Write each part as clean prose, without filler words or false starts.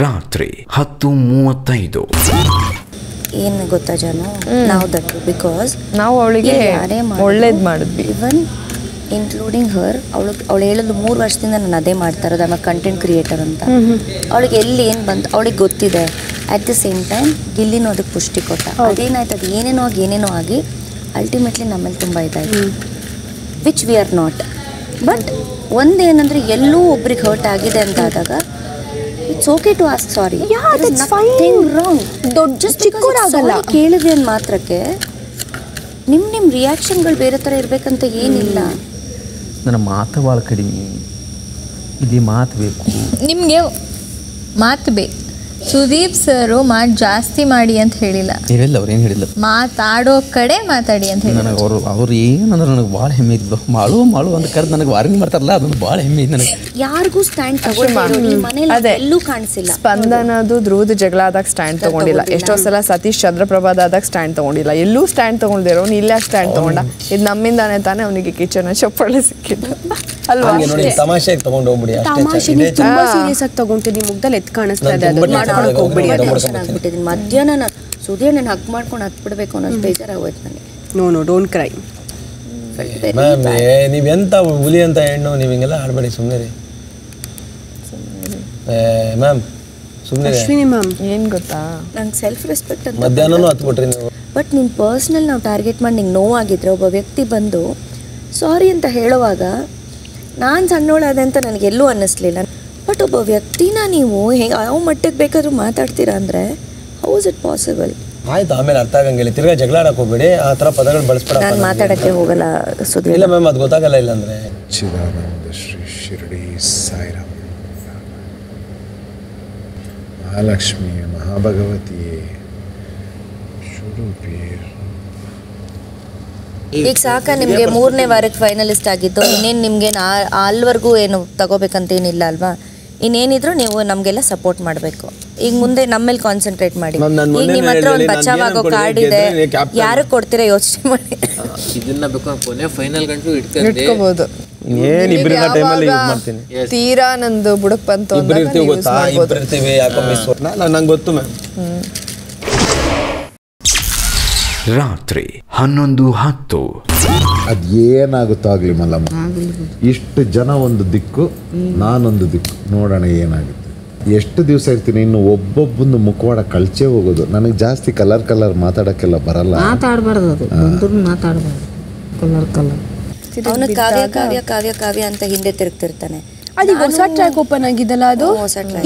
ರಾತ್ರಿ 10:35. ಏನು ಗೊತ್ತಾ ಜಾನು, ನಾವು ದಟ್ಟು ಬಿಕಾಸ್ ನಾವು ಅವಳಿಗೆ ಒಳ್ಳೇದು ಮಾಡಿದ್ವಿ. ಇವನ್ ಇನ್ಕ್ಲೂಡಿಂಗ್ ಹರ್. ಅವಳು ಹೇಳೋದು 3 ವರ್ಷದಿಂದ ನಾನು ಅದೇ ಮಾಡ್ತಾ ಇರೋದು, ಆಮೇಲೆ ಕಂಟೆಂಟ್ ಕ್ರಿಯೇಟರ್ ಅಂತ. ಅವಳಿಗೆ ಎಲ್ಲಿ ಏನು ಬಂತು ಅವಳಿಗೆ ಗೊತ್ತಿದೆ. ಅಟ್ ದ ಸೇಮ್ ಟೈಮ್ ಗಿಲ್ಲಿನೂ ಅದಕ್ಕೆ ಪುಷ್ಟಿ ಕೊಟ್ಟ. ಅದೇನಾಯ್ತು, ಅದು ಏನೇನೋ ಆಗಿ ಅಲ್ಟಿಮೇಟ್ಲಿ ನಮ್ಮಲ್ಲಿ ತುಂಬ ಇದಾಯಿತು, which we are not. But ಒಂದೇನಂದರೆ ಎಲ್ಲೂ ಒಬ್ರಿಗೆ ಹರ್ಟ್ ಆಗಿದೆ ಅಂತ ಆದಾಗ it's okay to ask sorry. ದೊಡ್ಡ ಚಿಕ್ಕವರಾಗಲ್ಲ ಕೇಳಿದೆ ಅಂದ ಮಾತ್ರಕ್ಕೆ ನಿಮ್ಮ ರಿಯಾಕ್ಷನ್ಗಳು ಬೇರೆ ಥರ ಇರಬೇಕಂತ ಏನಿಲ್ಲ. ನನ್ನ ಮಾತು ಭಾಳ ಕಡಿಮೆ, ಇದು ಮಾತು ಬೇಕು ನಿಮಗೆ. ಮಾತು ಬೇಕು. ಸುದೀಪ್ ಸರು ಮಾತು ಜಾಸ್ತಿ ಮಾಡಿ ಅಂತ ಹೇಳಿಲ್ಲ. ಹೇಳಿಲ್ಲ, ಅವ್ರು ಏನು ಹೇಳಿಲ್ಲ. ಮಾತಾಡೋ ಕಡೆ ಮಾತಾಡಿ ಅಂತ ಹೇಳಿ. ನನಗೆ ಅವ್ರು ಏನಂದ್ರೆ ನನಗೆ ಭಾಳ ಹೆಮ್ಮೆ ಇದ್ದು ಮಾಡು ಅಂತ ಕರೆದು ನನಗೆ ವಾರ್ನಿಂಗ್ ಮಾಡ್ತಾರಲ್ಲ, ಅದನ್ನು ಭಾಳ ಹೆಮ್ಮೆ ಇದೆ ನನಗೆ. ಯಾರಿಗೂ ಸ್ಟ್ಯಾಂಡ್ ತಗೊಂಡು ಎಲ್ಲೂ ಕಾಣಿಸಿಲ್ಲ. ಸ್ಪಂದನದು ಧ್ರುವದ ಜಗಳ ಆದಾಗ ಸ್ಟ್ಯಾಂಡ್ ತಗೊಂಡಿಲ್ಲ. ಎಷ್ಟೋ ಸಲ ಸತೀಶ್ ಚಂದ್ರಪ್ರಭಾದಾಗ ಸ್ಟ್ಯಾಂಡ್ ತಗೊಂಡಿಲ್ಲ. ಎಲ್ಲೂ ಸ್ಟ್ಯಾಂಡ್ ತಗೊಂಡಿರೋ ಅವ್ನು ಇಲ್ಲೇ ಸ್ಟ್ಯಾಂಡ್ ತಗೊಂಡ. ಇದು ನಮ್ಮಿಂದಾನೆ ತಾನೇ ಅವನಿಗೆ ಕಿಚನ್ ಚಪ್ಪಳೆ ಸಿಕ್ಕಿದ್ದು ಅಲ್ವಾ? ತಮಾಷೆಗೆ ತಗೊಂಡು ಹೋಗ್ಬಿಡಿ. ತುಂಬಾ ಸೀರಿಯಸ್ ಆಗಿ ತಗೊಂತೀನಿ, ಮುಗ್ದಲ್ಲಿ ಎತ್ ಕಾಣಿಸ್ತಾ ಇದೆ. ಮಧ್ಯಾಹ್ನ ಸುದಿಯ ನಾನು ಹಗ್ ಮಾಡ್ಕೊಂಡು ಹತ್ಬಿಡ್ಬೇಕು ಅನ್ನೋದು ಬೇಜಾರಾಗೋಯ್ತು ನನಗೆ. No don't cry ma'am. ನೀವೆಂತ ಹುಲಿ ಅಂತ ಹೆಣ್ಣು, ನೀವು ಹಿಂಗೆಲ್ಲ ಆಡಬೇಡಿ, ಸುಮ್ಮನೆ ರೀ ಮ್ಯಾಮ್, ಸುಮ್ಮನೆ. ಅಶ್ವಿನಿ ಮ್ಯಾಮ್ ಏನು ಗೊತ್ತಾ, ನಂಗೆ ಸೆಲ್ಫ್ ರೆಸ್ಪೆಕ್ಟ್ ಅಂತ ಮಧ್ಯಾಹ್ನನೂ ಹತ್ಬಿಟ್ರಿ ನೀವು. ಬಟ್ ನಿನ್ನ ಪರ್ಸ್ನಲ್ ನಾವು ಟಾರ್ಗೆಟ್ ಮಾಡಿ ನಿಂಗೆ ನೋವಾಗಿದ್ರೆ ಒಬ್ಬ ವ್ಯಕ್ತಿ ಬಂದು ಸಾರಿ ಅಂತ ಹೇಳುವಾಗ ನಾನು ಸಣ್ಣೋಳಾದೆ ಅಂತ ನನಗೆಲ್ಲೂ ಅನ್ನಿಸ್ಲಿಲ್ಲ. ಬಟ್ ಒಬ್ಬ ವ್ಯಕ್ತಿನ ನೀವು ಯಾವ ಮಟ್ಟಕ್ಕೆ ಬೇಕಾದ್ರೂ ಮಾತಾಡ್ತೀರಾ ಅಂದರೆ ಹೌ ಇಸ್ ಇಟ್ ಪಾಸಿಬಲ್? ಆಯ್ತು, ಆಮೇಲೆ ಅರ್ಥ ಆಗಂಗಿಲ್ಲ. ತಿರ್ಗಾ ಜಗಳ ಆಡಕ್ಕೆ ಹೋಗ್ಬೇಡಿ, ಆ ಥರ ಪದಗಳು ಬಳಸ್ಬೇಡ. ನಾನು ಮಾತಾಡೋಕ್ಕೆ ಹೋಗಲ್ಲ ಸುದ್ದಿ. ಇಲ್ಲ ಮ್ಯಾಮ್, ಅದು ಗೊತ್ತಾಗಲ್ಲ. ಇಲ್ಲಾಂದರೆ ಚಿದಾನಂದ ಶ್ರೀ ಶಿರಡಿ ಸಾಯಿರಾಮ್ ಮಹಾಲಕ್ಷ್ಮಿ ಮಹಾಭಗವತಿಯೇ ಸ್ವರೂಪಿ. ಈಗ ಸಾಕ ನಿಮಗೆ 3ನೇ ವಾರಕ್ಕೆ ಫೈನಲಿಸ್ಟ್ ಆಗಿದ್ದು, ಇನ್ನೇನು ನಿಮ್ಗೆ ಅಲ್ಲಿವರೆಗೂ ಏನು ತಗೋಬೇಕಂತೇನಿಲ್ಲ ಅಲ್ವಾ? ಇನ್ನೇನಿದ್ರು ನೀವು ನಮಗೆಲ್ಲ ಸಪೋರ್ಟ್ ಮಾಡಬೇಕು. ಈಗ ಮುಂದೆ ನಮ್ಮ ಮೇಲೆ ಕಾನ್ಸಂಟ್ರೇಟ್ ಮಾಡಿ. ಈಗ ನಿಮ್ಮ ಹತ್ರ ಒಂದು ಬಚಾವ್ ಆಗೋ ಕಾರ್ಡ್ ಇದೆ, ಯಾರು ಕೊಡ್ತೀರಾ ಯೋಚನೆ ಮಾಡಿ. ಇದನ್ನ ಬೇಕು ಕೊನೆ ಫೈನಲ್ ಗಂಟು ಇಟ್ಕೋಬಹುದು. ತೀರಾ ನಂದು ಬುಡಕ್ ಬಂತು ನಂಗೆ ಗೊತ್ತು ಮ್ಯಾಮ್. ರಾತ್ರಿ 11:10. ಅದೇನಾಗುತ್ತೋ ಆಗಲಿ ಮಲ್ಲಮ್ಮ, ಇಷ್ಟು ಜನ ಒಂದು ದಿಕ್ಕು, ನಾನೊಂದು ದಿಕ್ಕು, ನೋಡೋಣ ಏನಾಗುತ್ತೆ. ಎಷ್ಟು ದಿವಸ ಇರ್ತೀನಿ, ಇನ್ನು ಒಬ್ಬೊಬ್ಬಂದು ಮುಖವಾಡ ಕಳ್ಚೇ ಹೋಗೋದು. ನನಗೆ ಜಾಸ್ತಿ ಕಲರ್ ಮಾತಾಡೋಕ್ಕೆಲ್ಲ ಬರಲ್ಲ. ಮಾತಾಡಬಾರ್ದು, ಅದು ಬಂದ್ರು ಮಾತಾಡಬಾರ್ದು. ಕಲರ್ ಅವನು ಕಾವ್ಯ ಅಂತ ಹಿಂದೆ ತಿರುಗ್ತಿರ್ತಾನೆ. ಅದೀಗ ಹೊಸ ಟ್ರ್ಯಾಕ್ ಓಪನ್ ಆಗಿದ್ದಲ್ಲ, ಅದು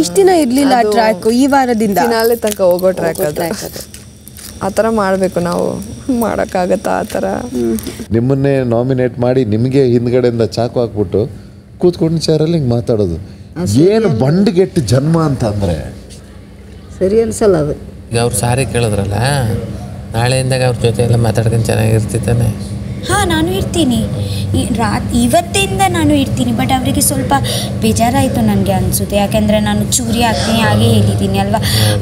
ಇಷ್ಟು ದಿನ ಇರಲಿಲ್ಲ ಟ್ರ್ಯಾಕ್. ಈ ವಾರದಿಂದ ಫಿನಾಲೆ ತನಕ ಹೋಗೋ ಟ್ರ್ಯಾಕ್ ಅದು. ಆ ಥರ ಮಾಡಬೇಕು ನಾವು. ಮಾಡೋಕ್ಕಾಗತ್ತಾ ಆ ಥರ? ನಿಮ್ಮನ್ನೇ ನಾಮಿನೇಟ್ ಮಾಡಿ ನಿಮಗೆ ಹಿಂದ್ಗಡೆಯಿಂದ ಚಾಕು ಹಾಕ್ಬಿಟ್ಟು ಕೂತ್ಕೊಂಡು ಚೇರಲ್ಲಿ ಹಿಂಗೆ ಮಾತಾಡೋದು ಏನು ಬಂಡ್ಗೆಟ್ಟು ಜನ್ಮ ಅಂತ ಅಂದರೆ ಸರಿ ಅನ್ಸಲ್ಲ ಅದು. ಈಗ ಅವ್ರು ಸಾರಿ ಕೇಳಿದ್ರಲ್ಲ, ನಾಳೆಯಿಂದಾಗ ಅವ್ರ ಜೊತೆ ಎಲ್ಲ ಮಾತಾಡ್ಕೊಂಡು ಚೆನ್ನಾಗಿರ್ತಿತ್ತಾನೆ. ಹಾಂ, ನಾನು ಇರ್ತೀನಿ. ಇವತ್ತಿಂದ ನಾನು ಇರ್ತೀನಿ. ಬಟ್ ಅವರಿಗೆ ಸ್ವಲ್ಪ ಬೇಜಾರಾಯಿತು ನನಗೆ ಅನಿಸುತ್ತೆ. ಯಾಕೆಂದರೆ ನಾನು ಚೂರಿ ಆಗ್ತೀನಿ ಹಾಗೆ ಹೇಳಿದ್ದೀನಿ ಅಲ್ವಾ.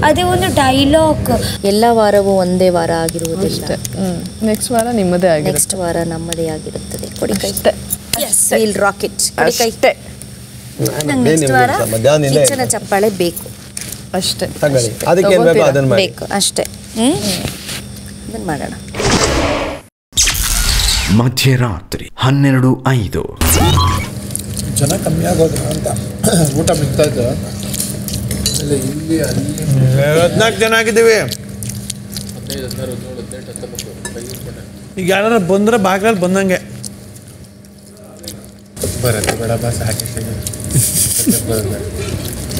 ಅದೇ ಒಂದು ಡೈಲಾಗ್. ಎಲ್ಲ ವಾರವೂ ಒಂದೇ ವಾರ ಆಗಿರುವುದಿಲ್ಲ. ನೆಕ್ಸ್ಟ್ ವಾರ ನಿಮ್ಮದೇ ಆಗಿ, ನೆಕ್ಸ್ಟ್ ವಾರ ನಮ್ಮದೇ ಆಗಿರುತ್ತದೆ. ಕೊಡಿ ಕೈ. Yes, will rocket. ಅಷ್ಟೇ. ನಂಗೆ ನೆಕ್ಸ್ಟ್ ವಾರ ಕಿಚ್ಚನ ಚಪ್ಪಾಳೆ ಬೇಕು ಅಷ್ಟೇ. ಬೇಕು ಅಷ್ಟೇ. ಅದನ್ನು ಮಾಡೋಣ. ಮಧ್ಯರಾತ್ರಿ 12:05. ಜನ ಕಮ್ಮಿ ಆಗೋದು ಅಂತ ಊಟ ಬಿಡ್ತಾ ಇದ್ದು. ಇಲ್ಲಿ 14 ಜನ ಆಗಿದ್ದೀವಿ. ಈಗ ಯಾರು ಬಂದ್ರೆ ಬಾಗಿಲಲ್ಲಿ ಬಂದಂಗೆ ಬರುತ್ತೆ ಬೇಡ ಬಸ್ ಹಾಕಿ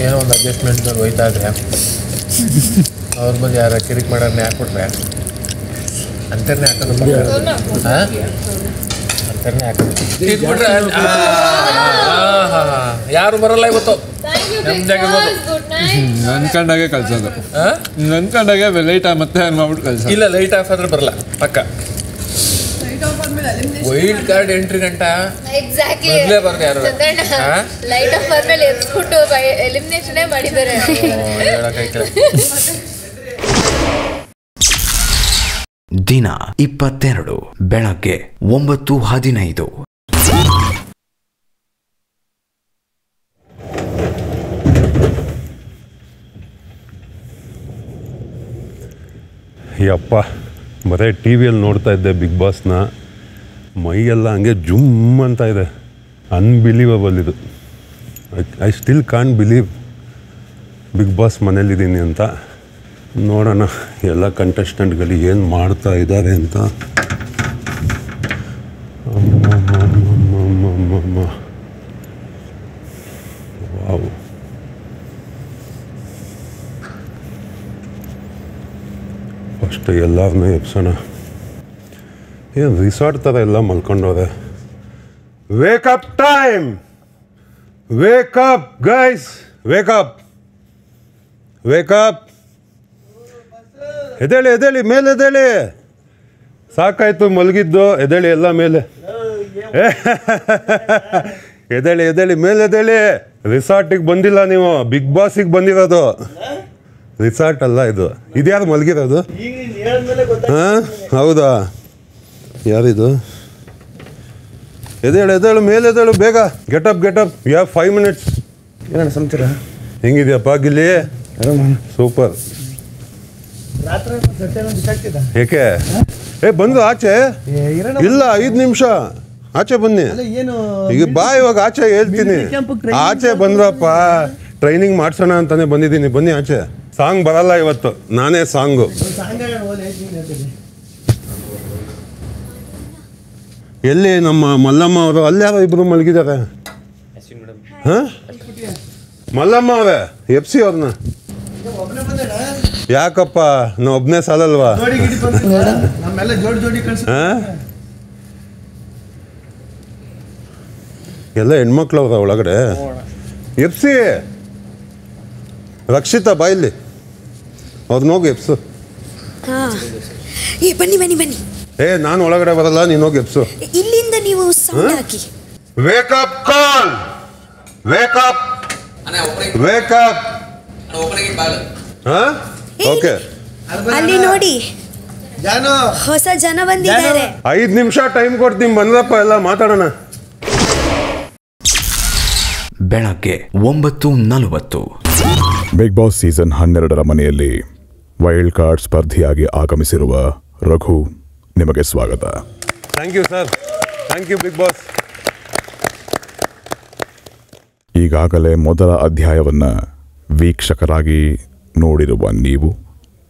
ಏನೋ ಒಂದು ಅಡ್ಜಸ್ಟ್ಮೆಂಟ್ ಹೋಯ್ತಾ ಇದ್ರೆ ಅವ್ರ ಬಂದು ಯಾರು ಕಿರಿಕ್ ಮಾಡೋರ್ನ ಹಾಕ್ಬಿಟ್ರೆ ಅಂತರ್ನೇ ಹಾಕೋದು. ಅಂತರ್ನೇ ಹಾಕೋದು ಯಾರು ಬರಲ್ಲ ಇವತ್ತು. ನನ್ಕಂಡಾಗೆ ಕಳ್ಸೋದು, ನನ್ಕಂಡಾಗೆ ಲೈಟ್ ಮತ್ತೆ ಮಾಡ್ಬಿಟ್ಟು ಕಳ್ಸೋದು. ಇಲ್ಲ, ಲೈಟ್ ಆಫ್ ಆದ್ರೆ ಬರಲ್ಲ ಪಕ್ಕ. ವೈಲ್ಡ್ ಕಾರ್ಡ್ ಎಂಟ್ರಿ ಗಂಟ ಮೊದಲೇ ಬರ್ದು ಯಾರು ಲೈಟ್ ಆಫ್ ಆದ್ಮೇಲೆ ಎತ್ಬಿಟ್ಟು ಎಲಿಮಿನೇಷನ್ ಮಾಡಿದ್ದಾರೆ. ದಿನ 22 ಬೆಳಗ್ಗೆ 9:15. ಯಪ್ಪ ಬರೀ ಟಿ ವಿಯಲ್ಲಿ ನೋಡ್ತಾ ಇದ್ದೆ ಬಿಗ್ ಬಾಸ್ನ, ಮೈಯೆಲ್ಲ ಹಂಗೆ ಜುಮ್ ಅಂತ ಇದೆ. ಅನ್ಬಿಲೀವಬಲ್ ಇದು. I still can't believe big boss ಮನೇಲಿದ್ದೀನಿ ಅಂತ. ನೋಡೋಣ ಎಲ್ಲ ಕಂಟೆಸ್ಟೆಂಟ್ಗಳು ಏನು ಮಾಡ್ತಾ ಇದ್ದಾರೆ ಅಂತ. ವಾವ್, ಫಸ್ಟ್ ಎಲ್ಲರನ್ನೂ ಎಬ್ಸೋಣ. ಏನು ರಿಸಾರ್ಟ್ ಥರ ಎಲ್ಲ ಮಲ್ಕೊಂಡವ್ರೆ. Wake up time, wake up guys, wake up wake up. ಎದೇಳಿ ಎದೇಳಿ, ಮೇಲೆ ಎದೇಳಿ. ಸಾಕಾಯ್ತು ಮಲಗಿದ್ದು, ಎದೇಳಿ ಎಲ್ಲ ಮೇಲೆ. ಎದೇಳಿ ಎದೇಳಿ, ಮೇಲೆ ಎದೇಳಿ. ರಿಸಾರ್ಟಿಗೆ ಬಂದಿಲ್ಲ ನೀವು, ಬಿಗ್ ಬಾಸಿಗೆ ಬಂದಿರೋದು. ರಿಸಾರ್ಟ್ ಅಲ್ಲ ಇದು. ಇದ್ಯಾರು ಮಲಗಿರೋದು? ಹಾಂ ಹೌದಾ, ಯಾರಿದು? ಎದೇಳು ಎದೇಳು, ಮೇಲೆ ಎದೇಳು ಬೇಗ. Get up get up, you have 5 minutes. ಏನಣ್ಣ ಸಮಾಚಾರ? ಹೆಂಗಿದ್ಯಪ್ಪ ಗಿಲ್ಲಿ? ಸೂಪರ್. ಏಕೆ ಬಂದು ಆಚೆ ಇಲ್ಲ, 5 ನಿಮಿಷ ಆಚೆ ಬನ್ನಿ. ಈಗ ಬಾ, ಇವಾಗ ಆಚೆ ಹೇಳ್ತೀನಿ. ಆಚೆ ಬಂದ್ರಪ್ಪ, ಟ್ರೈನಿಂಗ್ ಮಾಡ್ಸೋಣ ಅಂತಾನೆ ಬಂದಿದ್ದೀನಿ. ಬನ್ನಿ ಆಚೆ. ಸಾಂಗ್ ಬರಲ್ಲ ಇವತ್ತು, ನಾನೇ ಸಾಂಗು. ಎಲ್ಲಿ ನಮ್ಮ ಮಲ್ಲಮ್ಮ ಅವರು? ಅಲ್ಲಾರ ಇಬ್ರು ಮಲಗಿದ್ದಾರೆ. ಹಾಂ ಮಲ್ಲಮ್ಮ ಅವರೇ, ಎಪ್ಸಿ ಅವ್ರನ್ನ. ಯಾಕಪ್ಪ ನಾ ಒಬ್ಬನೇ ಸಾಲಲ್ವಾ? ಹಾಂ ಎಲ್ಲ ಹೆಣ್ಮಕ್ಳು ಅವ್ರ ಒಳಗಡೆ. ಎಪ್ಸಿ ರಕ್ಷಿತಾ ಬಾಯಿಲಿ, ಅವ್ರನ್ನ ಹೋಗಿ ಎಪ್ಸು. ಬನ್ನಿ ಬನ್ನಿ ಬನ್ನಿ. ನಾನು ಒಳಗಡೆ ಬರಲ್ಲ, ನೀನು ಹೋಗಿ ಎಪ್ಸು. ಇಲ್ಲಿಂದ ನೀವು ಸೌಂಡ್ ಹಾಕಿ. ವೇಕಪ್ ಕಾಲ್, ವೇಕಪ್ ವೇಕಪ್. ಹಾಂ ಓಕೆ. ಅಲ್ಲಿ ನೋಡಿ, ಹೊಸ ಜನ ಬಂದಿದ್ದಾರೆ. 5 ನಿಮಿಷ ಟೈಮ್ ಕೊಡ್ತೀನಿ, ಬಂದ್ರಪ್ಪ ಎಲ್ಲ ಮಾತಾಡೋಣ. ಬೆಳಗ್ಗೆ 9:40. ಬಿಗ್ ಬಾಸ್ ಸೀಸನ್ 12ರ ಮನೆಯಲ್ಲಿ ವೈಲ್ಡ್ ಕಾರ್ಡ್ ಸ್ಪರ್ಧಿಯಾಗಿ ಆಗಮಿಸಿರುವ ರಘು, ನಿಮಗೆ ಸ್ವಾಗತ. Thank you sir, thank you Bigg Boss. ಈಗಾಗಲೇ ಮೊದಲ ಅಧ್ಯಾಯವನ್ನು ವೀಕ್ಷಕರಾಗಿ ನೋಡಿರುವ ನೀವು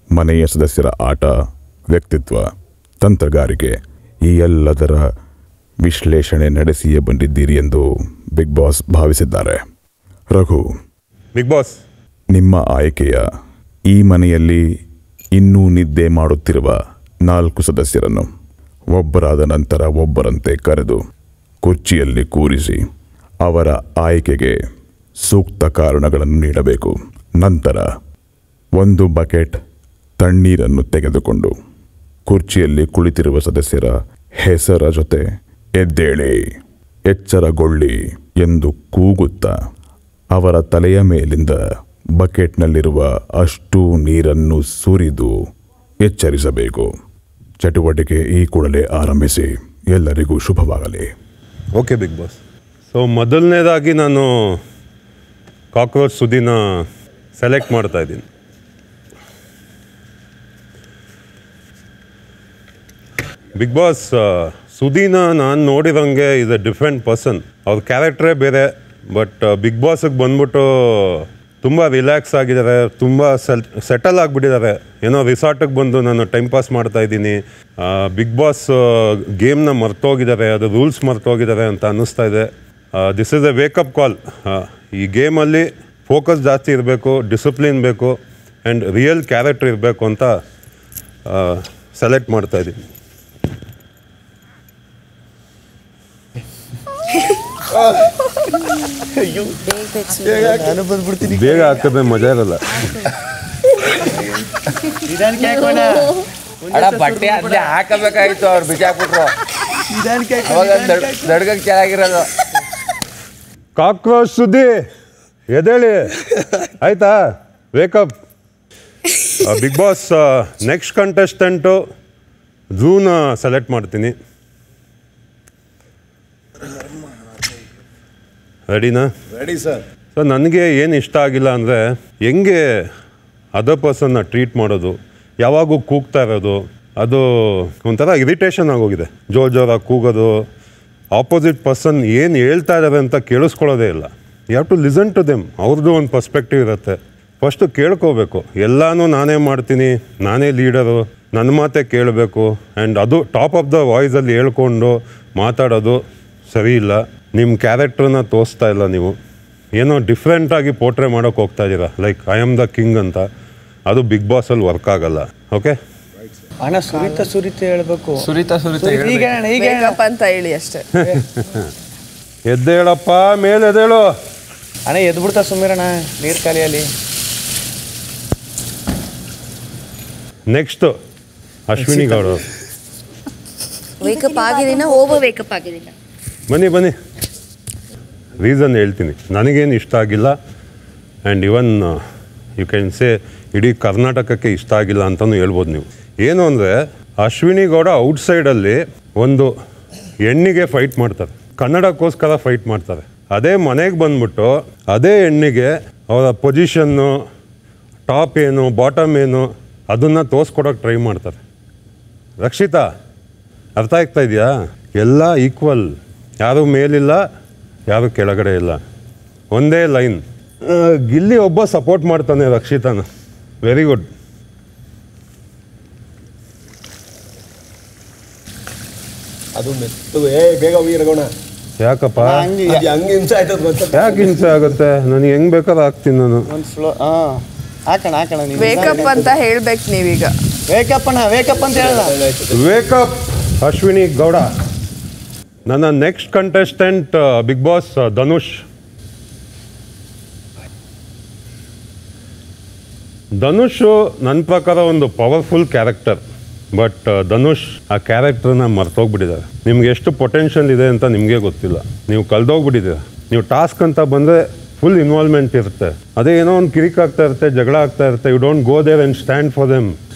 ಮನೆಯ ಸದಸ್ಯರ ಆಟ, ವ್ಯಕ್ತಿತ್ವ, ತಂತ್ರಗಾರಿಕೆ ಈ ಎಲ್ಲದರ ವಿಶ್ಲೇಷಣೆ ನಡೆಸಿಯೇ ಬಂದಿದ್ದೀರಿ ಎಂದು ಬಿಗ್ ಬಾಸ್ ಭಾವಿಸಿದ್ದಾರೆ. ರಘು, ಬಿಗ್ ಬಾಸ್, ನಿಮ್ಮ ಆಯ್ಕೆಯ ಈ ಮನೆಯಲ್ಲಿ ಇನ್ನೂ ನಿದ್ದೆ ಮಾಡುತ್ತಿರುವ 4 ಸದಸ್ಯರನ್ನು ಒಬ್ಬರಾದ ನಂತರ ಒಬ್ಬರಂತೆ ಕರೆದು ಕುರ್ಚಿಯಲ್ಲಿ ಕೂರಿಸಿ ಅವರ ಆಯ್ಕೆಗೆ ಸೂಕ್ತ ಕಾರಣಗಳನ್ನು ನೀಡಬೇಕು. ನಂತರ 1 ಬಕೆಟ್ ತಣ್ಣೀರನ್ನು ತೆಗೆದುಕೊಂಡು ಕುರ್ಚಿಯಲ್ಲಿ ಕುಳಿತಿರುವ ಸದಸ್ಯರ ಹೆಸರ ಜೊತೆ ಎದ್ದೇಳಿ, ಎಚ್ಚರಗೊಳ್ಳಿ ಎಂದು ಕೂಗುತ್ತಾ ಅವರ ತಲೆಯ ಮೇಲಿಂದ ಬಕೆಟ್ನಲ್ಲಿರುವ ಅಷ್ಟೂ ನೀರನ್ನು ಸುರಿದು ಎಚ್ಚರಿಸಬೇಕು. ಚಟುವಟಿಕೆ ಈ ಕೂಡಲೇ ಆರಂಭಿಸಿ. ಎಲ್ಲರಿಗೂ ಶುಭವಾಗಲಿ. Okay big boss. ಸೊ ಮೊದಲನೇದಾಗಿ ನಾನು ಕಾಕ್ರೋಚ್ ಸುದಿನ ಸೆಲೆಕ್ಟ್ ಮಾಡ್ತಾ ಇದ್ದೀನಿ. ಬಿಗ್ ಬಾಸ್, ಸುದೀನ ನಾನು ನೋಡಿದಂಗೆ ಇಸ್ ಅ ಡಿಫ್ರೆಂಟ್ ಪರ್ಸನ್. ಅವ್ರ ಕ್ಯಾರೆಕ್ಟ್ರೇ ಬೇರೆ. ಬಟ್ ಬಿಗ್ ಬಾಸಿಗೆ ಬಂದ್ಬಿಟ್ಟು ತುಂಬ ರಿಲ್ಯಾಕ್ಸ್ ಆಗಿದ್ದಾರೆ, ತುಂಬ ಸೆಟಲ್ ಆಗಿಬಿಟ್ಟಿದ್ದಾರೆ. ಏನೋ ರಿಸಾರ್ಟಿಗೆ ಬಂದು ನಾನು ಟೈಮ್ ಪಾಸ್ ಮಾಡ್ತಾ ಇದ್ದೀನಿ. ಬಿಗ್ ಬಾಸ್ ಗೇಮ್ನ ಮರ್ತೋಗಿದ್ದಾರೆ, ಅದು ರೂಲ್ಸ್ ಮರ್ತೋಗಿದ್ದಾರೆ ಅಂತ ಅನ್ನಿಸ್ತಾ ಇದೆ. ದಿಸ್ ಇಸ್ ಎ ವೇಕಪ್ ಕಾಲ್. ಈ ಗೇಮಲ್ಲಿ ಫೋಕಸ್ ಜಾಸ್ತಿ ಇರಬೇಕು, ಡಿಸಿಪ್ಲಿನ್ ಬೇಕು ಆ್ಯಂಡ್ ರಿಯಲ್ ಕ್ಯಾರೆಕ್ಟರ್ ಇರಬೇಕು ಅಂತ ಸೆಲೆಕ್ಟ್ ಮಾಡ್ತಾ ಇದ್ದೀನಿ. ಬೇಗ ಹಾಕಿದ್ರೆ ಮಜಾ ಇರಲ್ಲ. ಬಟ್ಟೆ ಅಲ್ಲೇ ಹಾಕಬೇಕಾಗಿತ್ತು, ಅವ್ರು ಬಿಸಾಕ್ಬಿಟ್ರು. ದಡ್ಗಕ್ಕೆ ಚೆನ್ನಾಗಿರೋದು. ಕಾಕ್ರೋಚ್ ಸುದ್ದಿ ಎದ್ದೇಳಿ, ಆಯ್ತಾ? Wake up. Big boss, next contestant ಝೂನ ಸೆಲೆಕ್ಟ್ ಮಾಡ್ತೀನಿ. ರೆಡಿನಾ? Ready sir. ಸೊ ನನಗೆ ಏನು ಇಷ್ಟ ಆಗಿಲ್ಲ ಅಂದರೆ ಹೆಂಗೆ ಅದರ್ ಪರ್ಸನ್ನ ಟ್ರೀಟ್ ಮಾಡೋದು, ಯಾವಾಗೂ ಕೂಗ್ತಾ ಇರೋದು, ಅದು ಒಂಥರ ಇರಿಟೇಷನ್ ಆಗೋಗಿದೆ. ಜೋರಾಗಿ ಕೂಗೋದು, ಆಪೋಸಿಟ್ ಪರ್ಸನ್ ಏನು ಹೇಳ್ತಾ ಇದ್ದಾರೆ ಅಂತ ಕೇಳಿಸ್ಕೊಳ್ಳೋದೇ ಇಲ್ಲ. You have to listen to them. ಅವ್ರದ್ದು ಒಂದು ಪರ್ಸ್ಪೆಕ್ಟಿವ್ ಇರುತ್ತೆ, ಫಸ್ಟು ಕೇಳ್ಕೋಬೇಕು. ಎಲ್ಲನೂ ನಾನೇ ಮಾಡ್ತೀನಿ, ನಾನೇ ಲೀಡರು, ನನ್ನ ಮಾತೇ ಕೇಳಬೇಕು. ಆ್ಯಂಡ್ ಅದು ಟಾಪ್ ಆಫ್ ದ ವಾಯ್ಸಲ್ಲಿ ಹೇಳ್ಕೊಂಡು ಮಾತಾಡೋದು ಸರಿ ಇಲ್ಲ. ನಿಮ್ಮ ಕ್ಯಾರೆಕ್ಟ್ರನ್ನ ತೋರಿಸ್ತಾ ಇಲ್ಲ, ನೀವು ಏನೋ ಡಿಫ್ರೆಂಟಾಗಿ ಪೋರ್ಟ್ರೇ ಮಾಡೋಕ್ಕೆ ಹೋಗ್ತಾ ಇದ್ದೀರಾ, like I am the king ಅಂತ. ಅದು ಬಿಗ್ ಬಾಸಲ್ಲಿ ವರ್ಕ್ ಆಗಲ್ಲ. ಓಕೆ ಅಣ್ಣ ಸುರಿತ ಹೇಳ್ಬೇಕು. ಈಗ ಅಂತ ಹೇಳಿ ಅಷ್ಟೇ. ಎದ್ದೇಳಪ್ಪ, ಮೇಲೆ ಎದ್ದೇಳು ಅಣ್ಣ. ಎದ್ಬಿಡ್ತಾ ಸುಮ್ಮೀರಣ್ಣ, ನೀರು ಖಾಲಿಯಲ್ಲಿ. ನೆಕ್ಸ್ಟು ಅಶ್ವಿನಿ ಗೌಡ. ವೇಕಪ್ ಆಗಿದ್ದೀನ ವೇಕಪ್ ಆಗಿದ್ದೀನ. ಬನ್ನಿ ರೀಸನ್ ಹೇಳ್ತೀನಿ. ನನಗೇನು ಇಷ್ಟ ಆಗಿಲ್ಲ, and even you can say ಇಡೀ ಕರ್ನಾಟಕಕ್ಕೆ ಇಷ್ಟ ಆಗಿಲ್ಲ ಅಂತಲೂ ಹೇಳ್ಬೋದು ನೀವು. ಏನು ಅಂದರೆ, ಅಶ್ವಿನಿ ಗೌಡ ಔಟ್ಸೈಡಲ್ಲಿ ಒಂದು ಹೆಣ್ಣಿಗೆ ಫೈಟ್ ಮಾಡ್ತಾರೆ, ಕನ್ನಡಕ್ಕೋಸ್ಕರ ಫೈಟ್ ಮಾಡ್ತಾರೆ. ಅದೇ ಮನೆಗೆ ಬಂದ್ಬಿಟ್ಟು ಅದೇ ಹೆಣ್ಣಿಗೆ ಅವರ ಪೊಸಿಷನ್ನು, ಟಾಪ್ ಏನು ಬಾಟಮ್ ಏನು ಅದನ್ನು ತೋರಿಸ್ಕೊಡೋಕೆ ಟ್ರೈ ಮಾಡ್ತಾರೆ. ರಕ್ಷಿತಾ, ಅರ್ಥ ಆಗ್ತಾ ಇದೆಯಾ? ಎಲ್ಲ ಈಕ್ವಲ್, ಯಾರೂ ಮೇಲಿಲ್ಲ, ಯಾರೂ ಕೆಳಗಡೆ ಇಲ್ಲ, ಒಂದೇ ಲೈನ್. ಗಿಲ್ಲಿ ಒಬ್ಬ ಸಪೋರ್ಟ್ ಮಾಡ್ತಾನೆ ರಕ್ಷಿತಾನ. Very good. ಅದು ಮೆತ್ತು ಬೇಗ ಹೋಗಿರೋಣ. ಯಾಕಪ್ಪ ಹಂಗೆ ಹಿಂಸೆ ಆಯ್ತದ ಗೊತ್ತಾ? ಯಾಕೆ ಹಿಂಸೆ ಆಗುತ್ತೆ? ನನಗೆ ಹೆಂಗೆ ಬೇಕಾದ್ರೆ ಹಾಕ್ತೀನಿ ನಾನು. ಒಂದು ಫ್ಲೋ ಹಾಕೋಣ ನೀವು. ವೇಕಪ್ ಅಂತ ಹೇಳ್ಬೇಕು ನೀವೀಗ. ವೇಕಪ್ ಅಣ್ಣ, ವೇಕಪ್ ಅಂತ ಹೇಳ. ವೇಕಪ್ ಅಶ್ವಿನಿ ಗೌಡ. ನನ್ನ next contestant big boss Dhanush. Dhanush ನನ್ನ ಪ್ರಕಾರ ಒಂದು ಪವರ್ಫುಲ್ ಕ್ಯಾರೆಕ್ಟರ್, ಬಟ್ ಧನುಷ್ ಆ ಕ್ಯಾರೆಕ್ಟರ್ನ ಮರ್ತೋಗ್ಬಿಟ್ಟಿದ್ದಾರೆ. ನಿಮ್ಗೆ ಎಷ್ಟು ಪೊಟೆನ್ಷಿಯಲ್ ಇದೆ ಅಂತ ನಿಮಗೆ ಗೊತ್ತಿಲ್ಲ, ನೀವು ಕಳೆದೋಗ್ಬಿಟ್ಟಿದ್ದೀರ. ನೀವು ಟಾಸ್ಕ್ ಅಂತ ಬಂದರೆ ಫುಲ್ ಇನ್ವಾಲ್ವ್ಮೆಂಟ್ ಇರುತ್ತೆ, ಅದೇ ಏನೋ ಒಂದು ಕಿರಿಕ್ ಆಗ್ತಾ ಇರುತ್ತೆ, ಜಗಳ ಆಗ್ತಾ ಇರುತ್ತೆ. You don't go there and stand for them.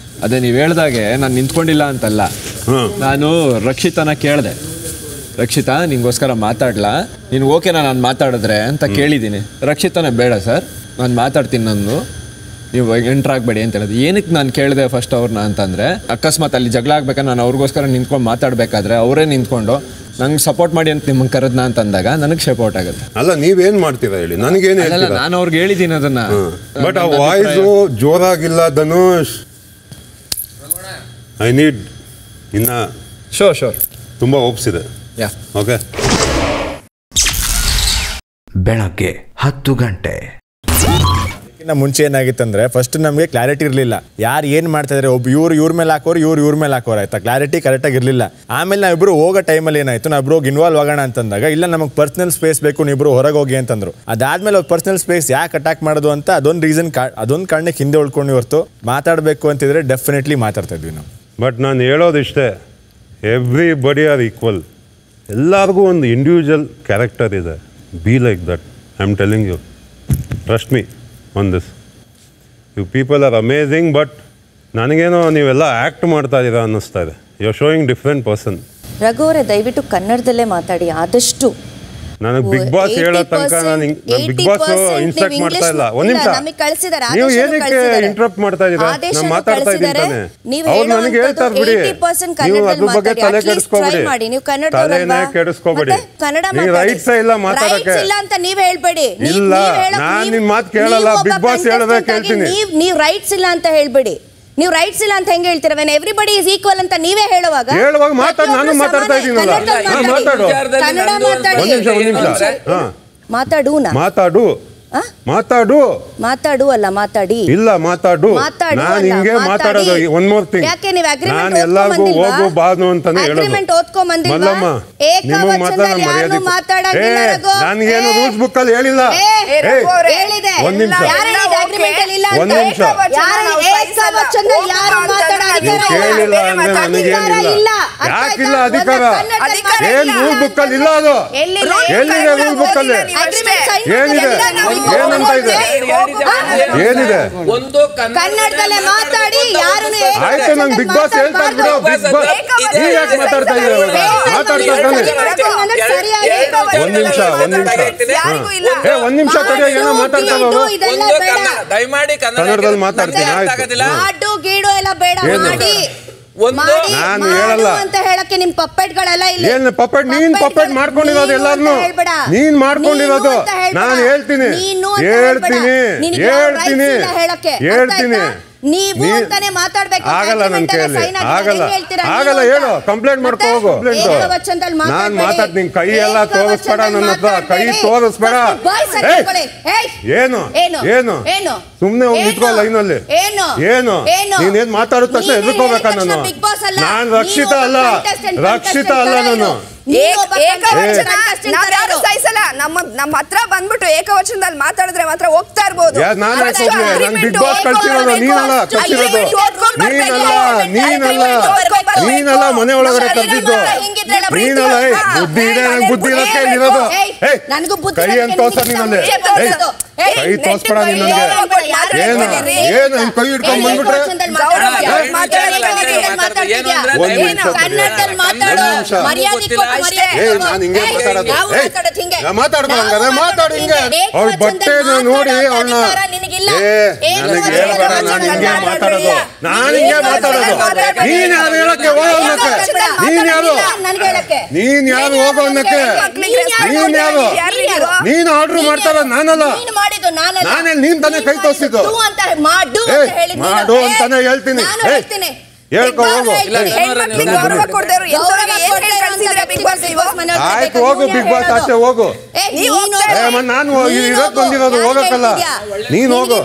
ಅದೇ ನೀವು ಹೇಳ್ದಾಗೆ ನಾನು ನಿಂತ್ಕೊಂಡಿಲ್ಲ ಅಂತಲ್ಲ, ನಾನು ರಕ್ಷಿತನ ಕೇಳಿದೆ, ರಕ್ಷಿತಾ ನಿಂಗೋಸ್ಕರ ಮಾತಾಡ್ಲಾ, ನೀನು ಓಕೆನಾ ನಾನು ಮಾತಾಡಿದ್ರೆ ಅಂತ ಕೇಳಿದ್ದೀನಿ. ರಕ್ಷಿತನೇ ಬೇಡ ಸರ್ ನಾನು ಮಾತಾಡ್ತೀನಿ, ನಾನು ನೀವು ಎಂಟ್ರಾಗಬೇಡಿ ಅಂತ ಹೇಳಿದೆ. ಏನಕ್ಕೆ ನಾನು ಕೇಳಿದೆ ಫಸ್ಟ್ ಅವ್ರನ್ನ ಅಂತಂದರೆ, ಅಕಸ್ಮಾತ್ ಅಲ್ಲಿ ಜಗಳ ಆಗ್ಬೇಕಾದ್ರೆ ನಾನು ಅವ್ರಿಗೋಸ್ಕರ ನಿಂತ್ಕೊಂಡು ಮಾತಾಡಬೇಕಾದ್ರೆ ಅವರೇ ನಿಂತ್ಕೊಂಡು ನಂಗೆ ಸಪೋರ್ಟ್ ಮಾಡಿ ಅಂತ ನಿಮ್ಗೆ ಕರೆದ್ನ ಅಂತಂದಾಗ ನನಗೆ ಸಪೋರ್ಟ್ ಆಗುತ್ತೆ. ಅಲ್ಲ ನೀವೇನು ಮಾಡ್ತೀರಾ ಹೇಳಿ, ನನಗೇನು ಅಲ್ಲ, ನಾನು ಅವ್ರಿಗೆ ಹೇಳಿದ್ದೀನಿ ಅದನ್ನು. ಬಟ್ ಆ ವಾಯ್ಸು ಜೋರಾಗಿಲ್ಲ ಧನುಷ್. ಐ ನೀಡ್ ಇನ್ನು ಶೋರ್ ತುಂಬ ಹೋಪ್ಸ್ ಇದೆ. ಓಕೆ. ಬೆಳಗ್ಗೆ 10 ಗಂಟೆ. ಮುಂಚೆ ಏನಾಗಿತ್ತಂದ್ರೆ ಫಸ್ಟ್ ನಮಗೆ ಕ್ಲಾರಿಟಿ ಇರಲಿಲ್ಲ, ಯಾರು ಏನು ಮಾಡ್ತಾ ಇದ್ದಾರೆ. ಒಬ್ಬ ಇವ್ರ ಮೇಲೆ ಹಾಕೋರು, ಇವ್ರ ಮೇಲೆ ಹಾಕೋರು, ಆಯ್ತಾ, ಕ್ಲಾರಿಟಿ ಕರೆಕ್ಟಾಗಿ ಇರಲಿಲ್ಲ. ಆಮೇಲೆ ನಾವಿಬ್ರು ಹೋಗೋ ಟೈಮಲ್ಲಿ ಏನಾಯ್ತು, ನಾವಿಬ್ರು ಹೋಗಿ ಇನ್ವಾಲ್ವ್ ಆಗೋಣ ಅಂತಂದಾಗ, ಇಲ್ಲ ನಮಗೆ ಪರ್ಸನಲ್ ಸ್ಪೇಸ್ ಬೇಕು, ನೀವಿಬ್ರು ಹೊರಗೆ ಹೋಗಿ ಅಂತಂದ್ರು. ಅದಾದ್ಮೇಲೆ ಅವ್ರು ಪರ್ಸನಲ್ ಸ್ಪೇಸ್ ಯಾಕೆ ಅಟ್ಯಾಕ್ ಮಾಡೋದು ಅಂತ ಅದೊಂದು ರೀಸನ್, ಅದೊಂದು ಕಾರಣಕ್ಕೆ ಹಿಂದೆ ಉಳ್ಕೊಂಡು ಹೊರತು ಮಾತಾಡಬೇಕು ಅಂತಿದ್ರೆ ಡೆಫಿನೆಟ್ಲಿ ಮಾತಾಡ್ತಾ ಇದ್ವಿ ನಾವು. ಬಟ್ ನಾನು ಹೇಳೋದಿಷ್ಟೇ, ಎವ್ರಿಬಡಿ ಆರ್ ಈಕ್ವಲ್. ಎಲ್ಲರಿಗೂ ಒಂದು ಇಂಡಿವಿಜುವಲ್ ಕ್ಯಾರೆಕ್ಟರ್ ಇದೆ. Be like that. I am telling you, trust me on this. You people are amazing, but ನನಗೇನೋ ನೀವೆಲ್ಲ ಆ್ಯಕ್ಟ್ ಮಾಡ್ತಾ ಇದ್ದೀರಾ ಅನ್ನಿಸ್ತಾ ಇದೆ. You are showing different person. Raghu ಅವರೇ, ದಯವಿಟ್ಟು ಕನ್ನಡದಲ್ಲೇ ಮಾತಾಡಿ ಆದಷ್ಟು. ನನಗೆ ಬಿಗ್ ಬಾಸ್ ಹೇಳೋ ತನಕ ನಾನು ಬಿಗ್ ಬಾಸ್ ಇನ್ಸ್ಟ್ರಕ್ಟ್ ಮಾಡ್ತಾ ಇಲ್ಲ. ಒಂದು ನಿಮಿಷ, ನೀವು ಏನಕ್ಕೆ ಇಂಟರಪ್ಟ್ ಮಾಡ್ತಾ ಇದ್ದೀರಾ? ನಾನು ಮಾತಾಡ್ತಾ ಇದ್ದೀನಿ ತಾನೆ. ಅವ್ರು ನನಗೆ ಹೇಳ್ತಾರೆ ಬಿಡಿ, ನೀವು ಅದ್ರ ಬಗ್ಗೆ ತಲೆ ಕೆಡಿಸ್ಕೋಬೇಡಿ, ತಲೆನೇ ಕೆಡಿಸ್ಕೋಬೇಡಿ. ನೀವು ರೈಟ್ಸೇ ಇಲ್ಲ ಮಾತಾಡಕ್ಕೆ. ಇಲ್ಲ, ನಾನು ನಿಮ್ಮ ಮಾತು ಕೇಳಲ್ಲ. ಬಿಗ್ ಬಾಸ್ ಹೇಳೋದೇ ಕೇಳ್ತೀನಿ. ನೀವು ರೈಟ್ಸ್ ಇಲ್ಲ ಅಂತ ಹೇಳ್ಬೇಡಿ. ನೀವು ರೈಟ್ಸ್ ಇಲ್ಲ ಅಂತ ಹೆಂಗೆ ಹೇಳ್ತೀರ? ವೆನ್ ಎವ್ರಿಬಡಿ ಇಸ್ ಈಕ್ವಲ್ ಅಂತ ನೀವೇ ಹೇಳುವಾಗ ಮಾತಾಡು. ನಾನು ಮಾತಾಡ್ತಾ ಇದ್ದೀನಲ್ಲ, ಮಾತಾಡು. ಮಾತಾಡು ಅಲ್ಲ ಮಾತಾಡಿ. ಇಲ್ಲ ಮಾತಾಡು. ನಾನು ಹಿಂಗೆ ಮಾತಾಡೋದು. ಒನ್ ಮೋರ್ ಥಿಂಗ್, ನಾನು ಎಲ್ಲರಿಗೂ ಹೋಗು ಬಾನು ಅಂತಾನೆ ಹೇಳೋದು. ಮಲ್ಲಮ್ಮ, ನಿಮಗೆ ನನಗೇನು ರೂಲ್ಸ್ ಬುಕ್ ಅಲ್ಲಿ ಹೇಳಿಲ್ಲ. ಒಂದ್ ನಿಮಿಷ, ಕೇಳಿಲ್ಲ ಅಂದ್ರೆ ನನಗೇನಿಲ್ಲ. ಯಾಕಿಲ್ಲ ಅಧಿಕಾರ? ಏನ್ ರೂಲ್ ಬುಕ್ ಅಲ್ಲಿ ಇಲ್ಲ. ಅದು ಎಲ್ಲಿದೆ ರೂಲ್ ಬುಕ್ ಅಲ್ಲಿ? ಏನಿದೆ? ಏನಂತ ಇದೆ? ಏನಿದೆ? ಕನ್ನಡದಲ್ಲೇ ಮಾತಾಡಿ. ಆಯ್ತು, ನಂಗೆ ಬಿಗ್ ಬಾಸ್ ಹೇಳ್ತಾ ಬಿಡು. ಬಿಗ್ ಬಾಸ್ ನೀವ್ ಯಾಕೆ ಮಾತಾಡ್ತಾ ಇದ್ದೀರಾ? ಮಾತಾಡ್ತಾ ಒಂದ್ ನಿಮಿಷ ತಡೆಯೋ, ಏನೋ ಮಾತಾಡ್ತಾವ ದಯಮಾಡಿ ಕನ್ನಡದಲ್ಲಿ ಮಾತಾಡ್ತೀನಿ. ಆಡು ಗೀಡು ಎಲ್ಲ ಬೇಡ, ಮಾಡಿ ನಾನು ಹೇಳಲ್ಲ ಅಂತ ಹೇಳಕ್ಕೆ ನಿಮ್ ಪಪ್ಪೆಟ್ಗಳೆಲ್ಲ ಇಲ್ಲ. ಏನ್ ಪಪ್ಪೆಟ್? ನೀನ್ ಪಪ್ಪೆಟ್ ಮಾಡ್ಕೊಂಡಿರೋದು ಎಲ್ಲಾರ್ನು, ನೀನ್ ಮಾಡ್ಕೊಂಡಿರೋದು. ನಾನು ಹೇಳ್ತೀನಿ ನೀವು ಅಂತಾನೆ ಮಾತಾಡ್ಬೇಕು. ಆಗಲ್ಲ, ನನ್ನ ಕೈಯಲ್ಲಿ ಆಗಲ್ಲ. ಹೇಳು, ಕಂಪ್ಲೇಂಟ್ ಮಾಡ್ಕೊ ಹೋಗು. ನಾನ್ ಮಾತಾಡ್ತೀನಿ. ಕೈ ಎಲ್ಲ ತೋರಿಸ್ಬೇಡ, ನನ್ನ ಹತ್ರ ಕೈ ತೋರಿಸ್ಬೇಡ. ಏನು ಏನು ಸುಮ್ನೆ ಹೋಗಿ ನಿಂತ್ಕೋ ಲೈನಲ್ಲಿ. ಏನು ನೀನೇನ್ ಮಾತಾಡಿದ ತಕ್ಷಣ ಎದುರ್ಕೋಬೇಕಾ? ನಾನು ರಕ್ಷಿತ ಅಲ್ಲ ನಾನು. ನಮ್ಮ ಹತ್ರ ಬಂದ್ಬಿಟ್ಟು ಏಕವಚನದಲ್ಲಿ ಮಾತಾಡಿದ್ರೆ ಮಾತ್ರ ಹೋಗ್ತಾ ಇರ್ಬೋದು. ಬಿಗ್ ಬಾಸ್ ಕಳ್ಸಿರೋದು ನೀನಲ್ಲ ಮನೆ ಒಳಗಡೆ ಕರ್ದಿದ್ದು ನೀನಲ್ಲ. ಬುದ್ಧಿ ಇದೆ, ಬುದ್ಧಿ ಇರೋಕೆ ಇರೋದು. ಕೈ ಅಂತ ತೋರ್ಸ ನೀನಲ್ಲಿ, ಕೈ ತೋರ್ಸ್ಬೇಡ ನೀನ್ ನನಗೆ. ಏನು ಕೈ ಹಿಡ್ಕೊಂಡ್ ಬಂದ್ಬಿಟ್ರೆ ನಾನು ಹಿಂಗೆ ಮಾತಾಡೋದು ಮಾತಾಡು ಹಿಂಗೆ. ಅವ್ಳ ಬಟ್ಟೆನ ನೋಡಿ ಅವಳನ್ನ ನನಗೆ ಹೇಳ್ಬೇಡ. ನಾನು ಹಿಂಗೆ ಮಾತಾಡೋದು, ನಾನು ಹಿಂಗೆ ಮಾತಾಡೋದು. ನೀನ್ ಯಾರು ಹೇಳಕ್ಕೆ ಹೋಗೋ ಅನ್ನಕ್ಕೆ? ನೀನ್ ಯಾರು ಹೋಗೋ ಅನ್ನಕ್ಕೆ? ನೀನ್ ಆರ್ಡರ್ ಮಾಡ್ತಾರ, ನಾನಲ್ಲ. ನಾನೇ ನೀನ್ ತಾನೇ ಕೈ ತೋರಿಸಿದ್ದು. ಮಾಡು ಅಂತಾನೆ ಹೇಳ್ತೀನಿ. ಹೇಳ್ಕೊ ಹೋಗು. ಆಯ್ತು ಹೋಗು, ಬಿಗ್ ಬಾಸ್ ಆಚೆ ಹೋಗು. ನಾನು ಇರೋದ್ ಬಂದಿರೋದು, ಹೋಗಕ್ಕಲ್ಲ. ನೀನ್ ಹೋಗು.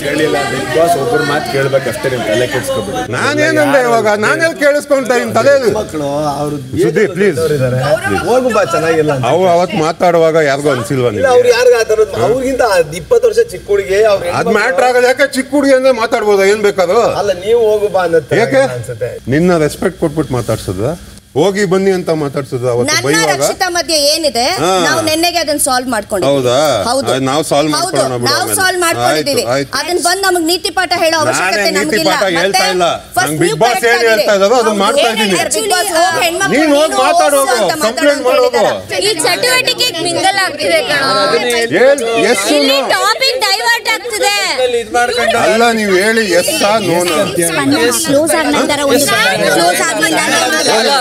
ಹೇಳಿಲ್ಲ ಬಿಗ್ ಬಾಸ್ ಒಬ್ಬರ ಮಾತು ಕೇಳ್ಬೇಕಷ್ಟೇ, ನಿಮ್ ತಲೆ ಕೆಡ್ಸ್ಕೊಬಿಡಿ. ನಾನೇನಂದೆ ಇವಾಗ? ನಾನೇನ್ ಕೇಳಿಸ್ಕೊಂತ ನಿನ್ ತಲೆ? ಸುದ್ದಿ ಪ್ಲೀಸ್ ಹೋಗು ಬಾ, ಚೆನ್ನಾಗಿಲ್ಲ. ಅವು ಅವತ್ ಮಾತಾಡುವಾಗ ಯಾರಿಗೂ ಅನ್ಸಿಲ್ವಾ? ಅವ್ರು ಅವ್ರಿಗಿಂತ 20 ವರ್ಷ ಚಿಕ್ಕ ಹುಡುಗಿ ಅದ್ ಮ್ಯಾಟ್ರ್ ಆಗಲ್ಲ. ಯಾಕೆ ಚಿಕ್ಕ ಹುಡುಗಿ ಅಂದ್ರೆ ಮಾತಾಡ್ಬೋದ? ಏನ್ ಬೇಕಾದ್ರು. ಅಲ್ಲ, ನೀವು ಹೋಗು ಬಾ ಅನ್ನತ್ತೆ. ಯಾಕೆ ನಿನ್ನ ರೆಸ್ಪೆಕ್ಟ್ ಕೊಟ್ಬಿಟ್ಟು ಮಾತಾಡ್ಸೋದ? ಹೋಗಿ ಬನ್ನಿ ಅಂತ ಮಾತಾಡ್ಸೋದು. ಅವತ್ತು ಬೈಯುವಾಗ ರಕ್ಷಿತಾ ಮಧ್ಯೆ ಏನಿದೆ, ನಾವು ನೆನ್ನೆಗೆ ಅದನ್ನ ಸಾಲ್ವ್ ಮಾಡ್ಕೊಂಡಿದ್ದೀವಿ. ಹೌದಾ? ನಾವು ಸಾಲ್ವ್ ಮಾಡ್ಕೊಂಡಿದ್ದೀವಿ. ಅದನ್ನ ಬಂದು ನಮಗೆ ನೀತಿ ಪಾಠ ಹೇಳೋ ಅವಶ್ಯಕತೆ ನಮಗಿಲ್ಲ. ಹೇಳ್ತಾ ಇಲ್ಲ, ನಂಗೆ ಬಿಗ್ ಬಾಸ್ ಏನ್ ಹೇಳ್ತಾ ಇದಾರೋ ಅದನ್ನ ಮಾಡ್ತಾ ಇದ್ದೀನಿ. ನೀನ್ ಹೋಗಿ ಮಾತಾಡೋದು, ಕಂಪ್ಲೇಂಟ್ ಮಾಡೋದು. ಈ ಚಟುವಟಿಕೆ ಮಿಂಗಲ್ ಆಗ್ತಿದೆ ಟಾಪಿಕ್ ಡೈವರ್ಟ್ ಆಗ್ತಿದೆ. ಅಲ್ಲ, ನೀವು ಹೇಳಿ ಎಸ್ ನೋನಾ.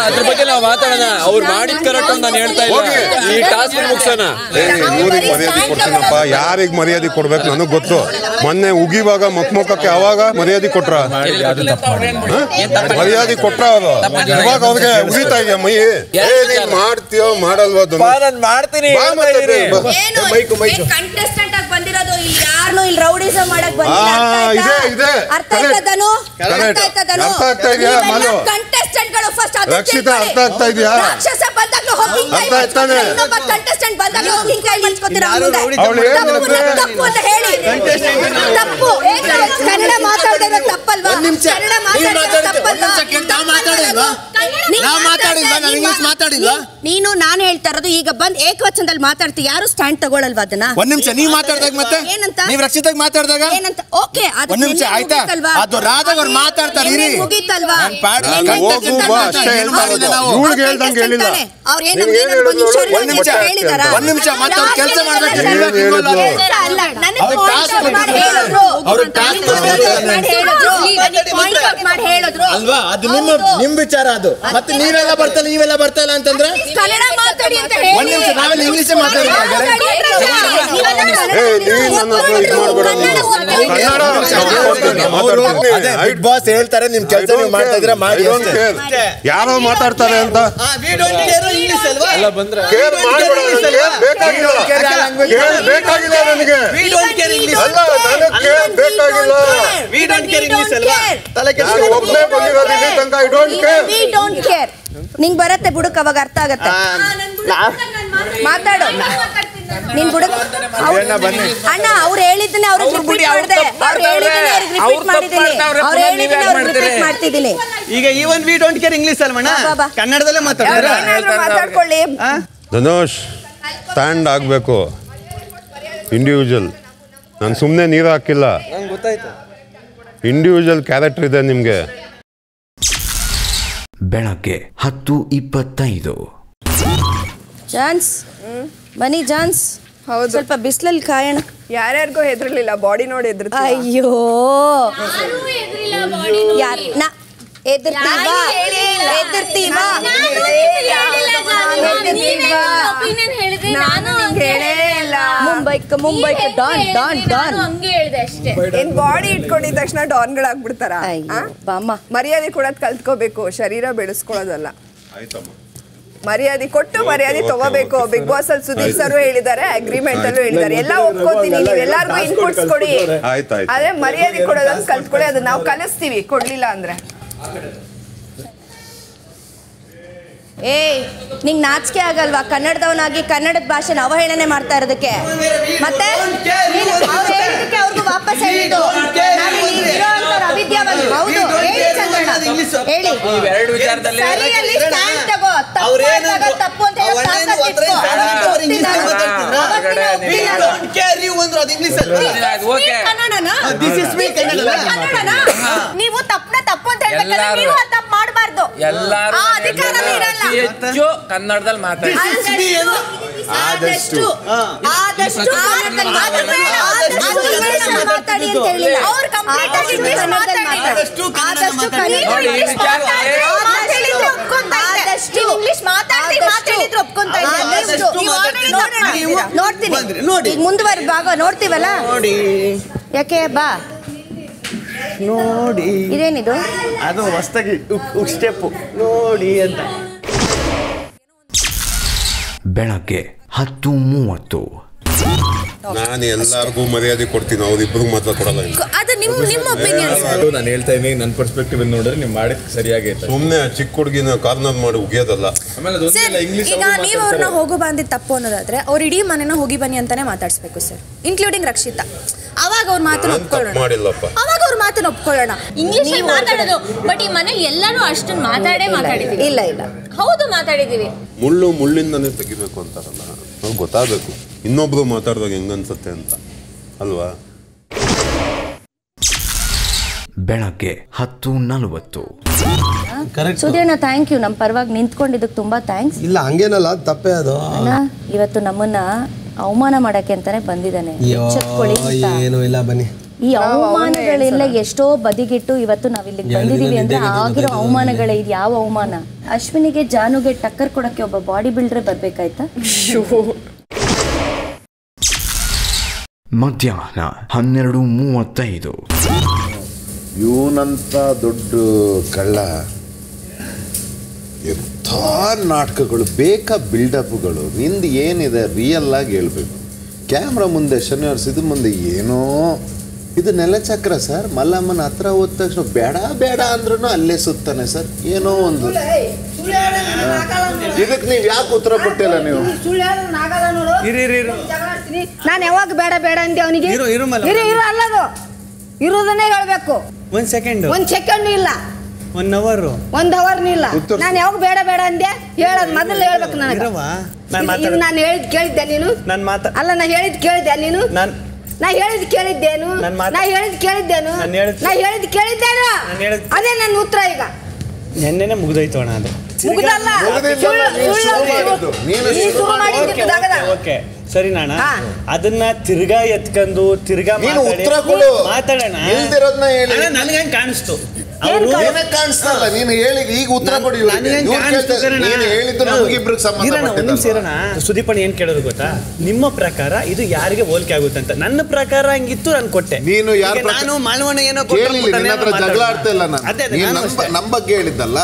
ಅದ್ರ ಬಗ್ಗೆ ನಾವು ಮಾತಾಡೋಣ. ಅವ್ರು ಮಾಡಿದ್ ಕರೆಕ್ಟ್ ಅಂತ ನಾನು ಹೇಳ್ತಾ ಇಲ್ಲ. ಈ ಟಾಸ್ಕ್ ಮುಗಿಸೋಣ. ಇವ್ರಿಗೆ ಮರ್ಯಾದೆ ಕೊಡ್ತೀನಪ್ಪ. ಯಾರಿಗೆ ಮರ್ಯಾದೆ ಕೊಡ್ಬೇಕು ನನಗ್ ಗೊತ್ತು. ಮೊನ್ನೆ ಉಗಿವಾಗ ಮೊಕ್ಕಕ್ಕೆ ಅವಾಗ ಮರ್ಯಾದೆ ಕೊಟ್ರ? ಮರ್ಯಾದೆ ಕೊಟ್ರ ಅವರು? ಇವಾಗ ಅವ್ರಿಗೆ ಉಗಿತಾ ಇದೆಯಾ ಮೈ? ಮಾಡ್ತೀಯೋ ಮಾಡಲ್ವಾ? ಮಾಡ್ತೀನಿ. ಕಂಟೆಸ್ಟೆಂಟ್ ಆಗಿ ಬಂದಿರೋದು ಯಾರನ್ನು ಇಲ್ಲಿ ರೌಡಿಸಂ ಮಾಡಕ್ ಬಂದಿಲ್ಲ. ಅರ್ಥ ಆಯ್ತದನು? ಕಂಟೆಸ್ಟೆಂಟ್ಗಳು ಫಸ್ಟ್ ರಕ್ಷಿತಾ ಅರ್ಥ ಆಗ್ತಾ ಇದೆಯಾ? ರಾಕ್ಷಸ ಬಂದಾಗ್ಲೂ ಹೋಗಿ ಅರ್ಥ ಆಯ್ತಾನೆ? ಇನ್ನೊಬ್ಬ ಕಂಟೆಸ್ಟೆಂಟ್ ಬಂದಾಗ್ಲೂ ಹೋಗಿ ಕೈ ಮುಚ್ಕೋತೀರಾ? ತಪ್ಪು ಅಂತ ಹೇಳಿ. ತಪ್ಪು. ಕನ್ನಡ ಮಾತಾಡೋದು ತಪ್ಪಲ್ವಾ? ಕನ್ನಡ ಮಾತಾಡೋದು ನೀನು ನಾನು ಹೇಳ್ತಾ ಇರೋದು ಈಗ ಬಂದ್ ಏಕವಚನದಲ್ಲಿ ಮಾತಾಡ್ತೀವಿ. ಯಾರು ಸ್ಟ್ಯಾಂಡ್ ತಗೊಳ್ಳಲ್ವಾ ಅದನ್ನ? ಒಂದ್ ನಿಮಿಷ ನೀವು ಮಾತಾಡಿದಾಗ ಮತ್ತೆ ಏನಂತ ನೀವು ರಕ್ಷಿತಾಗ್ ಮಾತಾಡಿದಾಗ ಏನಂತ? ಓಕೆ, ಒಂದ್ ನಿಮಿಷ ಆಯ್ತಾ? ಅದು ರಾಧಾಗ್ ಅವ್ರು ಮಾತಾಡ್ತಾರೆ. ಮುಗೀತಲ್ವಾ? ಒಂದ್ ನಿಮಿಷ ಮಾತಾಡೋ ಕೆಲಸ ಮಾಡ್ಬೇಕು. ಅಲ್ವಾ? ಅದು ನಿಮ್ ವಿಚಾರ. ಅದು ಮತ್ತೆ ನೀವೆಲ್ಲ ಬರ್ತಾ ಇಲ್ಲ ಅಂತಂದ್ರೆ ಒಂದ್ ನಿಮಿಷ ನಾವೆಲ್ಲ ಇಂಗ್ಲಿಷ್ ಬಿಗ್ ಬಾಸ್ ಹೇಳ್ತಾರೆ, ನಿಮ್ ಕೆಲಸ ನೀವು ಮಾಡ್ತಾ ಇದ್ರೆ ಮಾಡಿ. ಯಾರೋ ಮಾತಾಡ್ತಾರೆ ಅಂತ ಬೇಕಾಗಿಲ್ಲ ನನಗೆ. ಒಬ್ಬನೇ ಬಂದಿರೋದು ತನಕ. I don't care. V don't care. ನಿಂಗೆ ಬರತ್ತೆ ಬುಡಕ್, ಅವಾಗ ಅರ್ಥ ಆಗತ್ತೆ. ಮಾತಾಡು ನೀನ್ ಬುಡಕ್. ಅಣ್ಣ ಅವ್ರು ಹೇಳಿದ್ದನ್ನೇ ಅವ್ರಿಗೆ ರಿಪೀಟ್ ಮಾಡಿದೆ. ಮಾಡ್ತಿದ್ದೀನಿ. ಈಗ even we don't care English ಅಲ್ವಣ್ಣ, ಕನ್ನಡದಲ್ಲೇ ಮಾತಾಡ್ಕೊಳ್ಳಿ. ಧನುಷ್ ಸ್ಟ್ಯಾಂಡ್ ಆಗಬೇಕು. ಇಂಡಿವಿಜುವಲ್. ನಾನು ಸುಮ್ಮನೆ ನೀರು ಹಾಕಿಲ್ಲ. ಇಂಡಿವಿಜುವಲ್ ಕ್ಯಾರೆಕ್ಟರ್ ಇದೆ ನಿಮಗೆ. ಬೆಳಗ್ಗೆ 10:25 ಜಾನ್ಸ್ ಬನ್ನಿ ಜಾನ್ಸ್. ಹೌದು, ಸ್ವಲ್ಪ ಬಿಸಿಲಲ್ಲಿ ಕಾಯೋಣ. ಯಾರ್ಯಾರಿಗೂ ಹೆದರ್ಲಿಲ್ಲ, ಬಾಡಿ ನೋಡಿ ಹೆದರ್ತೀವಿ. ಅಯ್ಯೋ ಮುಂಬೈ ಡಾನ್ ಡಾನ್ ಡಾನ್ ಏನ್ ಬಾಡಿ ಇಟ್ಕೊಂಡಿದ ತಕ್ಷಣ ಡಾನ್ಗಳಾಗ್ಬಿಡ್ತಾರ? ಮರ್ಯಾದೆ ಕೊಡೋದ್ ಕಲ್ತ್ಕೋಬೇಕು, ಶರೀರ ಬೆಳೆಸ್ಕೊಳ್ಳೋದಲ್ಲ. ಮರ್ಯಾದೆ ಕೊಟ್ಟು ಮರ್ಯಾದೆ ತಗೋಬೇಕು. ಬಿಗ್ ಬಾಸ್ ಅಲ್ಲಿ ಸುದೀಪ್ ಸರ್ ಹೇಳಿದ್ದಾರೆ, ಅಗ್ರಿಮೆಂಟ್ ಅಲ್ಲೂ ಹೇಳಿದ್ದಾರೆ. ಎಲ್ಲ ಒಪ್ಕೋತೀನಿ, ನೀವೆಲ್ಲರಿಗೂ ಇನ್ಪುಟ್ಸ್ ಕೊಡಿ, ಆದ್ರೆ ಮರ್ಯಾದೆ ಕೊಡೋದನ್ನ ಕಲ್ತ್ಕೊಳ್ಳಿ. ಅದನ್ನ ನಾವು ಕಲಿಸ್ತೀವಿ, ಕೊಡ್ಲಿಲ್ಲ ಅಂದ್ರೆ. ಏಯ್, ನಿಂಗೆ ನಾಚಿಕೆ ಆಗಲ್ವಾ ಕನ್ನಡದವನಾಗಿ ಕನ್ನಡದ ಭಾಷೆನ ಅವಹೇಳನೆ ಮಾಡ್ತಾ ಇರೋದಕ್ಕೆ? ಮತ್ತೆ ಅವ್ರಿಗೂ ವಾಪಸ್ ಹೇಳಿದ್ದು ಅವಿದ್ಯಾವಂತ. ಹೌದು, ಹೇಳಿ ಚಂದ್ರಣ್ಣ, ಹೇಳಿ. ಸರಿಯಲ್ಲಿ ಸ್ಟ್ಯಾಂಡ್ ತಗೋ. ತಪ್ಪು ಅಂತ ನೀವು ತಪ್ಪನ ತಪ್ಪು ಅಂತ ಹೇಳ್ಬೇಕಾದ್ರೆ ನೀವು ತಪ್ಪು ಮಾಡಬಾರ್ದು. ಹೆಚ್ಚು ಕನ್ನಡದಲ್ಲಿ ಮಾತಾಡಿ. ಆದಷ್ಟು ಮಾತಾಡಿ ಅಂತ ಹೇಳಿಲ್ಲ. ಅವ್ರು ಕಂಪ್ಲೀಟ್ ಆಗಿ ಇಂಗ್ಲಿಷ್ ಮಾತಾಡಿ. ಆದಷ್ಟು ಇಂಗ್ಲಿಷ್ ಮಾತಾಡಿದ್ರೆ ಒಪ್ಕೊಂತ ನೋಡ್ತೀನಿ. ಈಗ ಮುಂದುವರೆದ ಭಾಗ ನೋಡ್ತೀವಲ್ಲ, ಯಾಕೆ ಬಾ ನೋಡಿ. ಇದೇನಿದು? ಅದು ಹೊಸದಾಗಿ ಸ್ಟೆಪ್ ನೋಡಿ ಅಂತ. ಬೆಳಗ್ಗೆ 10:30. ನಾನು ಎಲ್ಲರಿಗೂ ಮರ್ಯಾದೆ ಕೊಡ್ತೀನಿ, ಅವ್ರಿಬ್ರು ಮಾತ್ರ ಕೊಡಲ್ಲ. ಅದು ನಿಮ್ಮ ಒಪಿನಿಯನ್ ಸರ್. ನಾನು ಹೇಳ್ತಾ ಇದ್ದೀನಿ, ನನ್ನ ಪರ್ಸ್ಪೆಕ್ಟಿವ್ ನೋಡಿದ್ರೆ ನೀವು ಮಾಡಿದ್ ಸರಿಯಾಗೈತೆ. ಸುಮ್ಮನೆ ಚಿಕ್ಕ ಹುಡುಗಿನ ಕಾರ್ನರ್ ಮಾಡಿ ಉಗಿಯೋದಲ್ಲ. ಈಗ ನೀವು ಅವ್ರನ್ನ ಹೋಗೋ ಬಂದಿದ್ದು ತಪ್ಪು ಅನ್ನೋದಾದ್ರೆ ಅವ್ರು ಇಡೀ ಮನೆನ ಹೋಗಿ ಬನ್ನಿ ಅಂತಾನೆ ಮಾತಾಡ್ಸ್ಬೇಕು ಸರ್, ಇನ್ಕ್ಲೂಡಿಂಗ್ ರಕ್ಷಿತಾ. ಅವಾಗ ಅವ್ರ ಮಾತನ್ನ ಒಪ್ಕೊಳ್ಳೋಣ. ಅವಾಗ ಅವ್ರ ಮಾತನ್ನ ಒಪ್ಕೊಳ್ಳೋಣ. ಇಂಗ್ಲಿಷ್ ಮಾತಾಡೋದು, ಬಟ್ ಈ ಮನೇಲಿ ಎಲ್ಲರೂ ಅಷ್ಟೊಂದು ಮಾತಾಡಿದೀವಿ. ಇಲ್ಲ ಹೌದು, ಮಾತಾಡಿದೀವಿ. ಮುಳ್ಳಿಂದನೇ ತೆಗಿಬೇಕು ಅಂತಾರಲ್ಲ, ಅವ್ರಿಗೆ ಗೊತ್ತಾಗಬೇಕು ಇನ್ನೊಬ್ರು ಮಾತಾಡಿದಾಗ ಹೆಂಗನ್ಸುತ್ತೆ ಅಂತ ಅಲ್ವಾ. ಬೆಳಗ್ಗೆ 10:40. ಸುಧೀರ್ಣ, ಥ್ಯಾಂಕ್ ಯು. ನಮ್ಮ ಪರವಾಗಿ ನಿಂತ್ಕೊಂಡಿದ್ದಕ್ಕೆ ತುಂಬಾ ಥ್ಯಾಂಕ್ಸ್. ಇಲ್ಲ ಹಂಗೇನಲ್ಲ, ತಪ್ಪೇ ಅದು. ಇವತ್ತು ನಮ್ಮನ್ನ ಅವಮಾನ ಮಾಡಕ್ಕೆ ಅಂತಾನೆ ಬಂದಿದ್ದಾನೆ. ಏನು ಇಲ್ಲ, ಬನ್ನಿ. ಈ ಅವಮಾನಗಳೆಲ್ಲ ಎಷ್ಟೋ ಬದಿಗಿಟ್ಟು ಇವತ್ತು ನಾವಿಲ್ಲಿ ಬಂದಿದೀವಿ ಅಂದ್ರೆ ಆಗಿರೋ ಅವಮಾನಗಳೇ. ಇದು ಯಾವ ಅವಮಾನ? ಅಶ್ವಿನಿಗೆ ಜಾನುಗೆ ಟಕ್ಕರ್ ಕೊಡಕ್ಕೆ ಒಬ್ಬ ಬಾಡಿ ಬಿಲ್ಡರ್ ಬರ್ಬೇಕಾಯ್ತಾ? ಮಧ್ಯಾಹ್ನ 12:35. ಇವನಂತ ದೊಡ್ಡ ಕಳ್ಳ, ಎಂಥ ನಾಟಕಗಳು ಬೇಕಾ, ಬಿಲ್ಡಪ್ಗಳು. ನಿಂದು ಏನಿದೆ ರಿಯಲ್ ಆಗಿ ಹೇಳ್ಬೇಕು. ಕ್ಯಾಮ್ರಾ ಮುಂದೆ ಶನಿವಾರ ಸಿದ ಮುಂದೆ ಏನೋ ಇದು ನೆಲಚಕ್ರ ಸರ್. ಮಲ್ಲಮ್ಮನ ಹತ್ರ ಹೋದ ತಕ್ಷಣ ಬೇಡ ಬೇಡ ಅಂದ್ರೂ ಅಲ್ಲೇ ಸುತ್ತಾನೆ ಸರ್. ಏನೋ ಒಂದು ಇದಕ್ಕೆ ನೀವು ಯಾಕೆ ಉತ್ತರ ಕೊಟ್ಟಿಲ್ಲ ನೀವು? ನಾನು ಯಾವಾಗ ಬೇಡ ಬೇಡ ಅಂದೆ ಅವನಿಗೆ? ಇರು ಅಲ್ಲದು, ಇರೋದನ್ನೇ ಹೇಳ್ಬೇಕು. ಒಂದ್ ಸೆಕೆಂಡ್ ಇಲ್ಲ, 1 ಅವರ್, 1 ಅವರ್ನೂ ಇಲ್ಲ. ನಾನು ಯಾವಾಗ ಬೇಡ ಬೇಡ ಅಂದೆ ಹೇಳೋದು ಮೊದಲು ಹೇಳ್ಬೇಕು ನನಗೆ. ನಾನು ಹೇಳಿದ್ ಕೇಳಿದ್ದೆ ನೀನು? ಅಲ್ಲ, ನಾ ಹೇಳಿದ್ ಕೇಳಿದ್ದೆ ನೀನು? ನಾ ಹೇಳಿದ್ ಕೇಳಿದ್ದೇನು? ಅದೇ ನನ್ನ ಉತ್ತರ. ಈಗ ನೆನ್ನೆನೆ ಮುಗ್ದೋಯ್ತು ಅಣ್ಣ. ಅದು ಓಕೆ ಸರಿ ನಾಣ, ಅದನ್ನ ತಿರ್ಗಾ ಎತ್ಕೊಂಡು ತಿರ್ಗಾ ಮಾತಾಡೋಣ. ನನಗೆ ಹೆಂಗ್ ಕಾಣಿಸ್ತು? ಸುದೀಪಣ್ಣ ಏನ್ ಕೇಳೋದು ಗೊತ್ತಾ? ನಿಮ್ಮ ಪ್ರಕಾರ ಇದು ಯಾರಿಗೆ ಹೋಲಿಕೆ ಆಗುತ್ತೆ ಅಂತ. ನನ್ನ ಪ್ರಕಾರ ಹಂಗಿತ್ತು, ನಾನು ಕೊಟ್ಟೆ. ನಾನು ಮಾನವನ ಏನೋ ಜಗಳ ಆಡ್ತಾ ಇಲ್ಲ. ನಮ್ಮ ಬಗ್ಗೆ ಹೇಳಿದ್ದಲ್ಲ,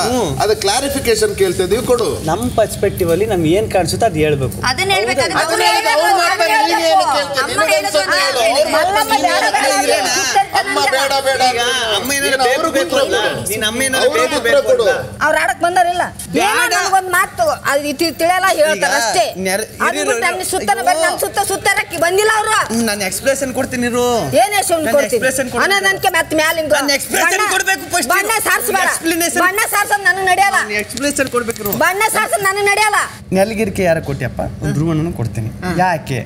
ಅದು ಕ್ಲಾರಿಫಿಕೇಶನ್ ಕೇಳ್ತಾ ಇದೀವಿ, ಕೊಡು. ನಮ್ಮ ಪರ್ಸ್ಪೆಕ್ಟಿವ್ ಅಲ್ಲಿ ನಮ್ಗೆ ಏನ್ ಕಾಣಿಸುತ್ತೆ ಅದು ಹೇಳ್ಬೇಕು. ಅವ್ರ ಆಡಕ್ ಬಂದಾರಿಲ್ಲ, ಒಂದ್ ಮಾತು ತಿಳಿಯಲ್ಲ ಹೇಳ್ತಾರ ಅಷ್ಟೇ. ಸುತ್ತನ ಬರೀ ನಮ್ ಸುತ್ತರಕ್ಕೆ ಬಂದಿಲ್ಲ ಅವರು. ನಾನು ಎಕ್ಸ್ಪ್ರೆಷನ್ ಕೊಡ್ತೀನಿ. ಏನ್ ಅನ್ನೋದಕ್ಕೆ ಮತ್ತೆ ಮ್ಯಾಲಿಂದ ಬಣ್ಣ ಸಾರಿಸ್ಬೇಡ. ಬಣ್ಣ ಸಾರ್ಸೋದ್ ನನಗ್ ನಡೆಯಲ್ಲ. ಎಕ್ಸ್ಪ್ರೆಷನ್ ಕೊಡ್ಬೇಕು. ಬಣ್ಣ ಸಾರ್ಸೋದ್ ನನಗ್ ನಡೆಯಲ್ಲ. ನೆಲಗಿರಿಕೆ ಯಾರ ಕೊಟ್ಟಿಯಪ್ಪ? ಒಂದು ರೂಮನ್ನು ಕೊಡ್ತೀನಿ. ಯಾಕೆ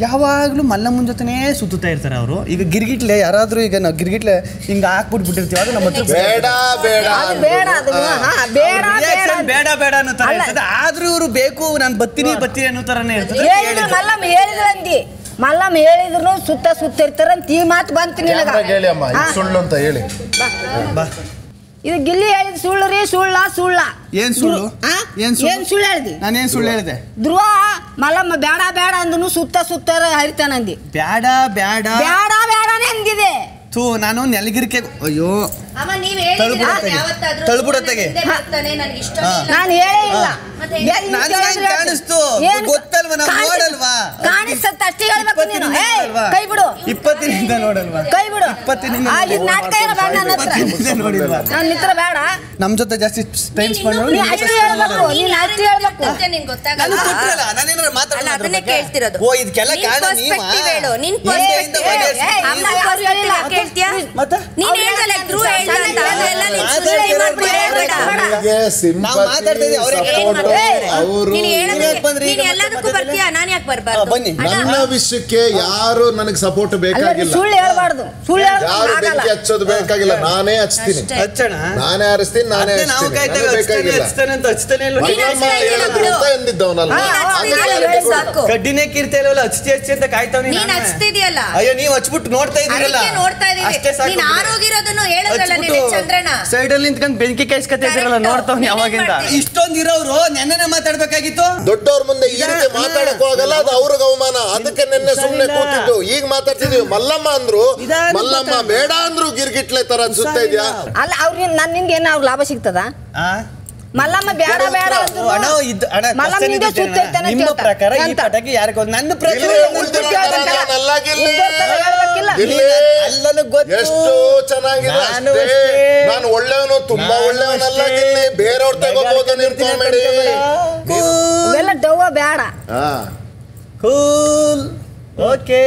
ಯಾವಾಗಲೂ ಮಲ್ಲಮ್ಮನ ಜೊತೆನೇ ಸುತ್ತುತ್ತಾ ಇರ್ತಾರೆ ಅವರು. ಈಗ ಗಿರ್ಗಿಟ್ಲೆ ಯಾರಾದರೂ ಈಗ ನಾವು ಗಿರ್ಗಿಟ್ಲೆ ಹಿಂಗೆ ಹಾಕ್ಬಿಟ್ಬಿಟ್ಟಿರ್ತೀವಿ ಅದು ನಮ್ಮ ಹತ್ರ ಬೇಡ ಬೇಡ ಅನ್ನೋ ಥರ ಇರ್ತದೆ. ಆದ್ರೂ ಇವರು ಬೇಕು ನಾನು ಬರ್ತೀನಿ ಅನ್ನೋ ಥರನೇ ಇರ್ತದೆ. ಮಲ್ಲಮ್ಮ ಹೇಳಿದ್ರು ಸುತ್ತ ಇರ್ತಾರಂತ ಈ ಮಾತು ಬಂತು ನಿನಗೆ. ಸುಳ್ಳು ಅಂತ ಹೇಳಿ ಇದು ಗಿಲ್ಲಿ ಹೇಳಿದ ಸುಳ್ಳು ರೀ. ಸುಳ್ಳ ಏನ್ ಸುಳ್ಳು? ಏನ್ ಸುಳ್ಳು ಹೇಳ್ದಿ? ನಾನೇನ್ ಸುಳ್ಳು ಹೇಳಿದೆ? ಧ್ರುವ ಮಲ್ಲಮ್ಮ ಬೇಡ ಅಂದನು ಸುತ್ತ ಹರಿತಾನಂದಿ. ಬೇಡನೇ ಅಂದಿದೆ. ಥೂ ನಾನು ನೆಲಗಿರಿಕೆ ಅಯ್ಯೋ ತಳ್ಬಿಡತ್ತಾಗೆ ನಾನು ಹೇಳೇ ಇಲ್ಲ. ಕಾಣಿಸ್ತು ಗೊತ್ತಲ್ವಾ ನಾವು ನೋಡಲ್ವಾ? ಕಾಣಿಸ್ತತ್ತ ಅಷ್ಟೇ ಹೇಳ್ಬೇಕು ನೀನು. ಕೈ ಬಿಡು. 20 ದಿನದಿಂದ ನೋಡಲ್ವಾ? ಕೈ ಬಿಡು. 20 ದಿನ ನಾಟಕ ಏನೋ ಬೇಡ ನನ್ನ ಹತ್ರ. ನೋಡಿಲ್ವಾ? ನನ್ನ ಮಿತ್ರ ಬೇಡ. ನಮ್ ಜೊತೆ ಜಾಸ್ತಿ ಟೈಮ್ ಸ್ಪೆಂಡ್ ಮಾಡಿ ಅಷ್ಟೇ ಹೇಳ್ಬೇಕು. ನೀನು ಅಷ್ಟೇ ಹೇಳ್ಬೇಕು. ನಾನು ಗೊತ್ತಿರಲ್ಲ ನಾನೇನಾದ್ರು ಮಾತಾಡಲ್ಲ ಅದನ್ನೇ ಕೇಳ್ತಿರೋದು. ಓ ಇದಕ್ಕೆಲ್ಲ ಕಾರಣ ನೀವಾ? ನಿನ್ ಕೇಳ್ತೀಯಾ? ಮತ್ತೆ ನೀನ್ ಹೇಳ್ದಲ್ಲ ಧ್ರುವ ಹೇಳ್ದ ಅಂತ ಅದೆಲ್ಲ ನೀನ್ ಸೃಷ್ಟಿ ಮಾಡ್ಬಿಟ್ಟು ಹೇಳ್ಬೇಡ. ನಾವು ಮಾತಾಡ್ತಾ ಇದೀವಿ ಅವರೇ ನೀನ್ ಎಲ್ಲದಕ್ಕೂ ಬರ್ತೀಯಾ? ನಾನು ಯಾಕೆ ಬರ್ಬಾರ್ದು? ಬನ್ನಿ. ನನ್ನ ವಿಷಯಕ್ಕೆ ಯಾರು ನನಗೆ ಸಪೋರ್ಟ್ ಬೇಕಾಗಿಲ್ಲ. ಸುಳ್ಳು ಹೇಳ್ಬಾರ್ದು. ಯಾರು ಬೆಂಕಿ ಹಚ್ಚೋದು ಬೇಕಾಗಿಲ್ಲ. ನಾನೇ ಹಚ್ತೀನಿ. ನಾನೇ ಹರಿಸ್ತೀನಿ. ನಾನೇ ಗಡ್ಡಿನೇ ಕೀರ್ತಾ ಇಲ್ವಲ್ಲ ಹಚ್ಚಿ ಅಂತ ಕಾಯ್ತಾವ್. ನೀನ್ ಹಚ್ತಿದ್ಯಲ್ಲ. ಅಯ್ಯೋ ನೀವ್ ಹಚ್ಬಿಟ್ಟು ನೋಡ್ತಾ ಇದೀರಲ್ಲ. ನೀನ್ ಆರೋಗಿರೋದನ್ನು ಹೇಳೋದಲ್ಲ ನೀನು ಚಂದ್ರಣ್ಣ. ಸೈಡ್ ಅಲ್ಲಿ ನಿಂತ್ಕೊಂಡು ಬೆಂಕಿ ಕಾಯಿಸ್ಕೊತಾ ಇದ್ದೀರಲ್ಲ ನೋಡ್ತಾವ್ ಅವಾಗಿಂದ. ಇಷ್ಟೊಂದು ಇರೋರು ನೆನ್ನೆ ಮಾತಾಡ್ಬೇಕಾಗಿತ್ತು. ದೊಡ್ಡವ್ರ ಮುಂದೆ ಈ ರೀತಿ ಮಾತಾಡಕ್ ಹೋಗಲ್ಲ. ಅದು ಅವ್ರಿಗೆ ಅವಮಾನ. ಅದಕ್ಕೆ ನಿನ್ನೆ ಸುಮ್ನೆ ಕೂತಿದ್ದು. ಈಗ ಮಾತಾಡ್ತಿದೀವಿ. ಮಲ್ಲಮ್ಮ ಅಂದ್ರು ಮಲ್ಲಮ್ಮ ಬೇಡ ಅಂದ್ರು ಗಿರ್ಗಿಟ್ಲೆ ತರ ಅನ್ಸುತ್ತಾ ಇದ್ಯಾ? ಅಲ್ಲ ಅವ್ರಿಗೆ ನನ್ನಿಂದ ಏನ ಅವ್ರ ಲಾಭ ಸಿಗ್ತದ? ಮಲ್ಲಮ್ಮ ಬೇಡ ನಿಮ್ಮ ಪ್ರಕಾರ ಈ ಪಟಾಕಿ ಯಾರಿಗೆ? ನನ್ನ ಪ್ರಕಾರ ಎಷ್ಟು ಚೆನ್ನಾಗಿದೆ. ನಾನು ಒಳ್ಳೆಯವನು, ತುಂಬಾ ಒಳ್ಳೆಯವನಲ್ಲ. ಗಿಲ್ಲಿ ಬೇರೆಯವ್ರ ತಗೋಬಹುದು. ನಿರ್ಕೋಬೇಡಿ. ಇವೆಲ್ಲ ಡವ್ವ ಬೇಡ. ಕೂಲ್. Okay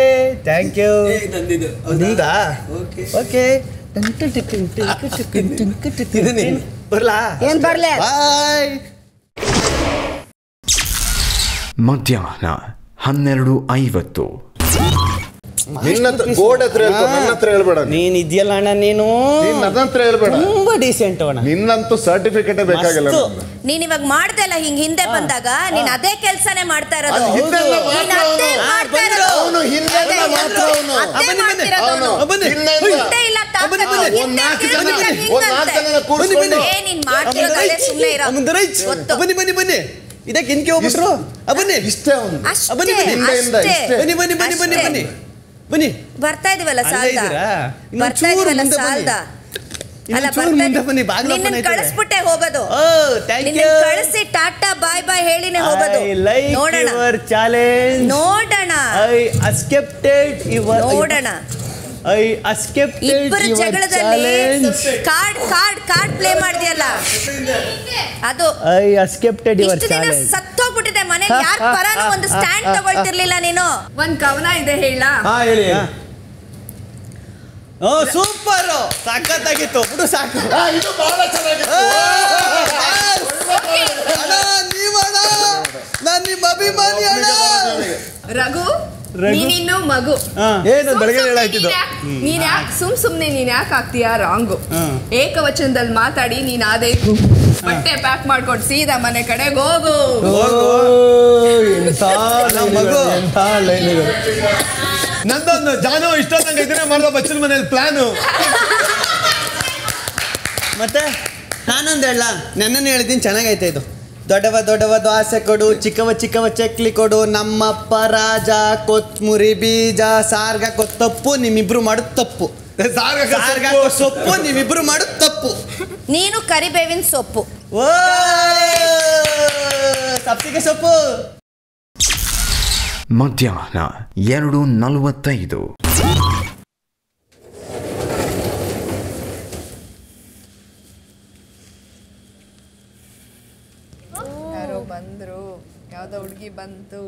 thank you. ನಿಂದಾ? ಓಕೆ ಬರ್ಲಾ? ಏನ್ ಬರ್ಲೆ? ಬಾಯ್. ಮಧ್ಯಾಹ್ನ 12:50. ನಿನ್ನ ಗೋಡ್ ಹತ್ರ ನನ್ನ ಹತ್ರ ಹೇಳ್ಬೇಡ. ನೀನ್ ಇದೆಯಲ್ಲ ಅಣ್ಣ ನೀನು ನನ್ನ ಹತ್ರ ಹೇಳ್ಬೇಡ. ತುಂಬಾ ಡೀಸೆಂಟ್ ಅಣ್ಣ. ನಿನ್ನಂತೂ ಸರ್ಟಿಫಿಕೇಟ್ ಬೇಕಾಗಿಲ್ಲ. ನೀನ್ ಇವಾಗ ಮಾಡ್ದಲ್ಲ ಹಿಂದೆ ಬಂದಾಗ ನೀನ್ ಅದೇ ಕೆಲ್ಸನೇ ಮಾಡ್ತಾ ಇರೋದು. ಬನ್ನಿ ಇದಕ್ಕೆ ಇನ್ಕೆ ಹೋಗ್ಬಿಟ್ರು. ಬನ್ನಿ ಇಷ್ಟೇ ಬನ್ನಿ ಬರ್ತಾ ಇದೀವಲ್ಲ ಸಾಲ್ದ. ಕಳಿಸ್ಬಿಟ್ಟೆ ಹೋಗೋದು. ಕಳಿಸಿ ಟಾಟಾ ಬಾಯ್ ಬಾಯ್ ಹೇಳಿನೇ ಹೋಗೋದು. ಇಬ್ಬರು ಜಗಳದಲ್ಲಿ ಕಾರ್ಡ್ ಪ್ಲೇ ಮಾಡಿದ್ಯಲ್ಲ ಅದು ಸತ್ತೋಗ್ಬಿಟ್ಟಿದೆ. ಮನೇಲಿ ಯಾರ ಪರನೂ ಒಂದು ಸ್ಟ್ಯಾಂಡ್ ತಗೊಳ್ತಿರ್ಲಿಲ್ಲ ನೀನು. ಒಂದ್ ಕವನ ಇದೆ ಹೇಳ. ಹೇಳಿ. ಸೂಪರ್ ಸಖತ್ತಾಗಿತ್ತು. ಬಿಡು ಸಾಕು. ಇದು ಬಹಳ ಚೆನ್ನಾಗಿತ್ತು. ನೀವಣ್ಣ ನಾನು ನಿಮ್ಮ ಅಭಿಮಾನಿ ಅಣ್ಣ. ರಘು ನೀನಿನ್ನು ಮಗು. ಏನು ಬೆಳಗ್ಗೆ ಹೇಳಾಯ್ತಿದ್ದು. ನೀನ್ ಯಾಕೆ ಸುಮ್ನೆ ನೀನ್ ಯಾಕೆ ಆಗ್ತೀಯಾ ರಾಂಗು? ಏಕವಚನದಲ್ಲಿ ಮಾತಾಡಿ ನೀನ್ ಅದೇ ಬಟ್ಟೆ ಪ್ಯಾಕ್ ಮಾಡ್ಕೊಂಡು ಸೀದಾ ಮನೆ ಕಡೆಗೆ ಹೋಗು. ನಂದೊಂದು ಜಾನು ಇಷ್ಟೊಂದಂಗೆ ಇದನ್ನೇ ಮಾಡ್ದ ಬಚ್ಚಲ ಮನೇಲಿ ಪ್ಲಾನು. ಮತ್ತೆ ನಾನೊಂದು ಹೇಳ ನನ್ನನ್ನು ಹೇಳಿದ್ದೀನಿ ಚೆನ್ನಾಗೈತೆ ಇದು. ದೊಡ್ಡವ ದೋಸೆ ಕೊಡು, ಚಿಕ್ಕವ ಚಕ್ಲಿ ಕೊಡು, ನಮ್ಮಪ್ಪ ರಾಜ ಕೊತ್ಮುರಿ ಬೀಜ, ಸಾರ್ಗ ಕೊತ್ತಪ್ಪು, ನಿಮ್ಮಿಬ್ರು ಮಾಡೋದು ತಪ್ಪು. ಸಾರ್ಗ ಸೊಪ್ಪು ನೀವಿಬ್ರು ಮಾಡೋದು ತಪ್ಪು. ನೀನು ಕರಿಬೇವಿನ ಸೊಪ್ಪು. ಓ ಸಬ್ಸಿಗೆ ಸೊಪ್ಪು. ಮಧ್ಯಾಹ್ನ 2:45. ಯಾರೋ ಬಂದ್ರು. ಯಾವ್ದೋ ಹುಡುಗಿ ಬಂತು.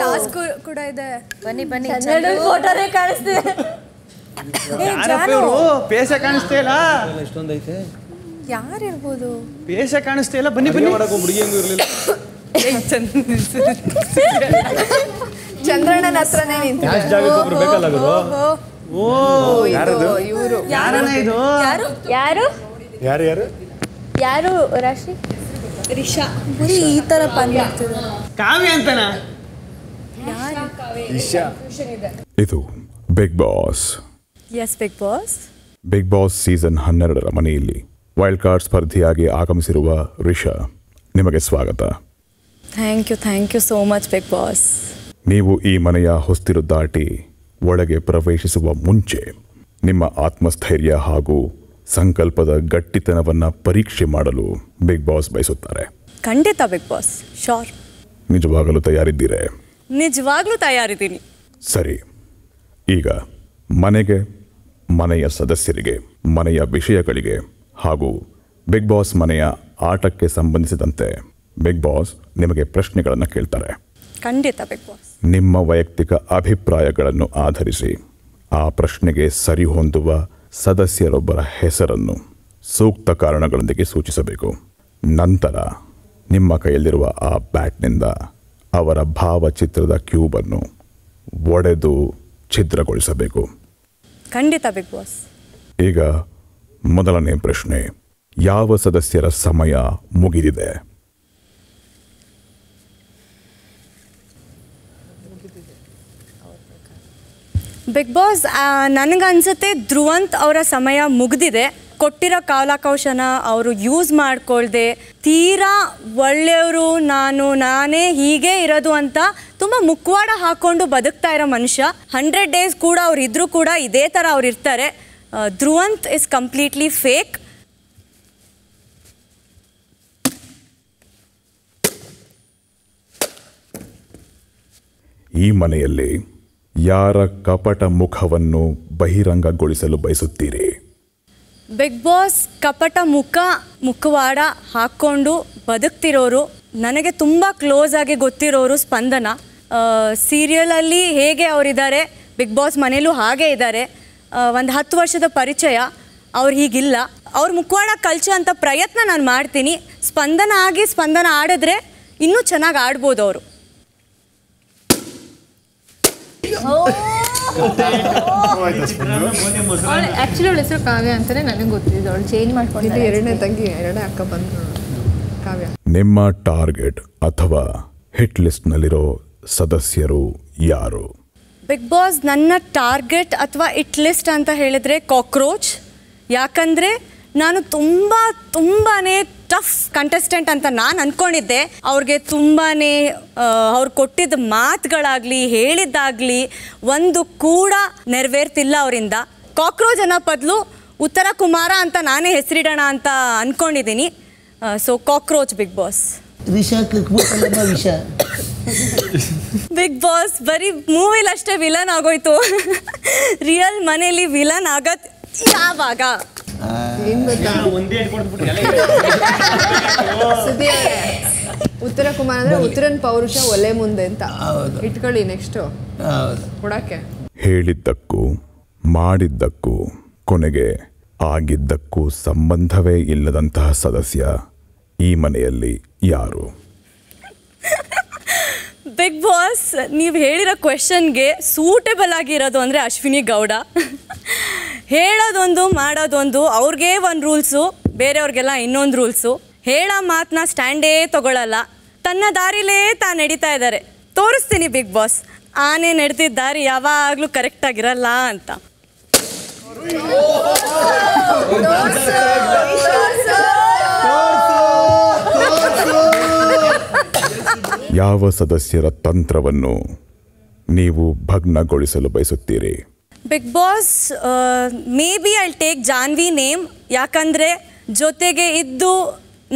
ಟಾಸ್ಕ್ ಕೂಡ ಇದೆ. ಬನ್ನಿ ಫೋಟೋನೇ ಕಾಣಿಸ್ತಿದೆ. ಪೇಸೆ ಕಾಣಿಸ್ತಾ ಇಲ್ಲ. ಇಷ್ಟೊಂದೈತೆ. ಯಾರಿರ್ಬೋದು? ವೇಷ ಕಾಣಿಸ್ತಾ ಇಲ್ಲ, ಬನ್ನಿ ಬನ್ನಿ. ಹುಡುಗಿ ಹೆಂಗೂ ಇರಲಿಲ್ಲ. ಚಂದ್ರಣ್ಣನ ಹತ್ರನೇ ನಿಂತಿದ್ದಾರೆ. ಬೇಕಲ್ಲ ಇವರು ಯಾರನ್ನ ಇದು? ಯಾರು ಯಾರು ಯಾರು ಯಾರು? ರಾಶಿ ರಿಷಾ. ಬರೀ ಈ ತರ ಪಂದ್ಯ ಕಾವ್ಯ ಅಂತನಾ? ಇದು Bigg Boss. Yes Bigg boss. Big boss season 12 ಮನೆಯಲ್ಲಿ ವೈಲ್ಡ್ ಕಾರ್ಡ್ ಸ್ಪರ್ಧಿಯಾಗಿ ಆಗಮಿಸಿರುವ ರಿಷಾ, ನಿಮಗೆ ಸ್ವಾಗತ. Thank you so much big Boss. ನೀವು ಈ ಮನೆಯ ಹೊಸ್ತಿರು ದಾಟಿ ಒಳಗೆ ಪ್ರವೇಶಿಸುವ ಮುಂಚೆ ನಿಮ್ಮ ಆತ್ಮಸ್ಥೈರ್ಯ ಹಾಗೂ ಸಂಕಲ್ಪದ ಗಟ್ಟಿತನವನ್ನು ಪರೀಕ್ಷೆ ಮಾಡಲು ಬಿಗ್ ಬಾಸ್ ಬಯಸುತ್ತಾರೆ. ಖಂಡಿತ ಬಿಗ್ ಬಾಸ್, ಶೋರ್. ನಿಜವಾಗಲೂ ತಯಾರಿದ್ದೀರೇ? ನಿಜವಾಗ್ಲೂ ತಯಾರಿದ್ದೀನಿ. ಸರಿ, ಈಗ ಮನೆಗೆ, ಮನೆಯ ಸದಸ್ಯರಿಗೆ, ಮನೆಯ ವಿಷಯಗಳಿಗೆ ಹಾಗೂ ಬಿಗ್ ಬಾಸ್ ಮನೆಯ ಆಟಕ್ಕೆ ಸಂಬಂಧಿಸಿದಂತೆ ಬಿಗ್ ಬಾಸ್ ನಿಮಗೆ ಪ್ರಶ್ನೆಗಳನ್ನು ಕೇಳ್ತಾರೆ. ಖಂಡಿತ ಬಿಗ್ ಬಾಸ್. ನಿಮ್ಮ ವೈಯಕ್ತಿಕ ಅಭಿಪ್ರಾಯಗಳನ್ನು ಆಧರಿಸಿ ಆ ಪ್ರಶ್ನೆಗೆ ಸರಿಹೊಂದುವ ಸದಸ್ಯರೊಬ್ಬರ ಹೆಸರನ್ನು ಸೂಕ್ತ ಕಾರಣಗಳೊಂದಿಗೆ ಸೂಚಿಸಬೇಕು. ನಂತರ ನಿಮ್ಮ ಕೈಯಲ್ಲಿರುವ ಆ ಬ್ಯಾಟ್ನಿಂದ ಅವರ ಭಾವಚಿತ್ರದ ಕ್ಯೂಬನ್ನು ಒಡೆದು ಛಿದ್ರಗೊಳಿಸಬೇಕು. ಖಂಡಿತ ಬಿಗ್ ಬಾಸ್. ಈಗ ಮೊದಲನೇ ಪ್ರಶ್ನೆ, ಯಾವ ಸದಸ್ಯರ ಸಮಯ ಮುಗಿದಿದೆ? ಬಿಗ್ ಬಾಸ್, ನನಗನ್ಸುತ್ತೆ ಧ್ರುವಂತ್ ಅವರ ಸಮಯ ಮುಗಿದಿದೆ. ಕೊಟ್ಟಿರೋ ಕಾಲಕೌಶನ ಅವರು ಯೂಸ್ ಮಾಡ್ಕೊಳ್ದೆ ತೀರಾ ಒಳ್ಳೆಯವರು, ನಾನೇ ಹೀಗೆ ಇರೋದು ಅಂತ ತುಂಬ ಮುಖವಾಡ ಹಾಕ್ಕೊಂಡು ಬದುಕ್ತಾ ಇರೋ ಮನುಷ್ಯ. 100 ಡೇಸ್ ಕೂಡ ಅವ್ರು ಇದ್ರೂ ಕೂಡ ಇದೇ ಥರ ಅವ್ರು ಇರ್ತಾರೆ. Dhruvanth is completely fake. ಈ ಮನೆಯಲ್ಲಿ ಯಾರ ಕಪಟ ಮುಖವನ್ನು ಬಹಿರಂಗಗೊಳಿಸಲು ಬಯಸುತ್ತೀರಿ? ಬಿಗ್ ಬಾಸ್, ಕಪಟ ಮುಖವಾಡ ಹಾಕ್ಕೊಂಡು ಬದುಕ್ತಿರೋರು, ನನಗೆ ತುಂಬ ಕ್ಲೋಸ್ ಆಗಿ ಗೊತ್ತಿರೋರು ಸ್ಪಂದನ. ಸೀರಿಯಲಲ್ಲಿ ಹೇಗೆ ಅವರಿದ್ದಾರೆ, ಬಿಗ್ ಬಾಸ್ ಮನೇಲೂ ಹಾಗೆ ಇದ್ದಾರೆ. ಒಂದು 10 ವರ್ಷದ ಪರಿಚಯ, ಅವ್ರು ಹೀಗಿಲ್ಲ. ಅವ್ರ ಮುಖವಾಡ ಕಲ್ಚೋ ಅಂಥ ಪ್ರಯತ್ನ ನಾನು ಮಾಡ್ತೀನಿ. ಸ್ಪಂದನ ಆಡಿದ್ರೆ ಇನ್ನೂ ಚೆನ್ನಾಗಿ ಆಡ್ಬೋದು ಅವರು. ಆಕ್ಚುಲಿ ಅವಳ ಹೆಸರು ಕಾವ್ಯ ಅಂತಾನೆ ನನಗೆ ಗೊತ್ತಿದೆ. ಅವಳು ಚೇಂಜ್ ಮಾಡ್ಕೊಂಡಿದ್ದು. ಎರಡನೇ ತಂಗಿ, ಎರಡನೇ ಅಕ್ಕ ಬಂದ್ರು ಕಾವ್ಯ. ನಿಮ್ಮ ಟಾರ್ಗೆಟ್ ಅಥವಾ ಹಿಟ್ ಲಿಸ್ಟ್ನಲ್ಲಿರೋ ಸದಸ್ಯರು ಯಾರು? ಬಿಗ್ ಬಾಸ್, ನನ್ನ ಟಾರ್ಗೆಟ್ ಅಥವಾ ಹಿಟ್ ಲಿಸ್ಟ್ ಅಂತ ಹೇಳಿದ್ರೆ ಕಾಕ್ರೋಚ್. ಯಾಕಂದರೆ ನಾನು ತುಂಬಾ ಟಫ್ ಕಂಟೆಸ್ಟೆಂಟ್ ಅಂತ ನಾನು ಅಂದ್ಕೊಂಡಿದ್ದೆ. ಅವ್ರಿಗೆ ತುಂಬಾ ಅವ್ರು ಕೊಟ್ಟಿದ್ದ ಮಾತುಗಳಾಗಲಿ ಹೇಳಿದ್ದಾಗಲಿ ಒಂದು ಕೂಡ ನೆರವೇರ್ತಿಲ್ಲ ಅವರಿಂದ. ಕಾಕ್ರೋಚ್ ಅನ್ನೋ ಬದಲು ಉತ್ತರ ಕುಮಾರ ಅಂತ ನಾನೇ ಹೆಸರಿಡೋಣ ಅಂತ ಅಂದ್ಕೊಂಡಿದ್ದೀನಿ. So cockroach Bigg boss. Big Boss ಬರೀ ಮೂವಿಲಷ್ಟೇ ವಿಲನ್ ಆಗೋಯ್ತು. ರಿಯಲ್ ಮನೇಲಿ ವಿಲನ್ ಆಗತ್ ಯಾವಾಗ? ಉತ್ತರ ಕುಮಾರ್ ಅಂದ್ರೆ ಉತ್ತರನ್ ಪೌರುಷ ಒಲೆ ಮುಂದೆ ಅಂತ ಇಟ್ಕೊಳ್ಳಿ. ನೆಕ್ಸ್ಟ್ ಕೊಡಕ್ಕೆ ಹೇಳಿದ್ದಕ್ಕೂ ಮಾಡಿದ್ದಕ್ಕೂ ಕೊನೆಗೆ ಆಗಿದ್ದಕ್ಕೂ ಸಂಬಂಧವೇ ಇಲ್ಲದಂತಹ ಸದಸ್ಯ ಈ ಮನೆಯಲ್ಲಿ ಯಾರು? ಬಿಗ್ ಬಾಸ್, ನೀವು ಹೇಳಿರೋ ಕ್ವೆಶನ್ಗೆ ಸೂಟೇಬಲ್ ಆಗಿರೋದು ಅಂದರೆ ಅಶ್ವಿನಿ ಗೌಡ. ಹೇಳೋದೊಂದು ಮಾಡೋದೊಂದು, ಅವ್ರಿಗೆ ಒಂದು ರೂಲ್ಸು, ಬೇರೆಯವ್ರಿಗೆಲ್ಲ ಇನ್ನೊಂದು ರೂಲ್ಸು. ಹೇಳೋ ಮಾತನ್ನ ಸ್ಟ್ಯಾಂಡೇ ತಗೊಳ್ಳಲ್ಲ, ತನ್ನ ದಾರಿಲೇ ತಾನು ನಡೀತಾ ಇದ್ದಾರೆ. ತೋರಿಸ್ತೀನಿ ಬಿಗ್ ಬಾಸ್, ಆನೆ ನಡೆದಿದ್ದ ದಾರಿ ಯಾವಾಗಲೂ ಕರೆಕ್ಟಾಗಿರಲ್ಲ ಅಂತ. ಯಾವ ಸದಸ್ಯರ ತಂತ್ರವನ್ನು ನೀವು ಭಗ್ನಗೊಳಿಸಲು ಬಯಸುತ್ತೀರಿ? Bigg Boss, may be I take Janhvi name. ಯಾಕಂದರೆ ಜೊತೆಗೆ ಇದ್ದು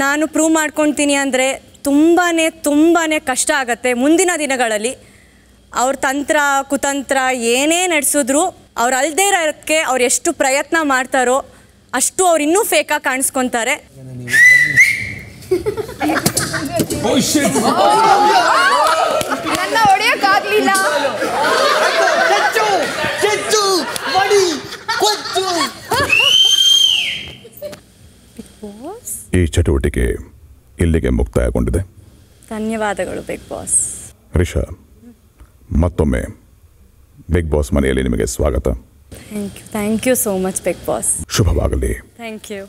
ನಾನು ಪ್ರೂವ್ ಮಾಡ್ಕೊಳ್ತೀನಿ ಅಂದರೆ ತುಂಬಾ ಕಷ್ಟ ಆಗುತ್ತೆ ಮುಂದಿನ ದಿನಗಳಲ್ಲಿ. ಅವ್ರ ತಂತ್ರ ಕುತಂತ್ರ ಏನೇ ನಡೆಸಿದ್ರು ಅವ್ರು ಅಲ್ಲದೇ ಇರೋದಕ್ಕೆ ಅವ್ರು ಎಷ್ಟು ಪ್ರಯತ್ನ ಮಾಡ್ತಾರೋ ಅಷ್ಟು ಅವ್ರು ಇನ್ನೂ ಫೇಕಾಗಿ ಕಾಣಿಸ್ಕೊತಾರೆ. ನನ್ನ ಹೊಡೆಯಕ್ಕಾಗ್ಲಿಲ್ಲ. ಈ ಚಟುವಟಿಕೆ ಇಲ್ಲಿಗೆ ಮುಕ್ತಾಯಗೊಂಡಿದೆ. ಧನ್ಯವಾದಗಳು ಬಿಗ್ ಬಾಸ್. ರಿಷಾ, ಮತ್ತೊಮ್ಮೆ ಬಿಗ್ ಬಾಸ್ ಮನೆಯಲ್ಲಿ ನಿಮಗೆ ಸ್ವಾಗತ. Thank you so much big boss. ಶುಭವಾಗಲಿ. Thank you.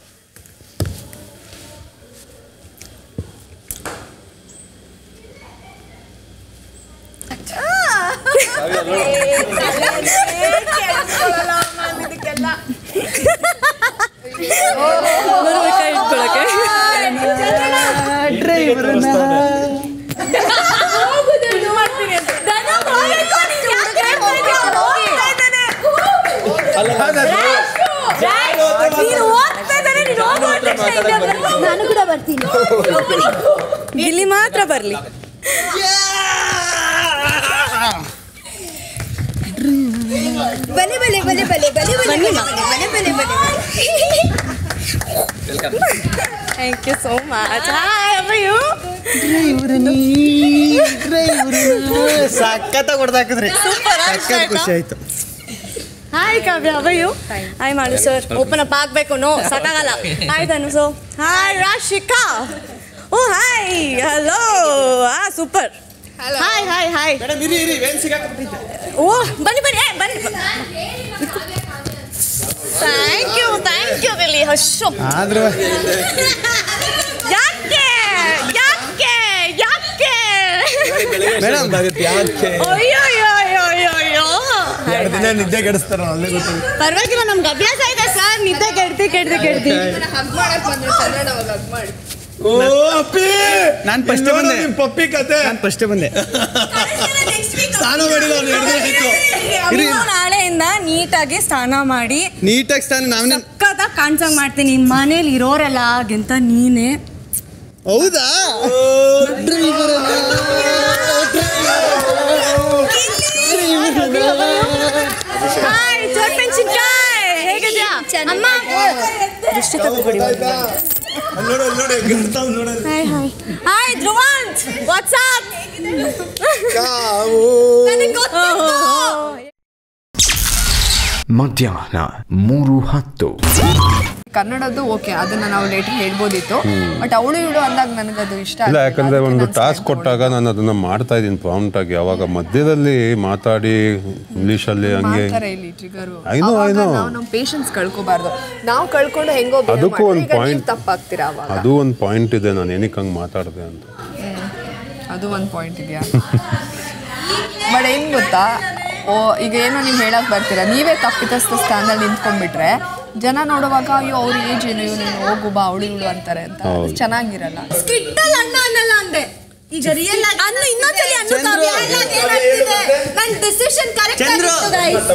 ನಾನು ಕೂಡ ಬರ್ತೀನಿ. ಇಲ್ಲಿ ಮಾತ್ರ ಬರ್ಲಿ. ಬಲೆ ಬಲೆ ಬಲೆ ಬಲೆ ಬಲೆ ಬಲೆ ಬಲೆ ಬಲೆ ಬಲೆ. Thank you so much. Hi, how are you? ಸಖತ್ತ ಕೊಡ್ದಾಕಿದ್ರಿ. ಸಖತ್ ಖುಷಿ ಆಯ್ತು. Hi Kavya, how are you? Hi ಮಾಡು ಸರ್. ಓಪನ್ ಅಪ್ ಆಗಬೇಕು. ನೋ ಸಾಕಾಗಲ್ಲ. Hi Dhanush. Hi Rashika. Oh hi, hello. Super. Hi hi hi. Madam ಇರಿ ಇರಿ, ವೇನ್ ಸಿಗಾಕತ್ತೈತೆ. ಓ ಬನ್ನಿ ಬನ್ನಿ ಬನ್ನಿ. Thank you really. ಹಶೋ. ಆದ್ರೂ ಯಾಕೆ ಯಾಕೆ ಯಾಕೆ ಮೇಡಮ್ ಯಾಕೆ ಅಯ್ಯೋ ಅಯ್ಯೋ ಅಯ್ಯೋ ಅಯ್ಯೋ. 2 ದಿನ ನಿದ್ದೆ ಕೆಡಿಸ್ತಾರ, ಅಲ್ಲೇ ಗೊತ್ತಾಗುತ್ತೆ. ಪರವಾಗಿಲ್ಲ, ನಮ್ಗೆ ಅಭ್ಯಾಸ ಇದೆ ಸರ್ ನಿದ್ದೆ ಕೆಡ್ತಿ. ಹಗ್ ಮಾಡಕ್ ಬಂದ್ರೆ ಚಂದ್ರಣ್ಣ ಅವಾಗ ಹಗ್ ಮಾಡಿ. ಓ ಅಪ್ಪಿ, ನಾನು ಫಸ್ಟ್ ಬಂದೆ. ಪಪ್ಪಿ ಕತೆ ನಾನು ಫಸ್ಟ್ ಬಂದೆ. ಸ್ನಾನ ಮಾಡಿಲ್ಲ, 2 ದಿನ ಆಯ್ತು. ನಾಳೆಯಿಂದ ನೀಟಾಗಿ ಸ್ನಾನ ಮಾಡಿ ನೀಟಾಗಿ ಸ್ನಾನ ನಾವೇ ಸಕ್ಕತ್ತಾಗಿ ಕಾಣ್ಸಂಗ್ ಮಾಡ್ತೀನಿ. ಮನೇಲಿ ಇರೋರೆಲ್ಲ ಗಿಂತ ನೀನೇ. ಹೌದಾ? ಹಾಯ್ ಚೋಟ್ ಮೆಣಸಿನ್ಕಾಯಿ, ಹೇಗಿದ್ಯಾ ಅಮ್ಮ? ದೃಷ್ಟಿ ತಗೊಳ್ಳಿ. Hi hi hi Dhruvanth, WhatsApp. ಮಧ್ಯಾಹ್ನ 3:10. ಕನ್ನಡದ್ದು ಓಕೆ, ಅದನ್ನ ನಾವು ಲೇಟರ್ ಹೇಳ್ಬೋದಿತ್ತು. ಬಟ್ ಅವಳು ಇವಳು ಅಂದಾಗ ನನಗದು ಇಷ್ಟ ಇಲ್ಲ. ಯಾಕಂದ್ರೆ ಒಂದು ಟಾಸ್ಕ್ ಕೊಟ್ಟಾಗ ನಾನು ಅದನ್ನ ಮಾಡ್ತಾ ಇದ್ದೀನಿ ಪ್ರಾಂಪ್ಟ್ ಆಗಿ. ಅವಾಗ ಮಧ್ಯದಲ್ಲಿ ಮಾತಾಡಿ ಇಂಗ್ಲಿಷಲ್ಲಿ ಹಂಗೆ ನಾವು ಪೇಷನ್ಸ್ ಕಳ್ಕೋಬಾರ್ದು. ನಾವು ಕಳ್ಕೊಂಡು ಹೆಂಗೋ ಅದಕ್ಕೂ ಒಂದು ಪಾಯಿಂಟ್ ತಪ್ಪಾಗ್ತೀರಾ ಅವಾಗ. ಅದು ಒಂದು ಪಾಯಿಂಟ್ ಇದೆ, ನಾನು ಏನಕ್ಕೆ ಹಂಗೆ ಮಾತಾಡಿದೆ ಅಂತ. ಅದು ಒಂದು ಪಾಯಿಂಟ್ ಇದೆಯಾ? ಬಟ್ ಏನು ಗೊತ್ತಾ, ಈಗ ಏನೋ ನೀವು ಹೇಳಕ್ ಬರ್ತೀರಾ, ನೀವೇ ತಪ್ಪಿತಸ್ಥ ಸ್ಥಾನದಲ್ಲಿ ನಿಂತ್ಕೊಂಡ್ಬಿಟ್ರೆ ಜನ ನೋಡುವಾಗ ಅಯ್ಯೋ ಅವ್ರ ಏಜ್ ಏನು, ಇವನು ಹೋಗು ಬಾ ಅವಳು ಇವಳು ಅಂತಾರೆ ಅಂತ. ಚೆನ್ನಾಗಿರಲ್ಲ. ಸ್ಕಿಟ್ಟಲ್ಲಿ ಅಣ್ಣ ಅನ್ನಲ್ಲ ಅಂದೆ. ಈಗ ರಿಯಲ್ ಆಗಿ ಅಣ್ಣ ಇನ್ನೊಂದ್ಸಲಿ ನನ್ನ ಡಿಸಿಷನ್ ಕರೆಕ್ಟ್ ಆಗಿತ್ತು ಗೈಸ್.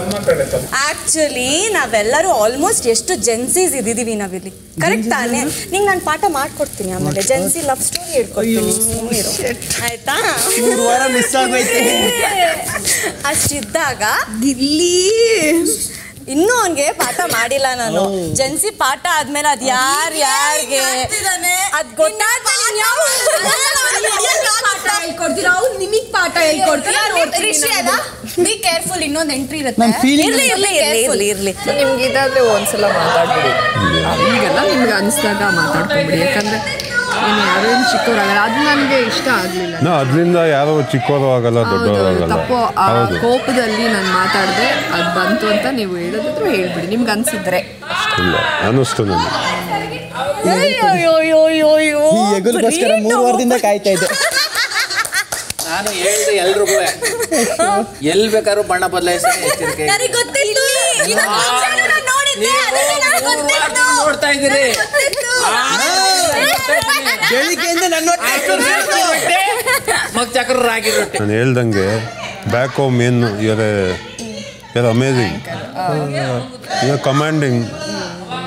ಆಕ್ಚುಲಿ ನಾವೆಲ್ಲರೂ ಆಲ್ಮೋಸ್ಟ್ ಎಷ್ಟು ಜೆನ್ಸೀಸ್ ಇದ್ದೀವಿ ನಾವಿಲ್ಲಿ, ಕರೆಕ್ಟ್ ತಾನೆ? ನಿಂಗೆ ನಾನು ಪಾಠ ಮಾಡ್ಕೊಡ್ತೀನಿ ಆಮೇಲೆ. ಜೆನ್ಸಿ ಲವ್ ಸ್ಟೋರಿ ಹೇಳ್ಕೊಡ್ತೀನಿ, ಆಯ್ತಾ? 3 ವಾರ ಮಿಸ್ ಆಗೈತೆ. ಅಷ್ಟಿದ್ದಾಗ ಗಿಲ್ಲಿ ಇನ್ನೂ ಅವನಿಗೆ ಪಾಠ ಮಾಡಿಲ್ಲ ನಾನು. ಜೆನ್ಸಿ ಪಾಠ ಆದ್ಮೇಲೆ ಅದು ಯಾರಿಗೆ ಅದ್ ಗೊತ್ತಾಗ್ತದೆ. ನಿಮಗ್ ಪಾಠ ಹೇಳ್ಕೊಡ್ತೀರಾ? ಬಿ ಕೇರ್ಫುಲ್, ಇನ್ನೊಂದು ಎಂಟ್ರಿ ಇರುತ್ತೆ. ನಿಮ್ಗೆ ಇದಾದ್ರೆ ಒಂದ್ಸಲ ಮಾತಾಡ್ಬಿಡಿ. ಈಗೆಲ್ಲ ನಿಮ್ಗೆ ಅನಿಸ್ದಾಗ ಮಾತಾಡ್ಕೊಂಬಿಡಿ. ಯಾಕಂದ್ರೆ ಯಾರೇನು ಚಿಕ್ಕವರಾಗಲ್ಲ. ಅದು ನನಗೆ ಇಷ್ಟ ಆಗಲಿಲ್ಲ. ಅದರಿಂದ ಯಾರೋ ಚಿಕ್ಕವರು ಆಗಲ್ಲ, ದೊಡ್ಡವರು ಆಗಲ್ಲ. ತಪ್ಪು ಕೋಪದಲ್ಲಿ ನಾನು ಮಾತಾಡಿದೆ, ಅದು ಬಂತು ಅಂತ ನೀವು ಹೇಳಿದ್ರು ಹೇಳ್ಬಿಡಿ, ನಿಮ್ಗೆ ಅನ್ಸಿದ್ರೆ. ಇಲ್ಲ ಅನ್ನಿಸ್ತು ನನಗೆ. ಈ ಎಗುಲ್ಗೋಸ್ಕರ 3 ವಾರದಿಂದ ಕಾಯ್ತಾ ಇದ್ದೆ. ನಾನು ಹೇಳಿದೆ ಎಲ್ರಿಗೂ, ಎಲ್ಲಿ ಬೇಕಾದ್ರೂ ಬಣ್ಣ ಬದಲಾಯಿಸ್ತೀನಿ. ನೋಡ್ತಾ ಇದ್ದೀರಿ ಬೆಳಿಗ್ಗೆಯಿಂದ ನಾನು ಹೇಳ್ದಂಗೆ ಬ್ಯಾಕ್ ಹೋಮ್ ಏನು you're amazing, you're commanding.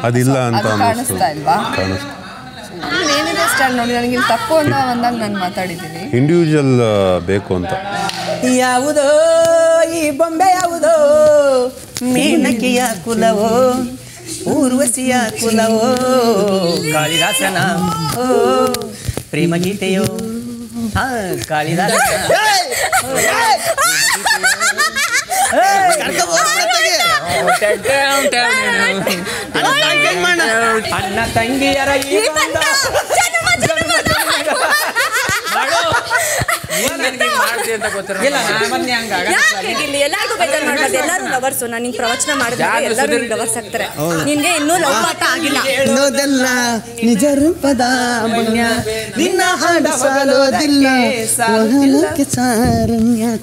ಅದಿಲ್ಲ ಅಂತ ಕಾಣಿಸ್ತಾ ಇಲ್ವಾ? ಏನಿದೆ ಸ್ಟಾರ್ಟ್ ನೋಡಿ, ನನಗೆ ತಪ್ಪು ಅಂತ ಬಂದಾಗ ನಾನು ಮಾತಾಡಿದ್ದೀನಿ. ಇಂಡಿವಿಜುವಲ್ ಬೇಕು ಅಂತ. ಯಾವುದೋ ಈ ಬೊಂಬೆ ಯಾವುದೋ, ಮೇನಕಿಯ ಕುಲವೋ ಊರ್ವಶಿಯ ಕುಲವೋ, ಕಾಳಿದಾಸನ ಓ ಪ್ರೇಮ ಗೀತೆಯೋ ಕಾಳಿದಾಸ ಅಣ್ಣ ತಂಗಿಯರ ಈ ಬಂಧ ಎಲ್ಲರಿಗೂ ಬೇಜಾರು ಮಾಡ್ಬಾರ್ದು. ಎಲ್ಲರೂ ಲವರ್ಸು. ನಾನು ನಿಂಗೆ ಪ್ರವಚನ ಮಾಡಿದ್ರೆ ಎಲ್ಲರೂ ಲವರ್ಸ್ ಆಗ್ತಾರೆ. ನಿನ್ಗೆ ಇನ್ನೂ ಲವ್ ಮಾತ ಆಗಿಲ್ಲ. ನಿಜ ರೂಪದ ನಿನ್ನ ಹಾಡ ಸಾಲೋದಿಲ್ಲ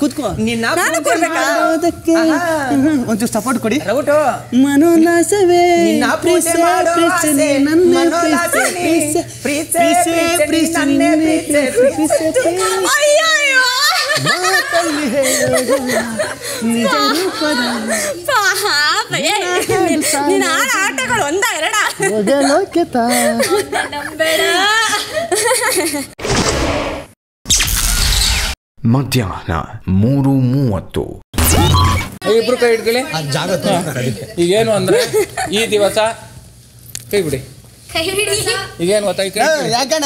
ಕೂತ್ಕೋ. ಒಂಚೂರು ಸಪೋರ್ಟ್ ಕೊಡಿ. ಮನೋಲ್ಲಾಸವೇ ಆಟಗಳು ಒಂದ ಎರಡ ಮಧ್ಯಾಹ್ನ 3:30. ಇಬ್ರು ಕೈ ಹಿಡ್ಕೊಳ್ಳಿ. ಈಗೇನು ಅಂದ್ರೆ ಈ ದಿವಸ ಕೈ ಬಿಡಿ. ಈಗೇನು ಗೊತ್ತಾಯ್ತು ಯಾಕಣ್ಣ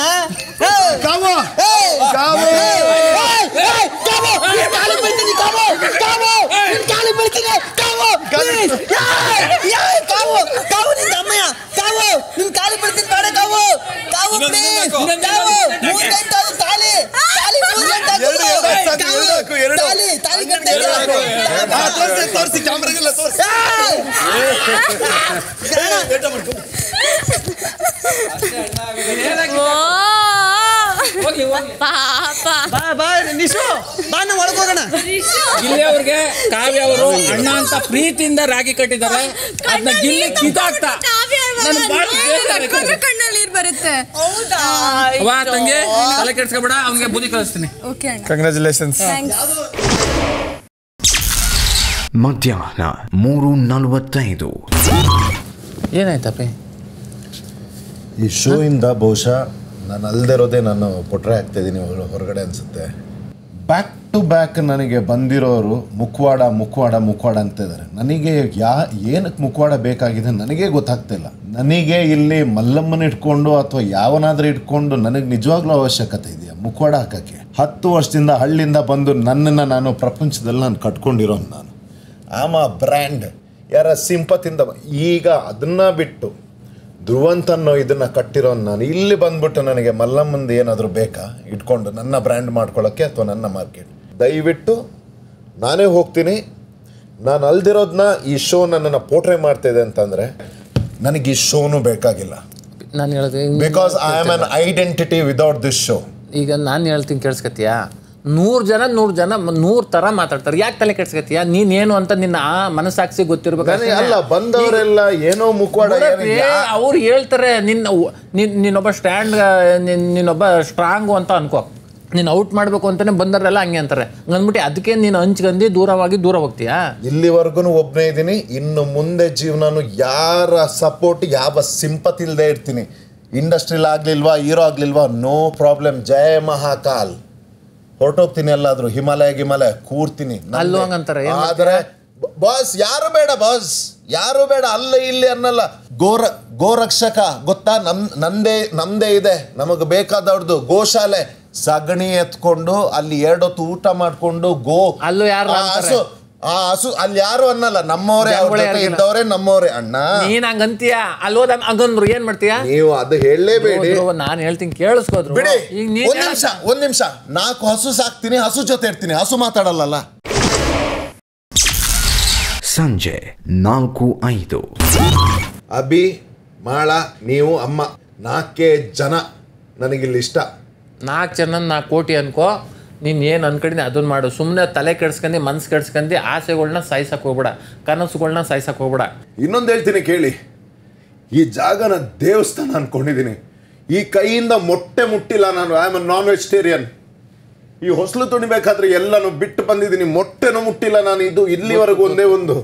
ಗಿಲ್ಲಿ ಅವ್ರಿಗೆ ಕಾವ್ಯ ಅವರು ಅಣ್ಣ ಅಂತ ಪ್ರೀತಿಯಿಂದ ರಾಗಿ ಕಟ್ಟಿದ್ದಾರೆ. ಅದನ್ನ ಗಿಲ್ಲಿ ಕಿತ್ತಾಕ್ತಾ ಕಣ್ಣಲ್ಲಿ ಬರುತ್ತೆ. ವಾ ತಂಗಿ ತಲೆ ಕೆಡ್ಸ್ಕೊಬೇಡ, ಅವ್ನಿಗೆ ಬುದ್ಧಿ ಕಳಿಸ್ತೀನಿ. ಕಂಗ್ರ್ಯಾಚುಲೇಷನ್ಸ್. ಮಧ್ಯಾಹ್ನ 3:45. ಏನಾಯ್ತಪ್ಪ ಈ ಶೋ ಇಂದ ಬಹುಶಃ ನಾನು ಅಲ್ದಿರೋದೇ ನಾನು ಪೊಟ್ರೆ ಆಗ್ತಾಯಿದ್ದೀನಿ ಹೊರಗಡೆ ಅನಿಸುತ್ತೆ. ಬ್ಯಾಕ್ ಟು ಬ್ಯಾಕ್ ನನಗೆ ಬಂದಿರೋರು ಮುಖವಾಡ ಮುಖವಾಡ ಮುಖವಾಡ ಅಂತಿದ್ದಾರೆ. ನನಗೆ ಏನಕ್ಕೆ ಮುಖವಾಡ ಬೇಕಾಗಿದೆ ನನಗೆ ಗೊತ್ತಾಗ್ತಿಲ್ಲ. ನನಗೆ ಇಲ್ಲಿ ಮಲ್ಲಮ್ಮನ ಇಟ್ಕೊಂಡು ಅಥವಾ ಯಾವನಾದ್ರೂ ಇಟ್ಕೊಂಡು ನನಗೆ ನಿಜವಾಗ್ಲೂ ಅವಶ್ಯಕತೆ ಇದೆಯಾ ಮುಖವಾಡ ಹಾಕೋಕ್ಕೆ? 10 ವರ್ಷದಿಂದ ಹಳ್ಳಿಯಿಂದ ಬಂದು ನನ್ನನ್ನು ನಾನು ಪ್ರಪಂಚದಲ್ಲಿ ನಾನು ಕಟ್ಕೊಂಡಿರೋನು. ನಾನು ಆಮ ಬ್ರ್ಯಾಂಡ್ ಯಾರ ಸಿಂಪತಿಂದ ಈಗ ಅದನ್ನು ಬಿಟ್ಟು ಧ್ರುವಂತನ್ನೋ ಇದನ್ನು ಕಟ್ಟಿರೋನು ನಾನು. ಇಲ್ಲಿ ಬಂದ್ಬಿಟ್ಟು ನನಗೆ ಮಲ್ಲಮ್ಮಂದು ಏನಾದರೂ ಬೇಕಾ ಇಟ್ಕೊಂಡು ನನ್ನ ಬ್ರ್ಯಾಂಡ್ ಮಾಡ್ಕೊಳ್ಳೋಕ್ಕೆ ಅಥವಾ ನನ್ನ ಮಾರ್ಕೆಟ್? ದಯವಿಟ್ಟು ನಾನೇ ಹೋಗ್ತೀನಿ. ನಾನು ಅಲ್ದಿರೋದನ್ನ ಈ ಶೋ ನನ್ನನ್ನು ಪೋರ್ಟ್ರೇ ಮಾಡ್ತಾಯಿದೆ ಅಂತಂದರೆ ನನಗೆ ಈ ಶೋನು ಬೇಕಾಗಿಲ್ಲ. ನಾನು ಹೇಳಿದೆ because I am on identity without this show. ಈಗ ನಾನು ಹೇಳ್ತೀನಿ ಕೇಳಿಸ್ಕತ್ತೀಯಾ? 100 ಜನ 100 ಥರ ಮಾತಾಡ್ತಾರೆ. ಯಾಕೆ ತಲೆ ಕೆಡ್ಸ್ಕತ್ತೀಯ? ನೀನೇನು ಅಂತ ನಿನ್ನ ಆ ಮನಸ್ಸಾಕ್ಷಿ ಗೊತ್ತಿರ್ಬೇಕು. ಅಲ್ಲ ಬಂದವರೆಲ್ಲ ಏನೋ ಮುಖವಾಡ ಅವ್ರು ಹೇಳ್ತಾರೆ ನಿನ್ನೊಬ್ಬ ನಿನ್ನೊಬ್ಬ ಸ್ಟ್ರಾಂಗು ಅಂತ ಅನ್ಕೋ. ನೀನು ಔಟ್ ಮಾಡಬೇಕು ಅಂತಾನೆ ಬಂದವರೆಲ್ಲ ಹಂಗೆ ಅಂತಾರೆ. ಅಂದ್ಬಿಟ್ಟು ಅದಕ್ಕೆ ನೀನು ಹಂಚ್ಕಂದು ದೂರ ಹೋಗ್ತೀಯಾ? ಇಲ್ಲಿವರೆಗೂ ಒಬ್ಬನೇ ಇದ್ದೀನಿ. ಇನ್ನು ಮುಂದೆ ಜೀವನನು ಯಾರ ಸಪೋರ್ಟ್ ಯಾವ ಸಿಂಪತಿ ಇಲ್ಲದೆ ಇರ್ತೀನಿ. ಇಂಡಸ್ಟ್ರಿಲ್ ಆಗಲಿಲ್ವಾ, ಹೀರೋ ಆಗಲಿಲ್ವಾ, ನೋ ಪ್ರಾಬ್ಲಮ್. ಜಯ ಮಹಾಕಾಲ್ ಹೊರಟೋಗ್ತೀನಿ. ಎಲ್ಲಾದರೂ ಹಿಮಾಲಯ ಕೂರ್ತೀನಿ. ಆದರೆ ಬಾಸ್ ಯಾರು ಬೇಡ, ಬಾಸ್ ಯಾರು ಬೇಡ. ಅಲ್ಲ ಇಲ್ಲಿ ಅನ್ನಲ್ಲ. ಗೋರಕ್ಷಕ ಗೊತ್ತಾ? ನಮ್ದೇ ಇದೆ. ನಮಗೆ ಬೇಕಾದವ್ರದ್ದು ಗೋಶಾಲೆ. ಸಗಣಿ ಎತ್ಕೊಂಡು ಅಲ್ಲಿ 2 ಹೊತ್ತು ಊಟ ಮಾಡ್ಕೊಂಡು ಅಲ್ಲೂ ಯಾರು ಆ ಹಸು ಅಲ್ಲಿ ಯಾರು ಅನ್ನಲ್ಲ. ನಮ್ಮವರೇ ಇದ್ದವರೇ ನಮ್ಮವರೇ. ಅಣ್ಣ ನೀನ್ ಹಂಗಂತೀಯ? ಅಲ್ಲೋದ ಹಂಗಂದ್ರು ಏನ್ ಮಾಡ್ತೀಯ ನೀವು? ಅದು ಹೇಳಲೇಬೇಡಿ. ನಾನು ಹೇಳ್ತೀನಿ ಕೇಳಿಸ್ಕೋದ್ರು. ಬಿಡಿ ಒಂದ್ ನಿಮಿಷ 4 ಹಸು ಸಾಕ್ತೀನಿ, ಹಸು ಜೊತೆ ಇರ್ತೀನಿ. ಹಸು ಮಾತಾಡಲ್ಲ. ಸಂಜೆ 4:05. ಅಭಿ, ಮಾಳ, ನೀವು, ಅಮ್ಮ 4 ಜನ ನನಗಿಲ್ಲಿ ಇಷ್ಟ. 4 ಜನ 4 ಕೋಟಿ ಅನ್ಕೋ. ನೀನು ಏನು ಅನ್ಕೊಂಡಿದ್ದೆ ಅದನ್ನು ಮಾಡು. ಸುಮ್ಮನೆ ತಲೆ ಕೆಡ್ಸ್ಕೊಂಡು ಮನ್ಸು ಕೆಡ್ಸ್ಕೊಂಡು ಆಸೆಗಳ್ನ ಸಾಯ್ಸಕ್ಕೆ ಹೋಗ್ಬೇಡ, ಕನಸುಗಳ್ನ ಸಾಯ್ಸಕ್ಕೆ ಹೋಗ್ಬೇಡ. ಇನ್ನೊಂದು ಹೇಳ್ತೀನಿ ಕೇಳಿ. ಈ ಜಾಗನ ದೇವಸ್ಥಾನ ಅನ್ಕೊಂಡಿದ್ದೀನಿ. ಈ ಕೈಯಿಂದ ಮೊಟ್ಟೆ ಮುಟ್ಟಿಲ್ಲ ನಾನು. I am a non vegetarian. ಈ ಹೊಸಲು ತುಣಿಬೇಕಾದ್ರೆ ಎಲ್ಲನೂ ಬಿಟ್ಟು ಬಂದಿದ್ದೀನಿ. ಮೊಟ್ಟೆನೂ ಮುಟ್ಟಿಲ್ಲ ನಾನು. ಇದು ಇಲ್ಲಿವರೆಗೂ ಒಂದೇ ಒಂದು.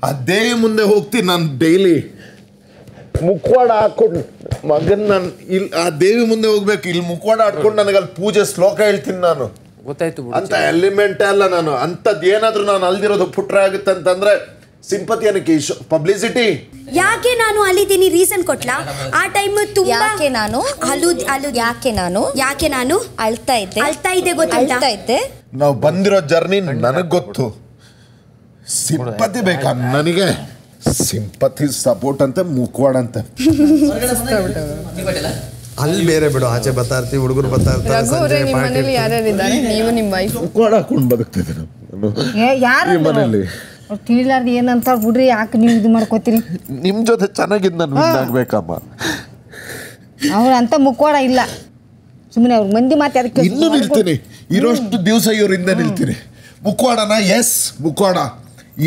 ಆ ದೇವಿ ಮುಂದೆ ಹೋಗ್ತೀನಿ ನಾನು ಡೈಲಿ. ಮುಖವಾಡ ಹಾಕೊಂಡು ಮಗನ್ ನಾನು ಇಲ್ಲಿ ಆ ದೇವಿ ಮುಂದೆ ಹೋಗ್ಬೇಕು. ಇಲ್ಲಿ ಮುಖವಾಡ ಹಾಡ್ಕೊಂಡು ನನಗೆ ಅಲ್ಲಿ ಪೂಜೆ ಶ್ಲೋಕ ಹೇಳ್ತೀನಿ ನಾನು. ಗೊತ್ತಾಯ್ತು ಅಂತ ಎಲಿಮೆಂಟ್ ಅಲ್ಲ ನಾನು. ಅಂಥದ್ದು ಏನಾದರೂ ನಾನು ಅಲ್ದಿರೋದು ಪುಟ್ರೆ ಆಗುತ್ತೆ ಅಂತಂದ್ರೆ ಸಿಂಪತಿ ಅನ್ನಕ್ಕೆ ಪಬ್ಲಿಸಿಟಿ. ಯಾಕೆ ನಾನು ಅಲ್ಲಿದ್ದೀನಿ ರೀಸನ್ ಕೊಟ್ಲಾ? ಆ ಟೈಮ್ ತುಂಬಾ ಯಾಕೆ ನಾನು ಯಾಕೆ ನಾನು ಅಳ್ತಾ ಇದ್ದೆ ಗೊತ್ತಿಲ್ಲ. ನಾವು ಬಂದಿರೋ ಜರ್ನಿ ನನಗೆ ಗೊತ್ತು. ಸಿಂಪತಿ ಬೇಕಾ ನನಗೆ? ಸಿಂಪತಿ ಸಪೋರ್ಟ್ ಅಂತ ಮುಖವಾಡ ಅಂತ ಅಲ್ಲಿ ಬೇರೆ ಬಿಡು, ಆಚೆ ಬರ್ತಾ ಇರ್ತೀವಿ, ಹುಡುಗರು ಬರ್ತಾ ಇರ್ತಾರೆ. ನಿಮ್ಮ ಮನೇಲಿ ಯಾರ್ಯಾರಿದ್ದಾರೆ? ನೀವು ನಿಮ್ಮ ವೈಫ್ ಮುಖವಾಡ ಹಾಕೊಂಡು ಬದುಕ್ತಿದ್ದೀವಿ ಯಾರು ಮನೇಲಿ. ತಿಳಿಲಾರ್ದು ಏನಂತ ಬಿಡ್ರಿ, ಯಾಕೆ ನೀವು ಇದು ಮಾಡ್ಕೋತೀರಿ? ನಿಮ್ಮ ಜೊತೆ ಚೆನ್ನಾಗಿದ್ದು ನಾನು ವಿನ್ ಆಗ್ಬೇಕಮ್ಮ. ಅವ್ರ ಅಂತ ಮುಖವಾಡ ಇಲ್ಲ, ಸುಮ್ಮನೆ ಅವ್ರ ಮಂದಿ ಮಾತು ಅದಕ್ಕೆ ಇನ್ನೂ ನಿಲ್ತೀನಿ. ಇರೋಷ್ಟು ದಿವಸ ಇವ್ರ ಹಿಂದೆ ನಿಲ್ತೀನಿ. ಮುಖವಾಡನ ಎಸ್ ಮುಖವಾಡ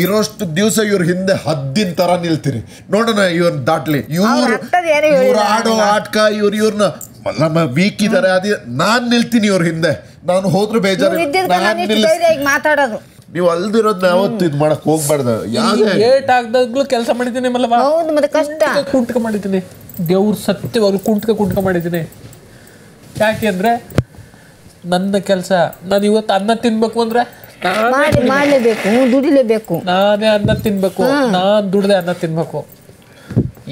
ಇರೋಷ್ಟು ದಿವಸ ಇವ್ರ ಹಿಂದೆ ಹದ್ದಿನ ತರ ನಿಲ್ತೀನಿ. ನೋಡೋಣ ಇವ್ರ ದಾಟ್ಲಿ. ಇವ್ರು ಆಡೋ ಆಟ್ಕ ಇವ್ರನ್ನ ನಮ್ಮ ವೀಕ್ ಇದಾರೆ, ಅದೇ ನಾನ್ ನಿಲ್ತೀನಿ ಇವ್ರ ಹಿಂದೆ. ನಾನು ಹೋದ್ರೆ ಬೇಜಾರು. ಮಾತಾಡೋದು ನೀವು ಅಲ್ದಿರೋದ್ ಯಾವತ್ತು ಇದು ಮಾಡಕ್ ಹೋಗ್ಬಾರ್ದು. ಏಟ್ ಆಗ್ದಾಗ್ಲೂ ಕೆಲಸ ಮಾಡಿದ್ದೀನಿ ಮಲ್ಲವ. ಹೌದು ಮತ್ತೆ ಕಷ್ಟ. ಕುಂಟ್ಕ ಮಾಡಿದ್ದೀನಿ, ದೇವ್ರ ಸತ್ಯವಾಗ್ಲೂ ಕುಂಟ್ಕ ಮಾಡಿದ್ದೀನಿ. ಯಾಕೆ ಅಂದ್ರೆ ನನ್ನ ಕೆಲಸ. ನಾನು ಇವತ್ತು ಅನ್ನ ತಿನ್ಬೇಕು ಅಂದ್ರೆ ಮಾಡಲೇಬೇಕು, ದುಡಿಲೇಬೇಕು. ನಾನೇ ಅನ್ನ ತಿನ್ಬೇಕು, ನಾನ್ ದುಡ್ದೆ ಅನ್ನ ತಿನ್ಬೇಕು.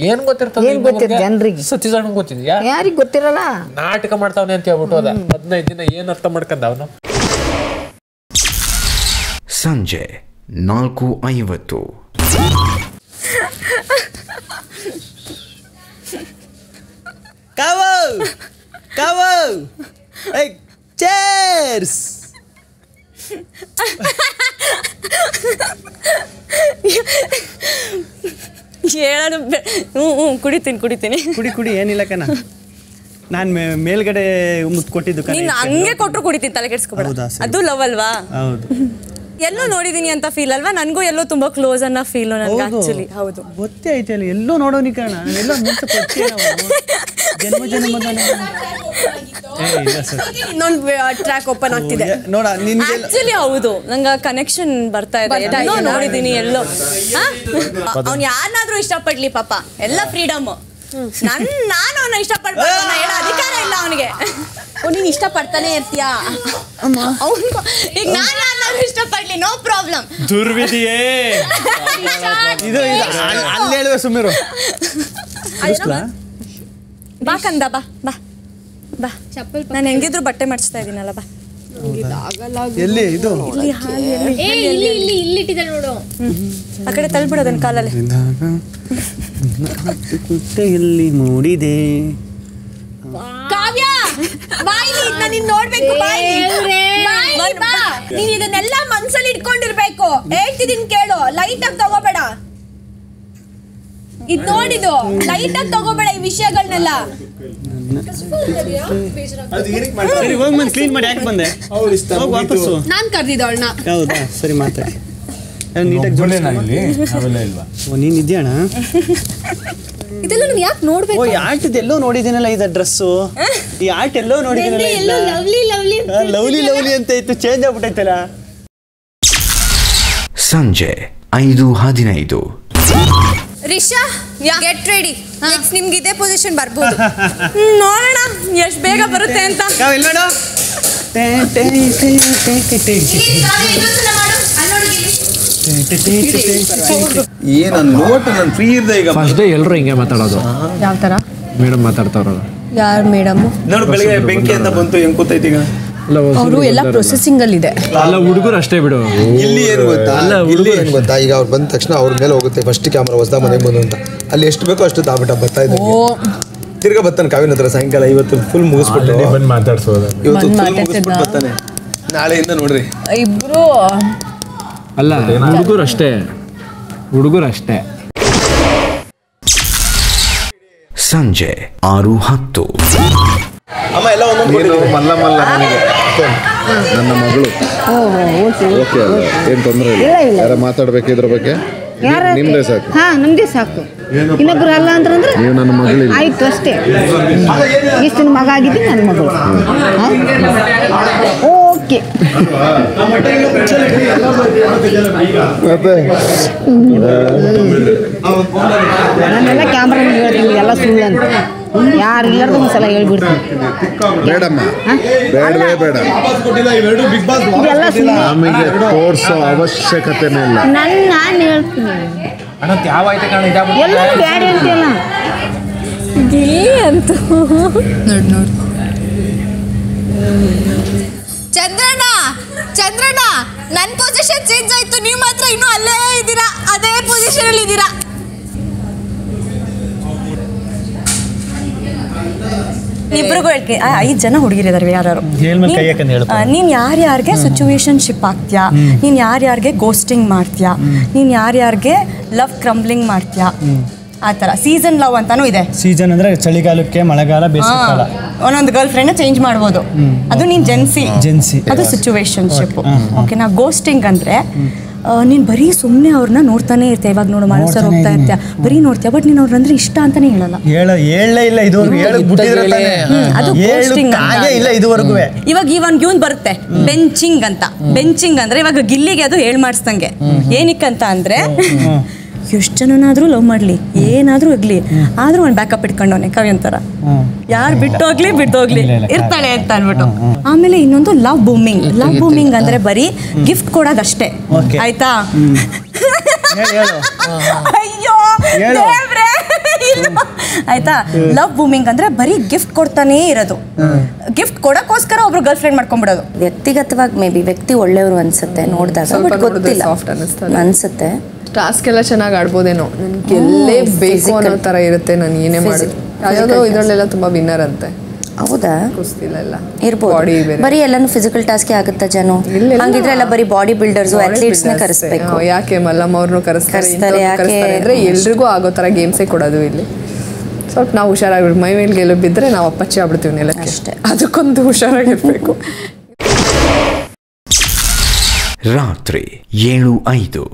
ಏನ್ ಗೊತ್ತಿರ್ತದೆ ಜನರಿಗೆ? ಸತ್ಯಜಾಣ ಗೊತ್ತಿದ್ಯಾ? ಯಾರಿಗೆ ಗೊತ್ತಿರಲ್ಲ. ನಾಟಕ ಮಾಡ್ತಾವನೆ ಅಂತ ಹೇಳ್ಬಿಟ್ಟು ಅದ 15 ದಿನ ಏನ್ ಅರ್ಥ ಮಾಡ್ಕೊಂಡ ಅವನು. ಸಂಜೆ 4:50. ಕಾವು ಕಾವು ಚೇರ್ಸ್. ಹೇಳೋಣ. ಕುಡಿತೀನಿ ಕುಡಿ ಏನಿಲ್ಲ ಕಣ. ನಾನು ಮೇಲ್ಗಡೆ ಮುತ್ತು ಕೊಟ್ಟಿದ್ದು ನೀನು ಹಂಗೆ ಕೊಟ್ಟರು ಕುಡಿತೀನಿ, ತಲೆ ಕೆಡಿಸ್ಕೊಬೇಡ. ಅದು ಲವ್ ಅಲ್ವಾ? ಹೌದು. ಎಲ್ಲೋ ನೋಡಿದೀನಿ ಅಂತ ಫೀಲ್ ಅಲ್ವಾ? ನನಗೂ ಎಲ್ಲೋ ತುಂಬಾ ಕ್ಲೋಸ್ ಅನ್ನೋ ಫೀಲ್ ನನಗೆ ಆಕ್ಚುಲಿ. ಹೌದು, ಗೊತ್ತೇ ಐತೆ ಅಲ್ಲಿ ಎಲ್ಲೋ ನೋಡೋನಿ ಕಣ. ಎಲ್ಲೋ ಇನ್ನೊಂದು ಟ್ರ್ಯಾಕ್ ಓಪನ್ ಆಗ್ತಿದೆ ನೋಡ. ಆಕ್ಚುಲಿ ಹೌದು, ನಂಗೆ ಕನೆಕ್ಷನ್ ಬರ್ತಾ ಇದೆ. ಎಲ್ಲೋ ನೋಡಿದೀನಿ ಎಲ್ಲೋ. ಅವ್ನು ಯಾರನ್ನಾದ್ರೂ ಇಷ್ಟಪಡ್ಲಿ ಪಾಪ, ಎಲ್ಲ ಫ್ರೀಡಮ್. ನಾನು ಅವನ ಇಷ್ಟಪಡ್ಬೇಕು ಹೇಳೋ ಅಧಿಕಾರ ಇಲ್ಲ ಅವನಿಗೆ. ನೀನು ಇಷ್ಟಪಡ್ತಾನೆ ಇರ್ತೀಯಾ? ಈಗ ನಾನು ಯಾರನ್ನಾದ್ರೂ ಇಷ್ಟಪಡ್ಲಿ, ನೋ ಪ್ರಾಬ್ಲಮ್. ದುರ್ವಿಧಿಯೇ ಇದು. ಅಲ್ಲಿ ಹೇಳುವೆ ಸುಮ್ಮಿರು. ಬಾ ಕಂದ, ಬಾ ಬಾ ಬಾ. ನಾನು ಹೆಂಗಿದ್ರು ಬಟ್ಟೆ ಮಾಡಿಸ್ತಾ ಇದೀನಲ್ಲ, ಬಾ. ಎಲ್ಲಿ ಇದು? ಇಲ್ಲಿ ನೋಡು, ಆ ಕಡೆ ತಳ್ಬಿಡೋದನ್ನ ಕಾಲಲ್ಲಿ. ಕುಟ್ಟೆಯಲ್ಲಿ ಮೂಡಿದೆ ಕಾವ್ಯ, ನೀನ್ ನೋಡ್ಬೇಕು. ನೀನ್ ಇದನ್ನೆಲ್ಲ ಮನ್ಸಲ್ಲಿ ಇಟ್ಕೊಂಡಿರ್ಬೇಕು. ಹೇಳ್ತಿದೀನಿ ಕೇಳು, ಲೈಟ್ ಆಗಿ ತಗೋಬೇಡ. ಇದ್ ನೋಡಿದು ಲೈಟ್ ಆಗಿ ತಗೋಬೇಡ ಈ ವಿಷಯಗಳನ್ನೆಲ್ಲ. ಸರಿ ಹೋಗಿ ಮತ್ತೆ ಕ್ಲೀನ್ ಮಾಡಿ ಯಾಕೆ ಬಂದೆ? ವಾಪಸ್ಸು ನಾನ್ ಕರ್ದಿದ್ದೆ ಅವಳನ್ನ. ಹೌದಾ? ಸರಿ ಮಾತಾಡಿ. ನೀನ್ ಇದೆಯಣ್ಣ? ಇದೆಲ್ಲ ನಾನು ಯಾಕೆ ನೋಡ್ಬೇಕು? ಈ ಆರ್ಟ್ ಎಲ್ಲೋ ನೋಡಿದ್ದೀನಲ್ಲ, ಇದು ಡ್ರೆಸ್ಸು. ಈ ಆರ್ಟ್ ಎಲ್ಲೋ ನೋಡಿದ್ದೀನಲ್ಲ. ಲವ್ಲಿ ಅಂತ ಇತ್ತು, ಚೇಂಜ್ ಆಗ್ಬಿಟ್ಟೈತಲ್ಲ. ಸಂಜೆ 5:15. Risha, get ready. ನೆಕ್ಸ್ಟ್ ನಿಮ್ಗೆ ಇದೇ ಪೊಸಿಷನ್ ಬರ್ಬೋದು. ನೋಡೋಣ ಎಷ್ಟು ಬೇಗ ಬರುತ್ತೆ ಅಂತ. ಏನು ನೋಟ್ ನಾನು ಫ್ರೀ ಇರ್ದೆ ಈಗ. ಫಸ್ಟ್ ಡೇ ಎಲ್ಲರೂ ಹಿಂಗೆ ಮಾತಾಡೋದು. ಯಾವ ಥರ ಮೇಡಮ್ ಮಾತಾಡ್ತಾವ್ರಲ್ಲ. ಯಾರು ಮೇಡಮ್? ನೋಡು ಬೆಳಿಗ್ಗೆ ಬೆಂಕಿ ಅಂತ ಬಂತು, ಹೆಂಗ್ ಕೂತೈತಿ ಈಗ. ಅವರು ಎಲ್ಲ ಪ್ರೊಸೆಸಿಂಗ್ ಅಲ್ಲಿ ಇದೆ. ಅಲ್ಲ ಹುಡುಗರು ಅಷ್ಟೇ ಬಿಡು. ಇಲ್ಲಿ ಏನು ಗೊತ್ತಾ, ಇಲ್ಲಿ ಏನು ಗೊತ್ತಾ, ಈಗ ಅವ್ರು ಬಂದ ತಕ್ಷಣ ಅವ್ರ ಮೇಲೆ ಹೋಗುತ್ತೆ ಫಸ್ಟ್ ಕ್ಯಾಮ್ರಾ. ಹೊಸದ ಮನೆಗೆ ಬಂದು ಅಂತ ಅಲ್ಲಿ ಎಷ್ಟು ಬೇಕೋ ಅಷ್ಟು ತಾಬಿಟ್ಟ ಬರ್ತಾ ಇದ್ದೆ. ತಿರ್ಗಾ ಬರ್ತಾನೆ ಕಾವಿನ ಹತ್ರ ಸಾಯಂಕಾಲ. ಇವತ್ತು ಫುಲ್ ಮುಗಿಸ್ಬಿಟ್ಟು ಬಂದು ಮಾತಾಡ್ಸೋದು. ಇವತ್ತು ಫುಲ್ ಮುಗಿಸ್ಬಿಟ್ಟು ಬರ್ತಾನೆ. ನಾಳೆಯಿಂದ ನೋಡ್ರಿ ಇಬ್ರು. ಅಲ್ಲ ಹುಡುಗರು ಅಷ್ಟೇ. ಸಂಜೆ 6:10. ಅಮ್ಮ ಎಲ್ಲ ಮಲ್ಲ ನನಗೆ ನನ್ನ ಮಗಳು. ಓಕೆ ಅಲ್ಲ, ಏನು ತೊಂದರೆ ಇಲ್ಲ. ಯಾರ ಮಾತಾಡ್ಬೇಕು ಇದ್ರ ಬಗ್ಗೆ? ನಿಮ್ದೇ ಸಾಕು. ನಮ್ದೇ ಸಾಕು. ಇನ್ನೊಬ್ರು ಅಲ್ಲ ಅಂತಂದ್ರೆ ನೀವು ನನ್ನ ಮಗಳು ಆಯ್ತು ಅಷ್ಟೇ. ಇಷ್ಟು ಮಗ ಆಗಿದ್ದು ನನ್ನ ಮಗಳು. ಓಕೆ. ನಾನೆಲ್ಲ ಕ್ಯಾಮ್ರಾ ಹೇಳ್ತೀನಿ, ಎಲ್ಲ ಸುಳ್ಳು ಅಂತ. ಯಾರು ಇಲ್ಲಾರ್ದು ಒಂದ್ಸಲ ಹೇಳ್ಬಿಡ್ತೀನಿ. ಬೇಡಮ್ಮ, ಬೇಡವೇ ಬೇಡ. ಇದೆಲ್ಲ ಸುಳ್ಳು. ನಮಗೆ ತೋರಿಸೋ ಅವಶ್ಯಕತೆನೇ ಇಲ್ಲ. ನಾನು ಹೇಳ್ತೀನಿ. ಯಾವ ಆಯ್ತು ಕಾಣ ಎಲ್ಲ ಬ್ಯಾಡ ಅಂತೆಲ್ಲ ಅಂತ. ನೋಡು ಚಂದ್ರಣ್ಣ ನನ್ನ ಪೊಸಿಷನ್ ಚೇಂಜ್ ಆಯ್ತು, ನೀವು ಮಾತ್ರ ಇನ್ನೂ ಅಲ್ಲೇ ಇದ್ದೀರಾ, ಅದೇ ಪೊಸಿಷನ್ ಅಲ್ಲಿ ಇದ್ದೀರಾ. ಇಬ್ರಿಗೂ ಹೇಳ್ಕೆ 5 ಜನ ಹುಡುಗಿರಿದಾರೆ ಯಾರು. ನೀನ್ ಯಾರ್ಯಾರಿಗೆ ಸಿಚುವೇಶನ್ಶಿಪ್ ಆಗ್ತೀಯಾ, ನೀನ್ ಯಾರ್ಯಾರಿಗೆ ಗೋಸ್ಟಿಂಗ್ ಮಾಡ್ತೀಯಾ, ನೀನ್ ಯಾರ್ಯಾರಿಗೆ ಲವ್ ಕ್ರಂಬ್ಲಿಂಗ್ ಮಾಡ್ತೀಯಾ, ಆ ಥರ ಸೀಸನ್ ಲವ್ ಅಂತಾನು ಇದೆ. ಸೀಸನ್ ಅಂದ್ರೆ ಚಳಿಗಾಲಕ್ಕೆ, ಮಳೆಗಾಲ, ಬೇಸಿಗೆಕಾಲ. ಒಂದೊಂದು ಗರ್ಲ್ ಫ್ರೆಂಡ್ ಚೇಂಜ್ ಮಾಡ್ಬೋದು, ಅದು ನೀನ್ ಜೆನ್ಸಿ, ಅದು ಸಿಚುವೇಶನ್ಶಿಪ್. ಓಕೆನಾ. ಗೋಸ್ಟಿಂಗ್ ಅಂದ್ರೆ ನೀನು ಬರೀ ಸುಮ್ಮನೆ ಅವ್ರನ್ನ ನೋಡ್ತಾನೆ ಇರ್ತೀಯ. ಇವಾಗ ನೋಡು ಮನಸ್ಸರ್ ಹೋಗ್ತಾ ಇರ್ತೀಯ, ಬರೀ ನೋಡ್ತೀಯ, ಬಟ್ ನೀನು ಅವ್ರಂದ್ರೆ ಇಷ್ಟ ಅಂತಾನೆ ಹೇಳಲ್ಲ. ಇಲ್ಲ ಇದುವರೆಗೂ. ಇವಾಗ ಇವನ್ ಬರುತ್ತೆ ಬೆಂಚಿಂಗ್ ಅಂತ. ಬೆಂಚಿಂಗ್ ಅಂದ್ರೆ ಇವಾಗ ಗಿಲ್ಲಿಗೆ ಅದು ಮಾಡಿಸ್ದಂಗೆ. ಏನಕ್ಕಂತ ಅಂದ್ರೆ ಎಷ್ಟು ಜನನಾದ್ರೂ ಲವ್ ಮಾಡ್ಲಿ, ಏನಾದ್ರೂ ಇರ್ಲಿ, ಆದ್ರೂ ಒಂದು ಬ್ಯಾಕಪ್ ಇಟ್ಕೊಂಡವನೆ ಕವಿ ಅಂತಾರ. ಯಾರು ಬಿಟ್ಟೋಗ್ಲಿ ಇರ್ತಾಳೆ ಅಂತ ಅನ್ಬಿಟ್ಟು. ಆಮೇಲೆ ಇನ್ನೊಂದು ಲವ್ ಬೂಮಿಂಗ್. ಲವ್ ಬೂಮಿಂಗ್ ಅಂದ್ರೆ ಬರೀ ಗಿಫ್ಟ್ ಕೊಡೋದಷ್ಟೇ, ಆಯ್ತಾ? ಅಯ್ಯೋ ಆಯ್ತಾ. ಲವ್ ಬೂಮಿಂಗ್ ಅಂದ್ರೆ ಬರೀ ಗಿಫ್ಟ್ ಕೊಡ್ತಾನೇ ಇರೋದು, ಗಿಫ್ಟ್ ಕೊಡಕ್ಕೋಸ್ಕರ ಒಬ್ರು ಗರ್ಲ್ ಫ್ರೆಂಡ್ ಮಾಡ್ಕೊಂಡ್ಬಿಡೋದು. ವ್ಯಕ್ತಿಗತವಾಗಿ ಮೇ ಬಿ ವ್ಯಕ್ತಿ ಒಳ್ಳೆಯವರು ಅನ್ಸುತ್ತೆ ನೋಡಿದಾಗ, ಗೊತ್ತಿಲ್ಲ ಅನ್ಸುತ್ತೆ. ಟಾಸ್ಕ್ ಎಲ್ಲ ಚೆನ್ನಾಗಿ ಆಡ್ಬೋದೇನೋ, ನನ್ಗೆ ಗೆಲ್ಲೇ ಬೇಕು ಅನ್ನೋ ಥರ ಇರುತ್ತೆ. ನಾನು ಏನೇ ಮಾಡಿದ್ರು ಯಾವುದೋ ಇದರಲ್ಲೆಲ್ಲ ತುಂಬಾ ವಿನ್ನರ್ ಅಂತೆ. ಹೌದಾ? ಕುಸ್ತಿಲೆಲ್ಲ ಇರ್ಬೋದು. ಬರೀ ಎಲ್ಲಾನು ಫಿಸಿಕಲ್ ಟಾಸ್ಕ್ ಆಗುತ್ತಾ ಜನ? ಹಂಗಿದ್ರೆ ಎಲ್ಲ ಬರೀ ಬಾಡಿ ಬಿಲ್ಡರ್ಸ್ ಅಥ್ಲೀಟ್ಸ್ ನ ಕರೆಸ್ಬೇಕು. ಯಾಕೆ ಮಲ್ಲಮ್ಮ ಅವ್ರನ್ನು ಕರೆಸ್ತಾರೆ ಅಂದ್ರೆ ಎಲ್ರಿಗೂ ಆಗೋ ಥರ ಗೇಮ್ಸೇ ಕೊಡೋದು ಇಲ್ಲಿ. ಸ್ವಲ್ಪ ನಾವು ಹುಷಾರಾಗಿರ್ಬೇಕು. ಮೈ ಮೇಲೆ ಗೆಲು ಬಿದ್ದರೆ ನಾವು ಅಪ್ಪಚ್ಚಿ ಆಗ್ಬಿಡ್ತೀವಿ ನೆಲಕ್ಕೆ ಅಷ್ಟೇ. ಅದಕ್ಕೊಂದು ಹುಷಾರಾಗಿರ್ಬೇಕು. ರಾತ್ರಿ 7:05.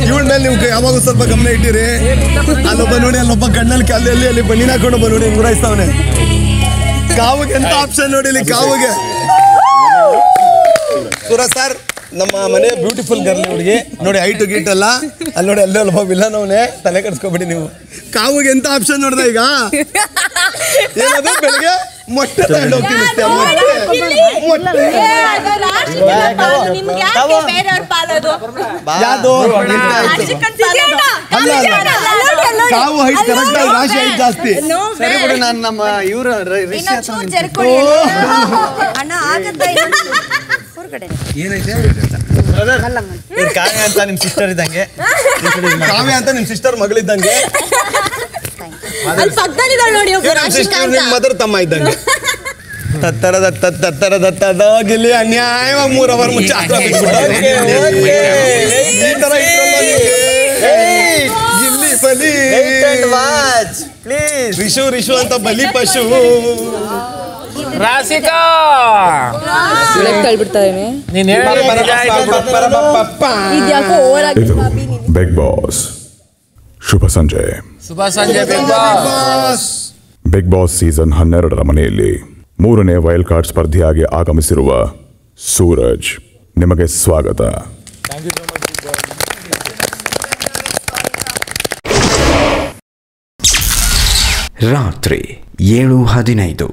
ಇವಳ ಮೇಲೆ ನೀವು ಯಾವಾಗ ಸ್ವಲ್ಪ ಗಮನ ಇಟ್ಟಿರಿ. ಅಲ್ಲೊಬ್ಬ ನೋಡಿ, ಅಲ್ಲೊಬ್ಬ ಕಣ್ಣಲ್ಲಿ ಅಲ್ಲಿ ಬಣ್ಣಿನ ಹಾಕೊಂಡು ಒಬ್ಬ ನೋಡಿ ಗುರಾಯಿಸ್ತಾವನೆ. ಕಾವಿಗೆ ಎಂತ ಆಪ್ಷನ್ ನೋಡಿ ಇಲ್ಲಿ, ಕಾವಿಗೆ. ಸೂರಜ್ ಸರ್, ನಮ್ಮ ಮನೆ ಬ್ಯೂಟಿಫುಲ್ ಗರ್ಲ್ ಹುಡುಗಿ ನೋಡಿ, ಹೈಟು ಗೀಟ್ ಅಲ್ಲ. ಅಲ್ಲಿ ನೋಡಿ, ಅಲ್ಲೇ ಒಬ್ಬ ವಿಲ್ಲನವನೇ, ತಲೆ ಕಟ್ಸ್ಕೊಬಿಡಿ ನೀವು. ಕಾವಿಗೆ ಎಂತ ಆಪ್ಷನ್ ನೋಡ್ದ ಈಗ? ಏನದು ಬೆಳಿಗ್ಗೆ ಮೊಟ್ಟೆ ತಗೊಂಡು ಹೋಗ್ತೀನಿ. ಕಾವು ಹೈಟ್ ಕರೆಕ್ಟ್ ಆಗಿ, ರಾಶಿ ಹೈಟ್ ಜಾಸ್ತಿ. ಸರಿ ಬಿಡು, ನಾನು ನಮ್ಮ ಇವರು ಕಾವ್ಯ ಅಂತ ನಿಮ್ ಸಿಸ್ಟರ್ ಇದ್ದಂಗೆ. ಕಾವ್ಯ ಅಂತ ನಿಮ್ ಸಿಸ್ಟರ್ ಮಗಳಿದ್ದಂಗೆ. ನಿಮ್ ಮದರ್ ತಮ್ಮ ಇದ್ದಂಗೆ. ತತ್ತರದ ಗಿಲ್ಲಿ ಅನ್ಯಾಯವಾಗಿ 3 ಅವರ್ ಮುಂಚೆ ಗಿಲ್ಲಿ ಬಲಿ ರಿಶು ಅಂತ ಬಲಿ ಪಶು. ರಾಸಿಕಾ ಬಿಗ್ ಬಾಸ್ ಶುಭ ಸಂಜೆ. ಶುಭ ಸಂಜೆ big boss. Big boss season 12ರ ಮನೆಯಲ್ಲಿ 3ನೇ ವೈಲ್ಡ್ ಕಾರ್ಡ್ ಸ್ಪರ್ಧಿಯಾಗಿ ಆಗಮಿಸಿರುವ ಸೂರಜ್, ನಿಮಗೆ ಸ್ವಾಗತ. ರಾತ್ರಿ 7:15.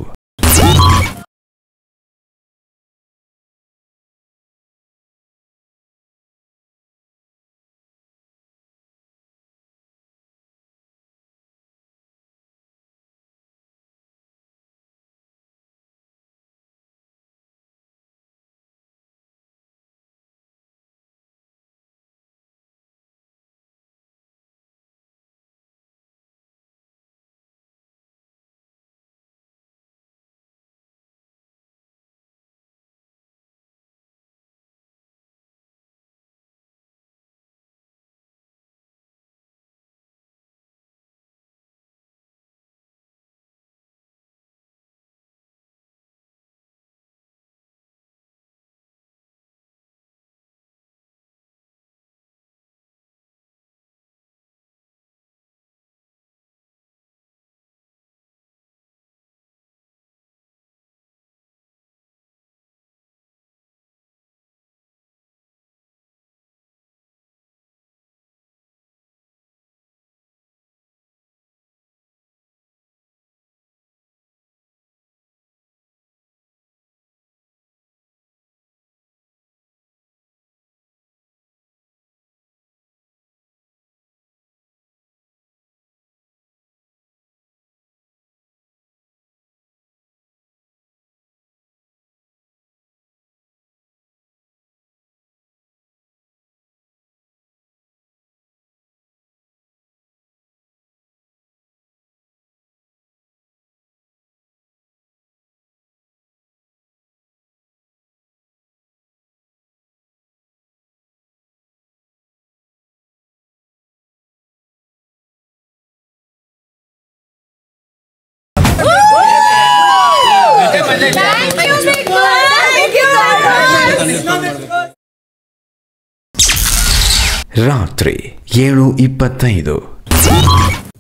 ರಾತ್ರಿ 7:25.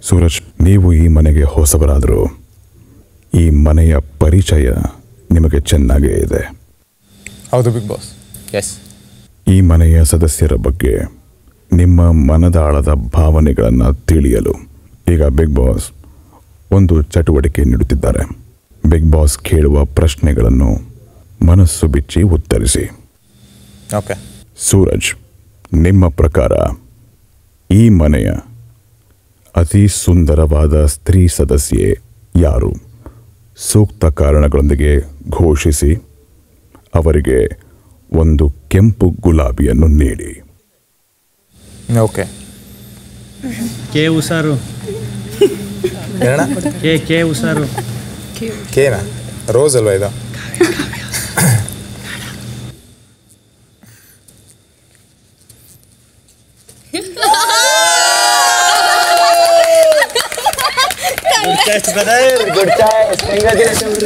ಸೂರಜ್, ನೀವು ಈ ಮನೆಗೆ ಹೊಸಬರಾದರೂ ಈ ಮನೆಯ ಪರಿಚಯ ನಿಮಗೆ ಚೆನ್ನಾಗೇ ಇದೆ. ಹೌದು ಬಿಗ್ ಬಾಸ್. ಎಸ್. ಈ ಮನೆಯ ಸದಸ್ಯರ ಬಗ್ಗೆ ನಿಮ್ಮ ಮನದಾಳದ ಭಾವನೆಗಳನ್ನು ತಿಳಿಯಲು ಈಗ ಬಿಗ್ ಬಾಸ್ ಒಂದು ಚಟುವಟಿಕೆ ನೀಡುತ್ತಿದ್ದಾರೆ. ಬಿಗ್ ಬಾಸ್ ಕೇಳುವ ಪ್ರಶ್ನೆಗಳನ್ನು ಮನಸ್ಸು ಬಿಚ್ಚಿ ಉತ್ತರಿಸಿ. ಓಕೆ. ಸೂರಜ್, ನಿಮ್ಮ ಪ್ರಕಾರ ಈ ಮನೆಯ ಅತಿ ಸುಂದರವಾದ ಸ್ತ್ರೀ ಸದಸ್ಯೆ ಯಾರು? ಸೂಕ್ತ ಕಾರಣಗಳೊಂದಿಗೆ ಘೋಷಿಸಿ ಅವರಿಗೆ ಒಂದು ಕೆಂಪು ಗುಲಾಬಿಯನ್ನು ನೀಡಿ. ಓಕೆ. ಕೆ ಉಸಾರು. ಕೆ ಉಸಾರು. ಕೇನಾ? ರೋಸ್ ಅಲ್ವಾ ಇದು? Good choice. Congratulations,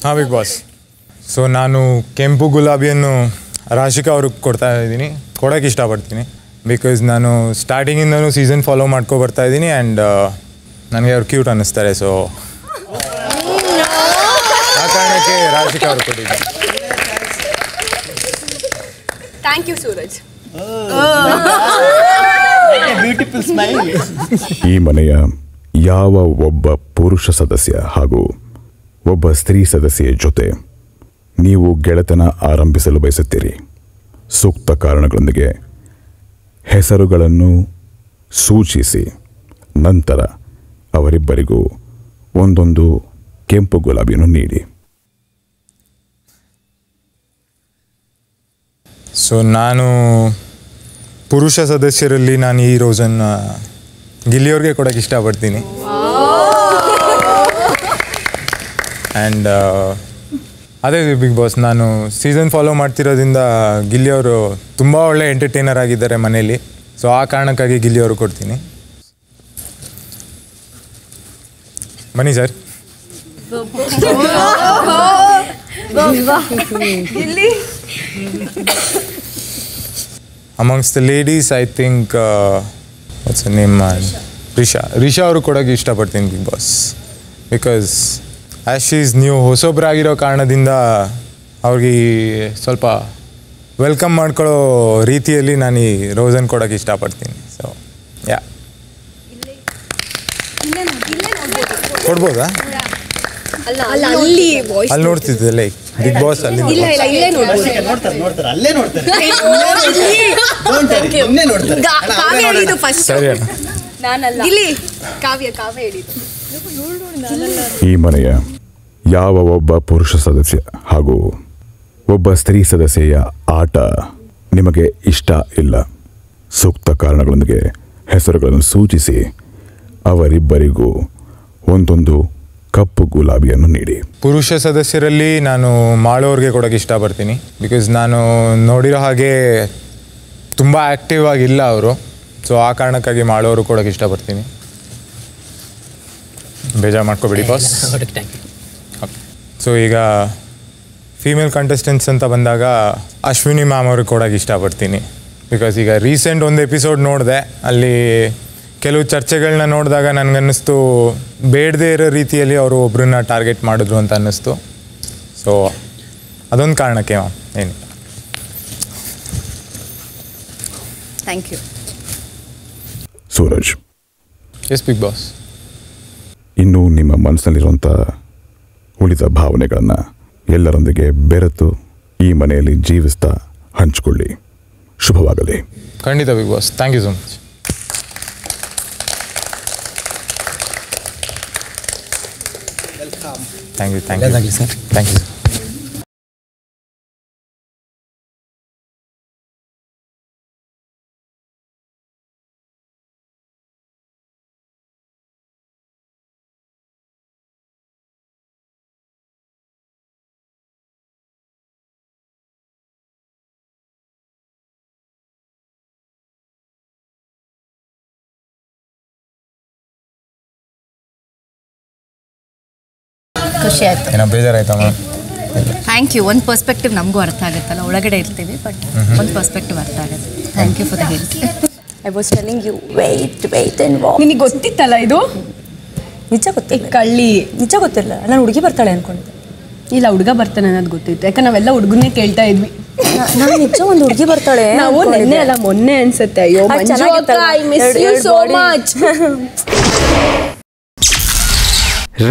ಹಾಂ ಬಿಗ್ ಬಾಸ್. ಸೊ ನಾನು ಕೆಂಪು ಗುಲಾಬಿಯನ್ನು ರಾಶಿಕಾ ಅವ್ರಿಗೆ ಕೊಡ್ತಾ ಇದ್ದೀನಿ, ಕೊಡೋಕ್ಕೆ ಇಷ್ಟಪಡ್ತೀನಿ. ಬಿಕಾಸ್ ನಾನು ಸ್ಟಾರ್ಟಿಂಗಿಂದನೂ ಸೀಸನ್ ಫಾಲೋ ಮಾಡ್ಕೊ ಬರ್ತಾ ಇದ್ದೀನಿ ಆ್ಯಂಡ್ ನನಗೆ ಅವ್ರು ಕ್ಯೂಟ್ ಅನ್ನಿಸ್ತಾರೆ. ಸೊ ಆ ಕಾರಣಕ್ಕೆ ರಾಶಿಕಾ ಅವ್ರಿಗೆ ಕೊಟ್ಟಿದ್ದೀನಿ. Thank you Suraj. Beautiful smile. ಈ ಮನೆಯ ಯಾವ ಒಬ್ಬ ಪುರುಷ ಸದಸ್ಯ ಹಾಗೂ ಒಬ್ಬ ಸ್ತ್ರೀ ಸದಸ್ಯೆಯ ಜೊತೆ ನೀವು ಗೆಳೆತನ ಆರಂಭಿಸಲು ಬಯಸುತ್ತೀರಿ? ಸೂಕ್ತ ಕಾರಣಗಳೊಂದಿಗೆ ಹೆಸರುಗಳನ್ನು ಸೂಚಿಸಿ ನಂತರ ಅವರಿಬ್ಬರಿಗೂ ಒಂದೊಂದು ಕೆಂಪು ಗುಲಾಬಿಯನ್ನು ನೀಡಿ. ಸೊ ನಾನು ಪುರುಷ ಸದಸ್ಯರಲ್ಲಿ ನಾನು ಈ ರೋಸನ್ನು ಗಿಲ್ಲಿಯವ್ರಿಗೆ ಕೊಡೋಕ್ಕೆ ಇಷ್ಟಪಡ್ತೀನಿ. ಆ್ಯಂಡ್ ಅದೇ ಬಿಗ್ ಬಾಸ್, ನಾನು ಸೀಸನ್ ಫಾಲೋ ಮಾಡ್ತಿರೋದ್ರಿಂದ ಗಿಲ್ಲಿಯವರು ತುಂಬ ಒಳ್ಳೆ ಎಂಟರ್ಟೈನರ್ ಆಗಿದ್ದಾರೆ ಮನೇಲಿ. ಸೊ ಆ ಕಾರಣಕ್ಕಾಗಿ ಗಿಲ್ಲಿಯವರು ಕೊಡ್ತೀನಿ. ಬನ್ನಿ sir. Amongst the ladies, I think, what's her name, Risha ಅವರು ಕೊಡೋಕ್ಕೆ ಇಷ್ಟಪಡ್ತೀನಿ big boss. Because as she is new, ಹೊಸೊಬ್ಬರಾಗಿರೋ ಕಾರಣದಿಂದ ಅವ್ರಿಗೆ ಸ್ವಲ್ಪ ವೆಲ್ಕಮ್ ಮಾಡ್ಕೊಳ್ಳೋ ರೀತಿಯಲ್ಲಿ ನಾನು ಈ ರೋಸನ್ನು ಕೊಡೋಕ್ಕೆ ಇಷ್ಟಪಡ್ತೀನಿ. ಸೊ ಯಾ ಕೊಡ್ಬೋದಾ? ಅಲ್ಲಿ ನೋಡ್ತಿದ್ದೆ ಬಿಗ್ ಬಾಸ್ ಅಲ್ಲಿ ಸರಿ ಈ ಮನೆಯ ಯಾವ ಒಬ್ಬ ಪುರುಷ ಸದಸ್ಯ ಹಾಗೂ ಒಬ್ಬ ಸ್ತ್ರೀ ಸದಸ್ಯೆಯ ಆಟ ನಿಮಗೆ ಇಷ್ಟ ಇಲ್ಲ, ಸೂಕ್ತ ಕಾರಣಗಳೊಂದಿಗೆ ಹೆಸರುಗಳನ್ನು ಸೂಚಿಸಿ ಅವರಿಬ್ಬರಿಗೂ ಒಂದೊಂದು ಕಪ್ಪು ಗುಲಾಬಿಯನ್ನು ನೀಡಿ. ಪುರುಷ ಸದಸ್ಯರಲ್ಲಿ ನಾನು ಮಾಡೋರಿಗೆ ಕೊಡೋಕ್ಕೆ ಇಷ್ಟಪಡ್ತೀನಿ. ಬಿಕಾಸ್ ನಾನು ನೋಡಿರೋ ಹಾಗೆ ತುಂಬ ಆ್ಯಕ್ಟಿವ್ ಆಗಿಲ್ಲ ಅವರು. ಸೊ ಆ ಕಾರಣಕ್ಕಾಗಿ ಮಾಡೋರು ಕೊಡೋಕ್ಕೆ ಇಷ್ಟಪಡ್ತೀನಿ. ಬೇಜಾರು ಮಾಡ್ಕೋಬೇಡಿ ಬಾಸ್. ಸೊ ಈಗ ಫೀಮೇಲ್ ಕಂಟೆಸ್ಟೆಂಟ್ಸ್ ಅಂತ ಬಂದಾಗ ಅಶ್ವಿನಿ ಮ್ಯಾಮ್ ಅವ್ರಿಗೆ ಕೊಡೋಕ್ಕೆ ಇಷ್ಟಪಡ್ತೀನಿ. ಬಿಕಾಸ್ ಈಗ ರೀಸೆಂಟ್ ಒಂದು ಎಪಿಸೋಡ್ ನೋಡಿದೆ, ಅಲ್ಲಿ ಕೆಲವು ಚರ್ಚೆಗಳನ್ನ ನೋಡಿದಾಗ ನನಗನ್ನಿಸ್ತು ಬೇಡದೇ ಇರೋ ರೀತಿಯಲ್ಲಿ ಅವರು ಒಬ್ಬರನ್ನ ಟಾರ್ಗೆಟ್ ಮಾಡಿದ್ರು ಅಂತ ಅನ್ನಿಸ್ತು. ಸೊ ಅದೊಂದು ಕಾರಣಕ್ಕೆ ಮ್ಯಾಮ್. ಏನು thank you. Suraj. Yes Bigg Boss. ಇನ್ನು ನಿಮ್ಮ ಮನಸ್ಸಿನಲ್ಲಿರುವಂಥ ಉಳಿದ ಭಾವನೆಗಳನ್ನು ಎಲ್ಲರೊಂದಿಗೆ ಬೆರೆತು ಈ ಮನೆಯಲ್ಲಿ ಜೀವಿಸ್ತಾ ಹಂಚಿಕೊಳ್ಳಿ. ಶುಭವಾಗಲಿ. ಖಂಡಿತ big boss. Thank you so much. Thank you sir. Thank you. ಖುಷಿ ಆಯ್ತು. ಏನೋ ಬೇಜಾರಾಯ್ತಮ್ಮ? Thank you. ಒಂದು ಪರ್ಸ್ಪೆಕ್ಟಿವ್ ನಮಗೂ ಅರ್ಥ ಆಗುತ್ತಲ್ಲ, ಒಳಗಡೆ ಇರ್ತೀವಿ ಬಟ್ ಒಂದು ಪರ್ಸ್ಪೆಕ್ಟಿವ್ ಅರ್ಥ ಆಗುತ್ತೆ. Thank you for the help. I was telling you wait and walk. ನಿನಗೆ ಗೊತ್ತಿತ್ತಲ್ಲ ಇದು? ನಿಜ ಗೊತ್ತಿಲ್ಲ. ಕಳ್ಳಿ. ನಿಜ ಗೊತ್ತಿಲ್ಲ. ನಾನು ಹುಡುಗಿ ಬರ್ತಾಳೆ ಅನ್ಕೊಂಡಿದ್ದೆ. ಇಲ್ಲ, ಹುಡುಗ ಬರ್ತಾನೆ ಅನ್ನೋದು ಗೊತ್ತಿತ್ತು. ಯಾಕಂದ್ರೆ ನಾವೆಲ್ಲ ಹುಡುಗನ್ನೇ ಕೇಳ್ತಾ ಇದ್ವಿ. ನಾನು ನಿಜ ಒಂದು ಹುಡುಗಿ ಬರ್ತಾಳೆ ನಾವು ನೆನ್ನೆ ಅಲ್ಲ ಮೊನ್ನೆ ಅನ್ಸುತ್ತೆ. ಅಯ್ಯೋ I miss you so much.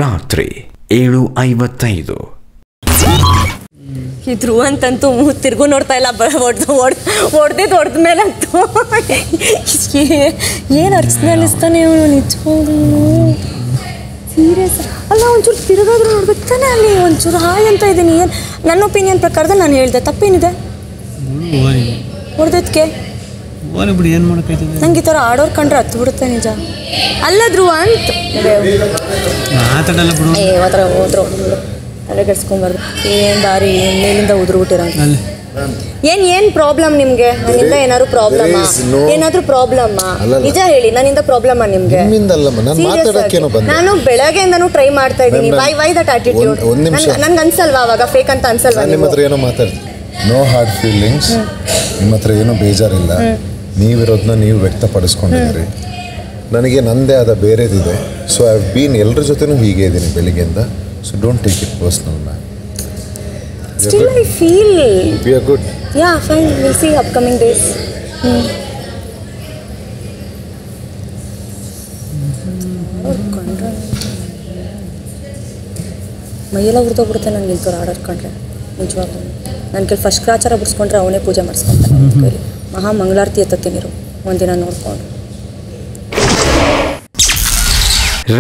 ರಾತ್ರಿ 7:55. ಈ ಧ್ರುವ ಅಂತಂತೂ ತಿರ್ಗು ನೋಡ್ತಾ ಇಲ್ಲ. ಹೊಡೆದ ಮೇಲಂತೂ ಏನು ಅರ್ಚನೆ ಅನ್ನಿಸ್ತಾನೆ ಅವನು ನಿಜವಾಗ್ಲೂ. ಸೀರಿಯಸ್ ಅಲ್ಲ, ಒಂಚೂರು ತಿರುಗಾದ್ರೂ ನೋಡ್ಬೇಕು ತಾನೆ. ಅಲ್ಲಿ ಒಂಚೂರು ಹಾಯ್ ಅಂತ ಇದ್ದೀನಿ. ಏನು ನನ್ನ ಒಪಿನಿಯನ್ ಪ್ರಕಾರದಲ್ಲಿ ನಾನು ಹೇಳಿದೆ, ತಪ್ಪೇನಿದೆ? ಹೊಡೆದಕ್ಕೆ ಏನು ಮಾಡೋಕ್ಕಾಯ್ತದೆ? ನಂಗೆ ಈ ಥರ ಆಡೋರು ಕಂಡ್ರೆ ಹತ್ತು ಬಿಡುತ್ತೆ ನಿಜ. ಅಲ್ಲ ಧ್ರುವ ಅಂತ ಮಾತಾಡಲ್ಲ ಬಿಡು. ಮಾತ್ರ ಹೋದ್ರು ತಲೆ ಕೆಡ್ಸ್ಕೊಂಬಾರ್ದು. ಏನು ದಾರಿ ಮೇಲಿಂದ ಉದುರ್ಬಿಟ್ಟಿರೋ ಏನು ಪ್ರಾಬ್ಲಮ್ ನಿಮಗೆ? ನನ್ನಿಂದ ಏನಾದ್ರು ಪ್ರಾಬ್ಲಮ್ಮಾ? ಏನಾದರೂ ಪ್ರಾಬ್ಲಮ್ಮಾ? ನಿಜ ಹೇಳಿ, ನನ್ನಿಂದ ಪ್ರಾಬ್ಲಮ್ಮಾ ನಿಮಗೆ? ನಾನು ಬೆಳಗ್ಗೆಯಿಂದನೂ ಟ್ರೈ ಮಾಡ್ತಾ ಇದ್ದೀನಿ. Why that attitude? ನನ್ಗೆ ಅನ್ಸಲ್ವಾ ಅವಾಗ ಫೇಕ್ ಅಂತ ಅನ್ಸಲ್ವಾ? ನಿಮ್ಮ ಹತ್ರ ಏನೋ ಮಾತಾಡ್ತೀನಿ. No hard feelings. ನಿಮ್ಮ ಹತ್ರ ಏನೋ ಬೇಜಾರಿಲ್ಲ. ನೀವಿರೋದನ್ನ ನೀವು ವ್ಯಕ್ತಪಡಿಸ್ಕೊಂಡಿದ್ದೀರಿ. ನನಗೆ ನನ್ನದೇ ಆದ ಬೇರೆದಿದೆ. ಸೊ ಐ ಹ್ಯಾವ್ ಬೀನ್ ಎಲ್ಲರ ಜೊತೆನೂ ಹೀಗೆ ಇದ್ದೀನಿ ಬೆಳಿಗ್ಗೆಯಿಂದ. So don't take it personal man. Still I feel we are good. Yeah, fine. We'll see upcoming days. ಮೈಯೆಲ್ಲ ಉರಿದೋಗ್ಬಿಡುತ್ತೆ ನನಗೆ ಇಂಥವ್ರು ಆಡಾಡ್ಕೊಂಡ್ರೆ. ನಿಜವಾಗ್ಲೂ ನನ್ನ ಕೈಲಿ ಫಸ್ಟ್ ಕ್ರಾಚಾರ ಬಿಡಿಸ್ಕೊಂಡ್ರೆ ಅವನೇ ಪೂಜೆ ಮಾಡಿಸ್ಕೊಂತಾನೆ. ನನ್ನ ಕೈಲಿ ಮಹಾ ಮಂಗಳಾರತಿ ಎತ್ತತ್ತೀನಿರು ಒಂದಿನ ನೋಡ್ಕೊಂಡು.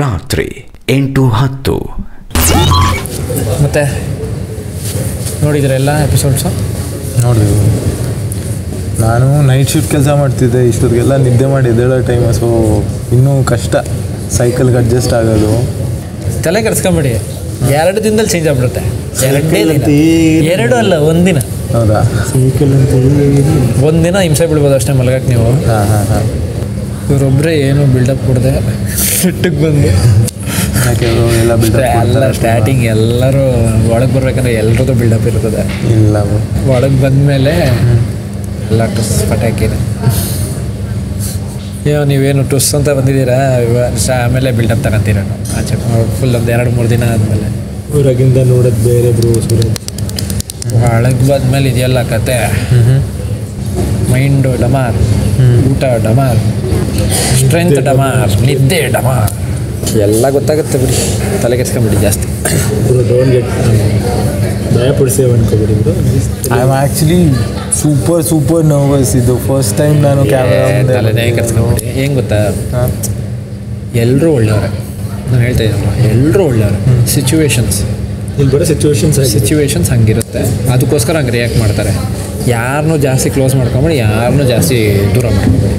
ರಾತ್ರಿ 8:10. ಮತ್ತೆ ನೋಡಿದ್ರೆ ಎಲ್ಲ ಎಪಿಸೋಡ್ಸು ನೋಡಿದ್ವಿ. ನಾನು ನೈಟ್ ಶಿಫ್ಟ್ ಕೆಲಸ ಮಾಡ್ತಿದ್ದೆ. ಇಷ್ಟೊತ್ತಿಗೆಲ್ಲ ನಿದ್ದೆ ಮಾಡಿ ಎದ್ದೇಳೋ ಟೈಮ್. ಸೊ ಇನ್ನೂ ಕಷ್ಟ ಸೈಕಲ್ಗೆ ಅಡ್ಜಸ್ಟ್ ಆಗೋದು. ತಲೆ ಕೆಡಿಸ್ಕೊಂಬಿಡಿ. 2 ದಿನದಲ್ಲಿ ಚೇಂಜ್ ಆಗ್ಬಿಡುತ್ತೆ. 2 ಅಲ್ಲ, ಒಂದಿನ. ಹೌದಾ? ಸೈಕಲ್ ಅಂತ ಒಂದಿನ ಹಿಂಸೆ ಬಿಡ್ಬೋದು ಅಷ್ಟೇ ಮಲಗಕ್ಕೆ ನೀವು. ಇವರೊಬ್ಬರೇ ಏನು ಬಿಲ್ಡಪ್ ಕೊಡದೆ ಸಿಟ್ಟಿಗೆ ಬಂದು ಎಲ್ಲ ಸ್ಟಾರ್ಟಿಂಗ್ ಎಲ್ಲರೂ ಒಳಗೆ ಬರ್ಬೇಕಂದ್ರೆ ಎಲ್ರದ್ದು ಬಿಲ್ಡಪ್ ಇರ್ತದೆ. ಇಲ್ಲ ಒಳಗೆ ಬಂದಮೇಲೆ ಎಲ್ಲ ಟುಸ್ ಪಟಾಕಿದೆ. ನೀವೇನು ಟುಸ್ ಅಂತ ಬಂದಿದ್ದೀರಾ, ಆಮೇಲೆ ಬಿಲ್ಡಪ್ ತಗೊಂತೀರ ಆಚೆ ಫುಲ್ ಒಂದು 2-3 ದಿನ ಆದಮೇಲೆ. ಹೊರಗಿಂದ ನೋಡೋದು ಬೇರೆ ಬ್ರೋ ಸೂರಜ್. ಒಳಗೆ ಬಂದ್ಮೇಲೆ ಇದೆಯಲ್ಲ ಕತೆ, ಮೈಂಡು ಡಮಾರ್, ಊಟ ಡಮಾರ್, ಸ್ಟ್ರೆಂತ್ ಡಮಾರ್, ನಿದ್ದೆ ಡಮಾರ್ ಎಲ್ಲ ಗೊತ್ತಾಗುತ್ತೆ ಬಿಡಿ, ತಲೆ ಕೆಡ್ಸ್ಕೊಂಬಿಡಿ ಜಾಸ್ತಿ. ಭಯಪಡಿಸಿ ಅನ್ಕೋಬಿಡಿ. I am actually super nervous. ಇದು ಫಸ್ಟ್ ಟೈಮ್ ನಾನು ಕ್ಯಾಮ್ರಾ ತಲೆನೇ ಕೆಡ್ಸ್ಕೊಂಬಿಡಿ. ಏನು ಗೊತ್ತಾ, ಎಲ್ಲರೂ ಒಳ್ಳೆಯವರೇ, ನಾನು ಹೇಳ್ತಾ ಇದ್ದೀನಲ್ಲ, ಎಲ್ಲರೂ ಒಳ್ಳೆಯವರು. ಸಿಚುವೇಶನ್ಸ್ ಹಂಗಿರುತ್ತೆ, ಅದಕ್ಕೋಸ್ಕರ ಹಂಗೆ ರಿಯಾಕ್ಟ್ ಮಾಡ್ತಾರೆ. ಯಾರನ್ನೂ ಜಾಸ್ತಿ ಕ್ಲೋಸ್ ಮಾಡ್ಕೊಂಬಿಡಿ, ಯಾರನ್ನೂ ಜಾಸ್ತಿ ದೂರ ಮಾಡ್ಕೊಂಬಿಡಿ.